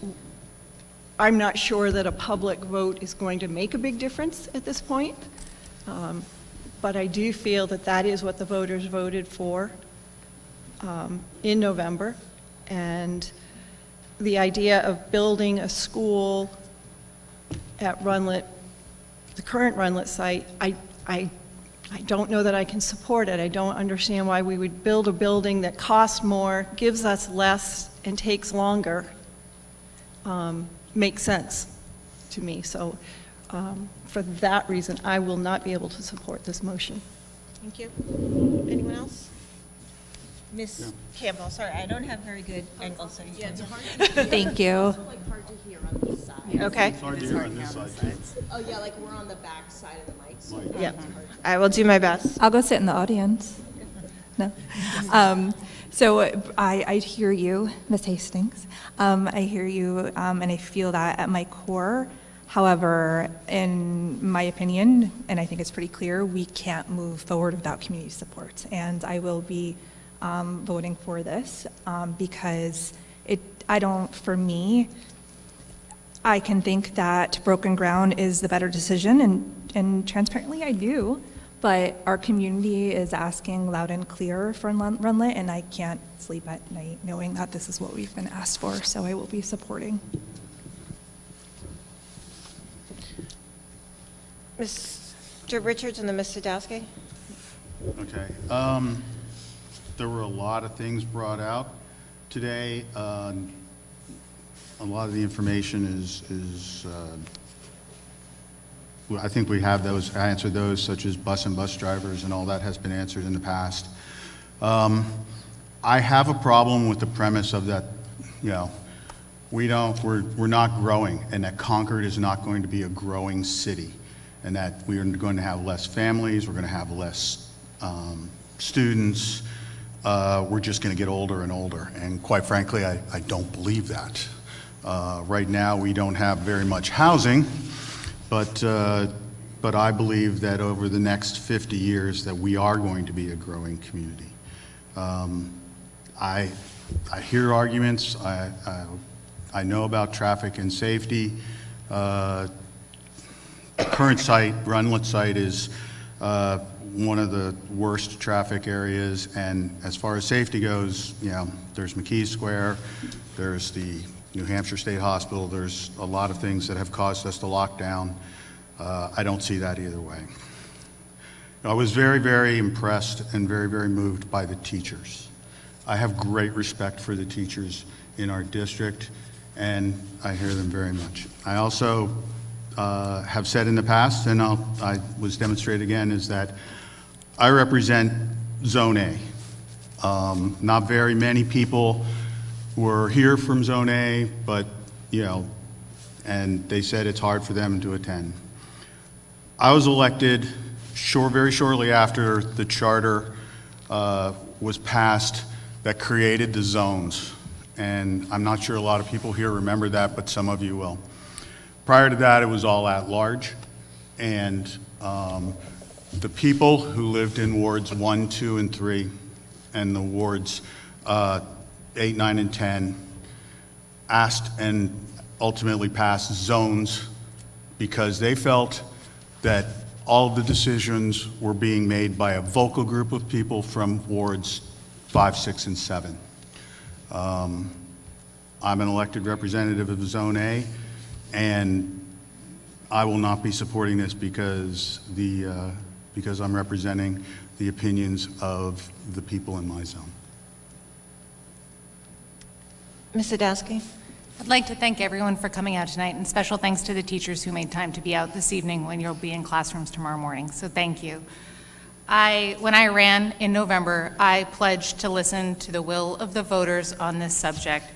I'm not sure that a public vote is going to make a big difference at this point. But I do feel that that is what the voters voted for in November. And the idea of building a school at Runlet, the current Runlet site, I don't know that I can support it. I don't understand why we would build a building that costs more, gives us less, and takes longer. Makes sense to me. So for that reason, I will not be able to support this motion. Thank you. Anyone else? Ms. Campbell, sorry, I don't have very good angles. So yeah, it's hard to hear. Thank you. It's also, like, hard to hear on these sides. Okay. It's hard to hear on this side, too. Oh, yeah, like we're on the back side of the mic. So yeah, I will do my best. I'll go sit in the audience. No. So I hear you, Ms. Hastings. I hear you, and I feel that at my core. However, in my opinion, and I think it's pretty clear, we can't move forward without community support. And I will be voting for this because for me, I can think that broken ground is the better decision, and transparently I do, but our community is asking loud and clear for Runlet, and I can't sleep at night knowing that this is what we've been asked for, so I will be supporting. Mr. Richards and then Ms. Sadowski. Okay. There were a lot of things brought out today. A lot of the information is I think we have those, answered those, such as bus and bus drivers, and all that has been answered in the past. I have a problem with the premise of that, we're not growing, and that Concord is not going to be a growing city, and that we are going to have less families, we're going to have less students. we're just going to get older and older. And quite frankly, I don't believe that. Right now, we don't have very much housing, but I believe that over the next 50 years that we are going to be a growing community. I hear arguments. I know about traffic and safety. The current site, Runlet site, is one of the worst traffic areas, and as far as safety goes, you know, there's McKee Square, there's the New Hampshire State Hospital, there's a lot of things that have caused us to lock down. I don't see that either way. I was very, very impressed and very, very moved by the teachers. I have great respect for the teachers in our district, and I hear them very much. I also have said in the past, and I was demonstrated again, is that I represent Zone A. Not very many people were here from Zone A, but, you know, and they said it's hard for them to attend. I was elected very shortly after the charter was passed that created the zones. And I'm not sure a lot of people here remember that, but some of you will. Prior to that, it was all at large. And the people who lived in wards 1, 2, and 3, and the wards 8, 9, and 10, asked and ultimately passed zones because they felt that all of the decisions were being made by a vocal group of people from wards 5, 6, and 7. I'm an elected representative of Zone A, and I will not be supporting this because I'm representing the opinions of the people in my zone. Ms. Sadowski? I'd like to thank everyone for coming out tonight, and special thanks to the teachers who made time to be out this evening when you'll be in classrooms tomorrow morning, so thank you. When I ran in November, I pledged to listen to the will of the voters on this subject,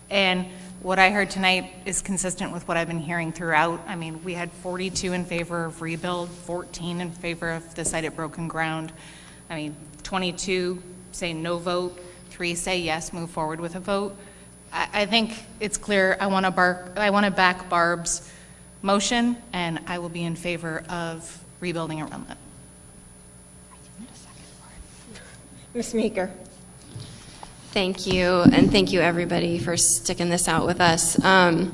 and what I heard tonight is consistent with what I've been hearing throughout. I mean, we had 42 in favor of rebuild, 14 in favor of the site at Broken Ground. I mean, 22 say no vote, 3 say yes, move forward with a vote. I think it's clear I want to back Barb's motion, and I will be in favor of rebuilding a Runlet. Ms. Meeker? Thank you, and thank you everybody for sticking this out with us. I'm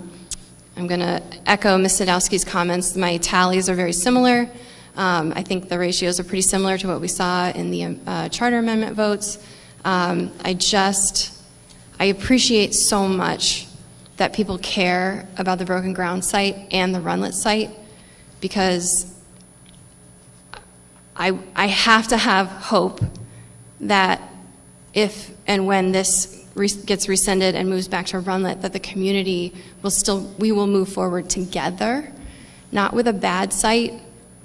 going to echo Ms. Sadowski's comments. My tallies are very similar. I think the ratios are pretty similar to what we saw in the charter amendment votes. I appreciate so much that people care about the Broken Ground site and the Runlet site, because I have to have hope that if and when this gets rescinded and moves back to Runlet, that the community we will move forward together, not with a bad site,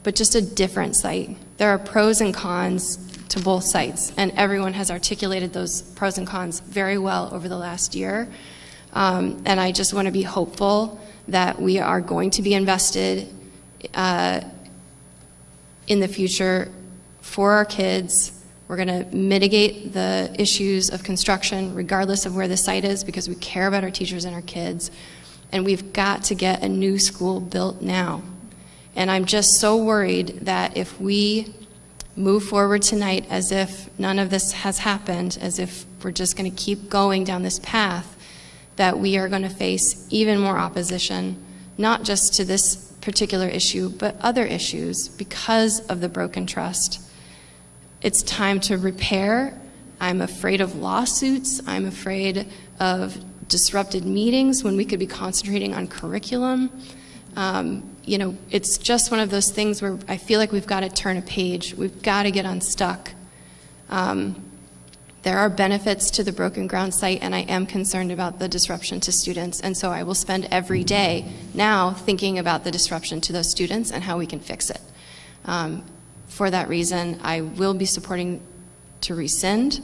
but just a different site. There are pros and cons to both sites, and everyone has articulated those pros and cons very well over the last year. And I just want to be hopeful that we are going to be invested in the future for our kids. We're going to mitigate the issues of construction regardless of where the site is, because we care about our teachers and our kids. And we've got to get a new school built now. And I'm just so worried that if we move forward tonight as if none of this has happened, as if we're just going to keep going down this path, that we are going to face even more opposition, not just to this particular issue, but other issues because of the broken trust. It's time to repair. I'm afraid of lawsuits. I'm afraid of disrupted meetings when we could be concentrating on curriculum. You know, it's just one of those things where I feel like we've got to turn a page. We've got to get unstuck. There are benefits to the Broken Ground site, and I am concerned about the disruption to students. And so I will spend every day now thinking about the disruption to those students and how we can fix it. For that reason, I will be supporting to rescind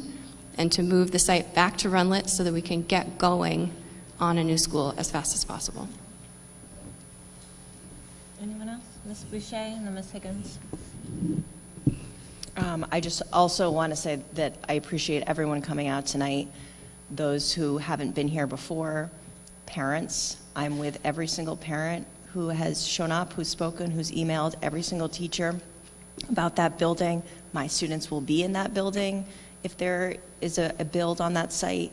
and to move the site back to Runlet so that we can get going on a new school as fast as possible. Anyone else? Ms. Boucher and then Ms. Higgins. I just also want to say that I appreciate everyone coming out tonight, those who haven't been here before, parents. I'm with every single parent who has shown up, who's spoken, who's emailed, every single teacher about that building. My students will be in that building if there is a build on that site.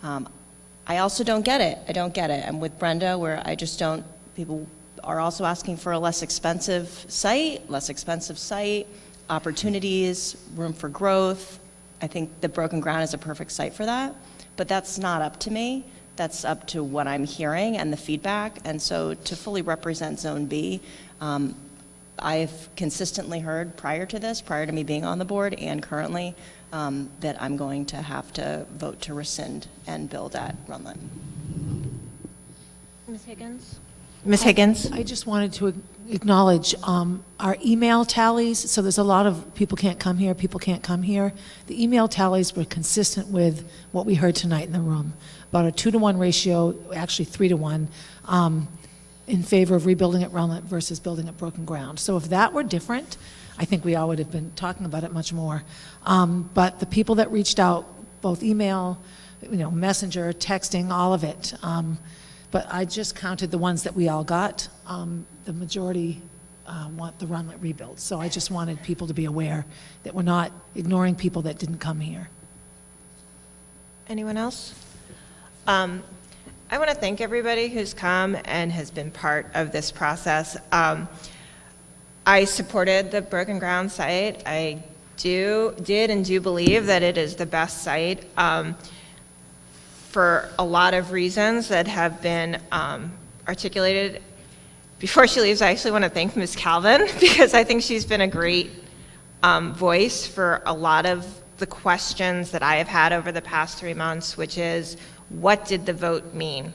I also don't get it. I don't get it. I'm with Brenda where I just don't, people are also asking for a less expensive site, opportunities, room for growth. I think the Broken Ground is a perfect site for that, but that's not up to me. That's up to what I'm hearing and the feedback. And so to fully represent Zone B, I've consistently heard prior to this, prior to me being on the board and currently, that I'm going to have to vote to rescind and build at Runlet. Ms. Higgins? Ms. Higgins? I just wanted to acknowledge our email tallies. So there's a lot of people can't come here, people can't come here. The email tallies were consistent with what we heard tonight in the room, about a 2-to-1 ratio, actually 3-to-1, in favor of rebuilding at Runlet versus building at Broken Ground. So if that were different, I think we all would have been talking about it much more. But the people that reached out, both email, messenger, texting, all of it. But I just counted the ones that we all got. The majority want the Runlet rebuild. So I just wanted people to be aware that we're not ignoring people that didn't come here. Anyone else? I want to thank everybody who's come and has been part of this process. I supported the Broken Ground site. I did and do believe that it is the best site for a lot of reasons that have been articulated. Before she leaves, I actually want to thank Ms. Calvin because I think she's been a great voice for a lot of the questions that I have had over the past 3 months, which is, what did the vote mean?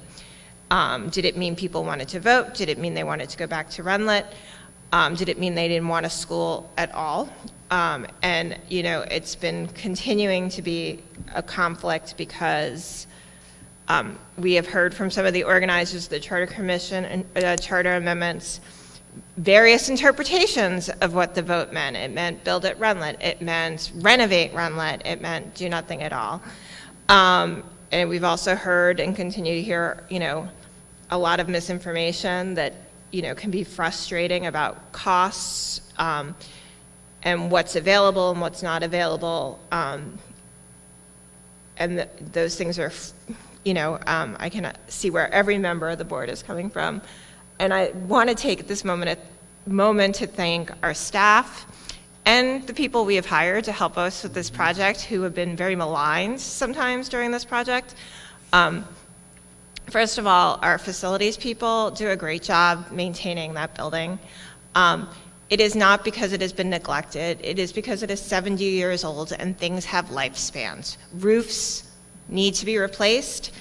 Did it mean people wanted to vote? Did it mean they wanted to go back to Runlet? Did it mean they didn't want a school at all? And, it's been continuing to be a conflict because we have heard from some of the organizers of the Charter Commission and charter amendments, various interpretations of what the vote meant. It meant build at Runlet. It meant renovate Runlet. It meant do nothing at all. And we've also heard and continue to hear, a lot of misinformation that, can be frustrating about costs and what's available and what's not available. And those things are, I can see where every member of the board is coming from. And I want to take this moment to thank our staff and the people we have hired to help us with this project who have been very maligned sometimes during this project. First of all, our facilities people do a great job maintaining that building. It is not because it has been neglected. It is because it is 70 years old and things have lifespans. Roofs need to be replaced.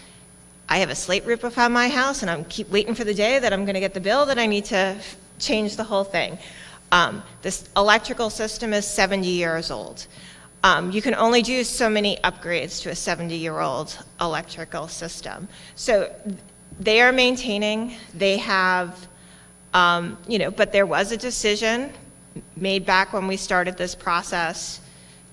I have a slate roof on my house and I keep waiting for the day that I'm going to get the bill that I need to change the whole thing. This electrical system is 70 years old. You can only do so many upgrades to a 70-year-old electrical system. So they are maintaining, they have, but there was a decision made back when we started this process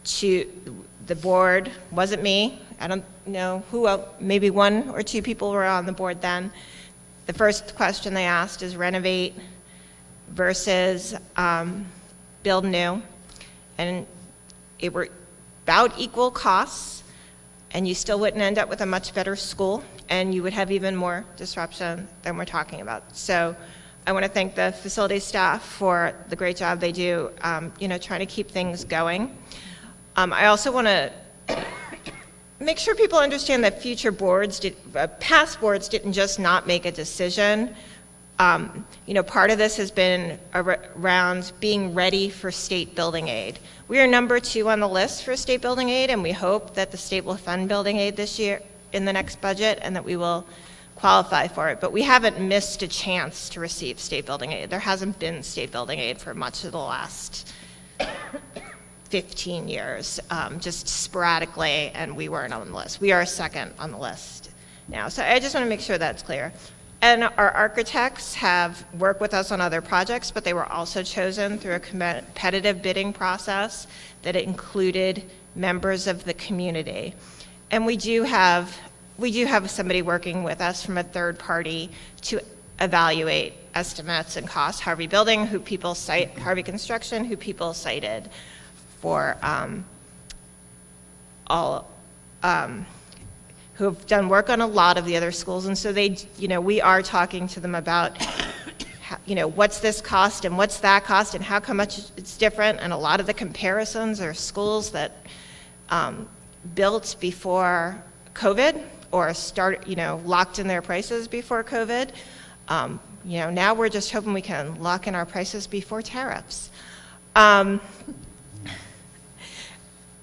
the board, wasn't me, I don't know who else, maybe 1 or 2 people were on the board then. The first question they asked is renovate versus build new, and it were about equal costs, and you still wouldn't end up with a much better school, and you would have even more disruption than we're talking about. So I want to thank the facilities staff for the great job they do, trying to keep things going. I also want to make sure people understand that future boards, past boards didn't just not make a decision. Part of this has been around being ready for state building aid. We are number 2 on the list for state building aid, and we hope that the state will fund building aid this year in the next budget and that we will qualify for it. But we haven't missed a chance to receive state building aid. There hasn't been state building aid for much of the last 15 years, just sporadically, and we weren't on the list. We are second on the list now. So I just want to make sure that's clear. And our architects have worked with us on other projects, but they were also chosen through a competitive bidding process that included members of the community. And we do have somebody working with us from a third party to evaluate estates and costs. Harvey Building, Harvey Construction, who people cited for who have done work on a lot of the other schools. And so we are talking to them about, what's this cost and what's that cost and how much it's different. And a lot of the comparisons are schools that built before COVID or locked in their prices before COVID. Now we're just hoping we can lock in our prices before tariffs.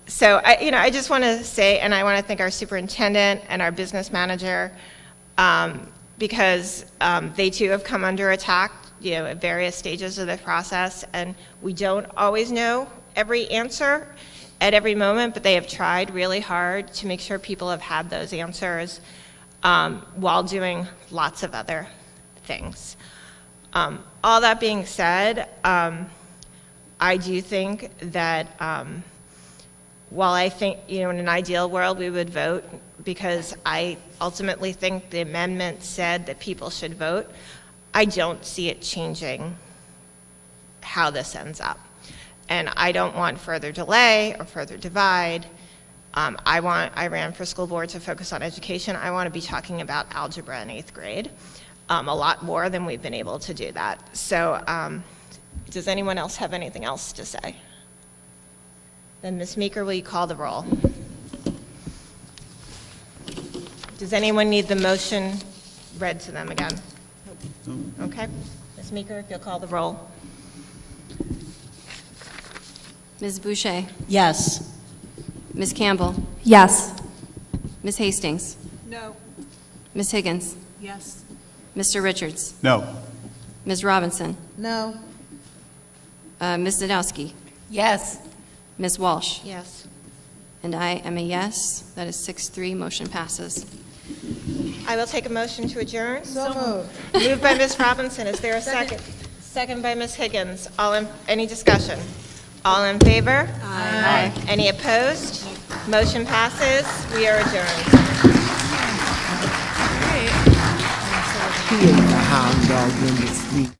So I just want to say, and I want to thank our superintendent and our business manager, because they too have come under attack, at various stages of the process, and we don't always know every answer at every moment, but they have tried really hard to make sure people have had those answers while doing lots of other things. All that being said, I do think that while I think, in an ideal world we would vote, because I ultimately think the amendment said that people should vote, I don't see it changing how this ends up. And I don't want further delay or further divide. I ran for school board to focus on education. I want to be talking about algebra in 8th grade, a lot more than we've been able to do that. So does anyone else have anything else to say? Then Ms. Meeker, will you call the roll? Does anyone need the motion read to them again? Okay. Ms. Meeker, if you'll call the roll. Ms. Boucher? Yes. Ms. Campbell? Yes. Ms. Hastings? No. Ms. Higgins? Yes. Mr. Richards? No. Ms. Robinson? No. Ms. Zadowski? Yes. Ms. Walsh? Yes. And I am a yes. That is 6-3. Motion passes. I will take a motion to adjourn. So moved. Moved by Ms. Robinson. Is there a second? Second by Ms. Higgins. Any discussion? All in favor? Aye. Any opposed? Motion passes. We are adjourned. He ate the hound dog in the sleep.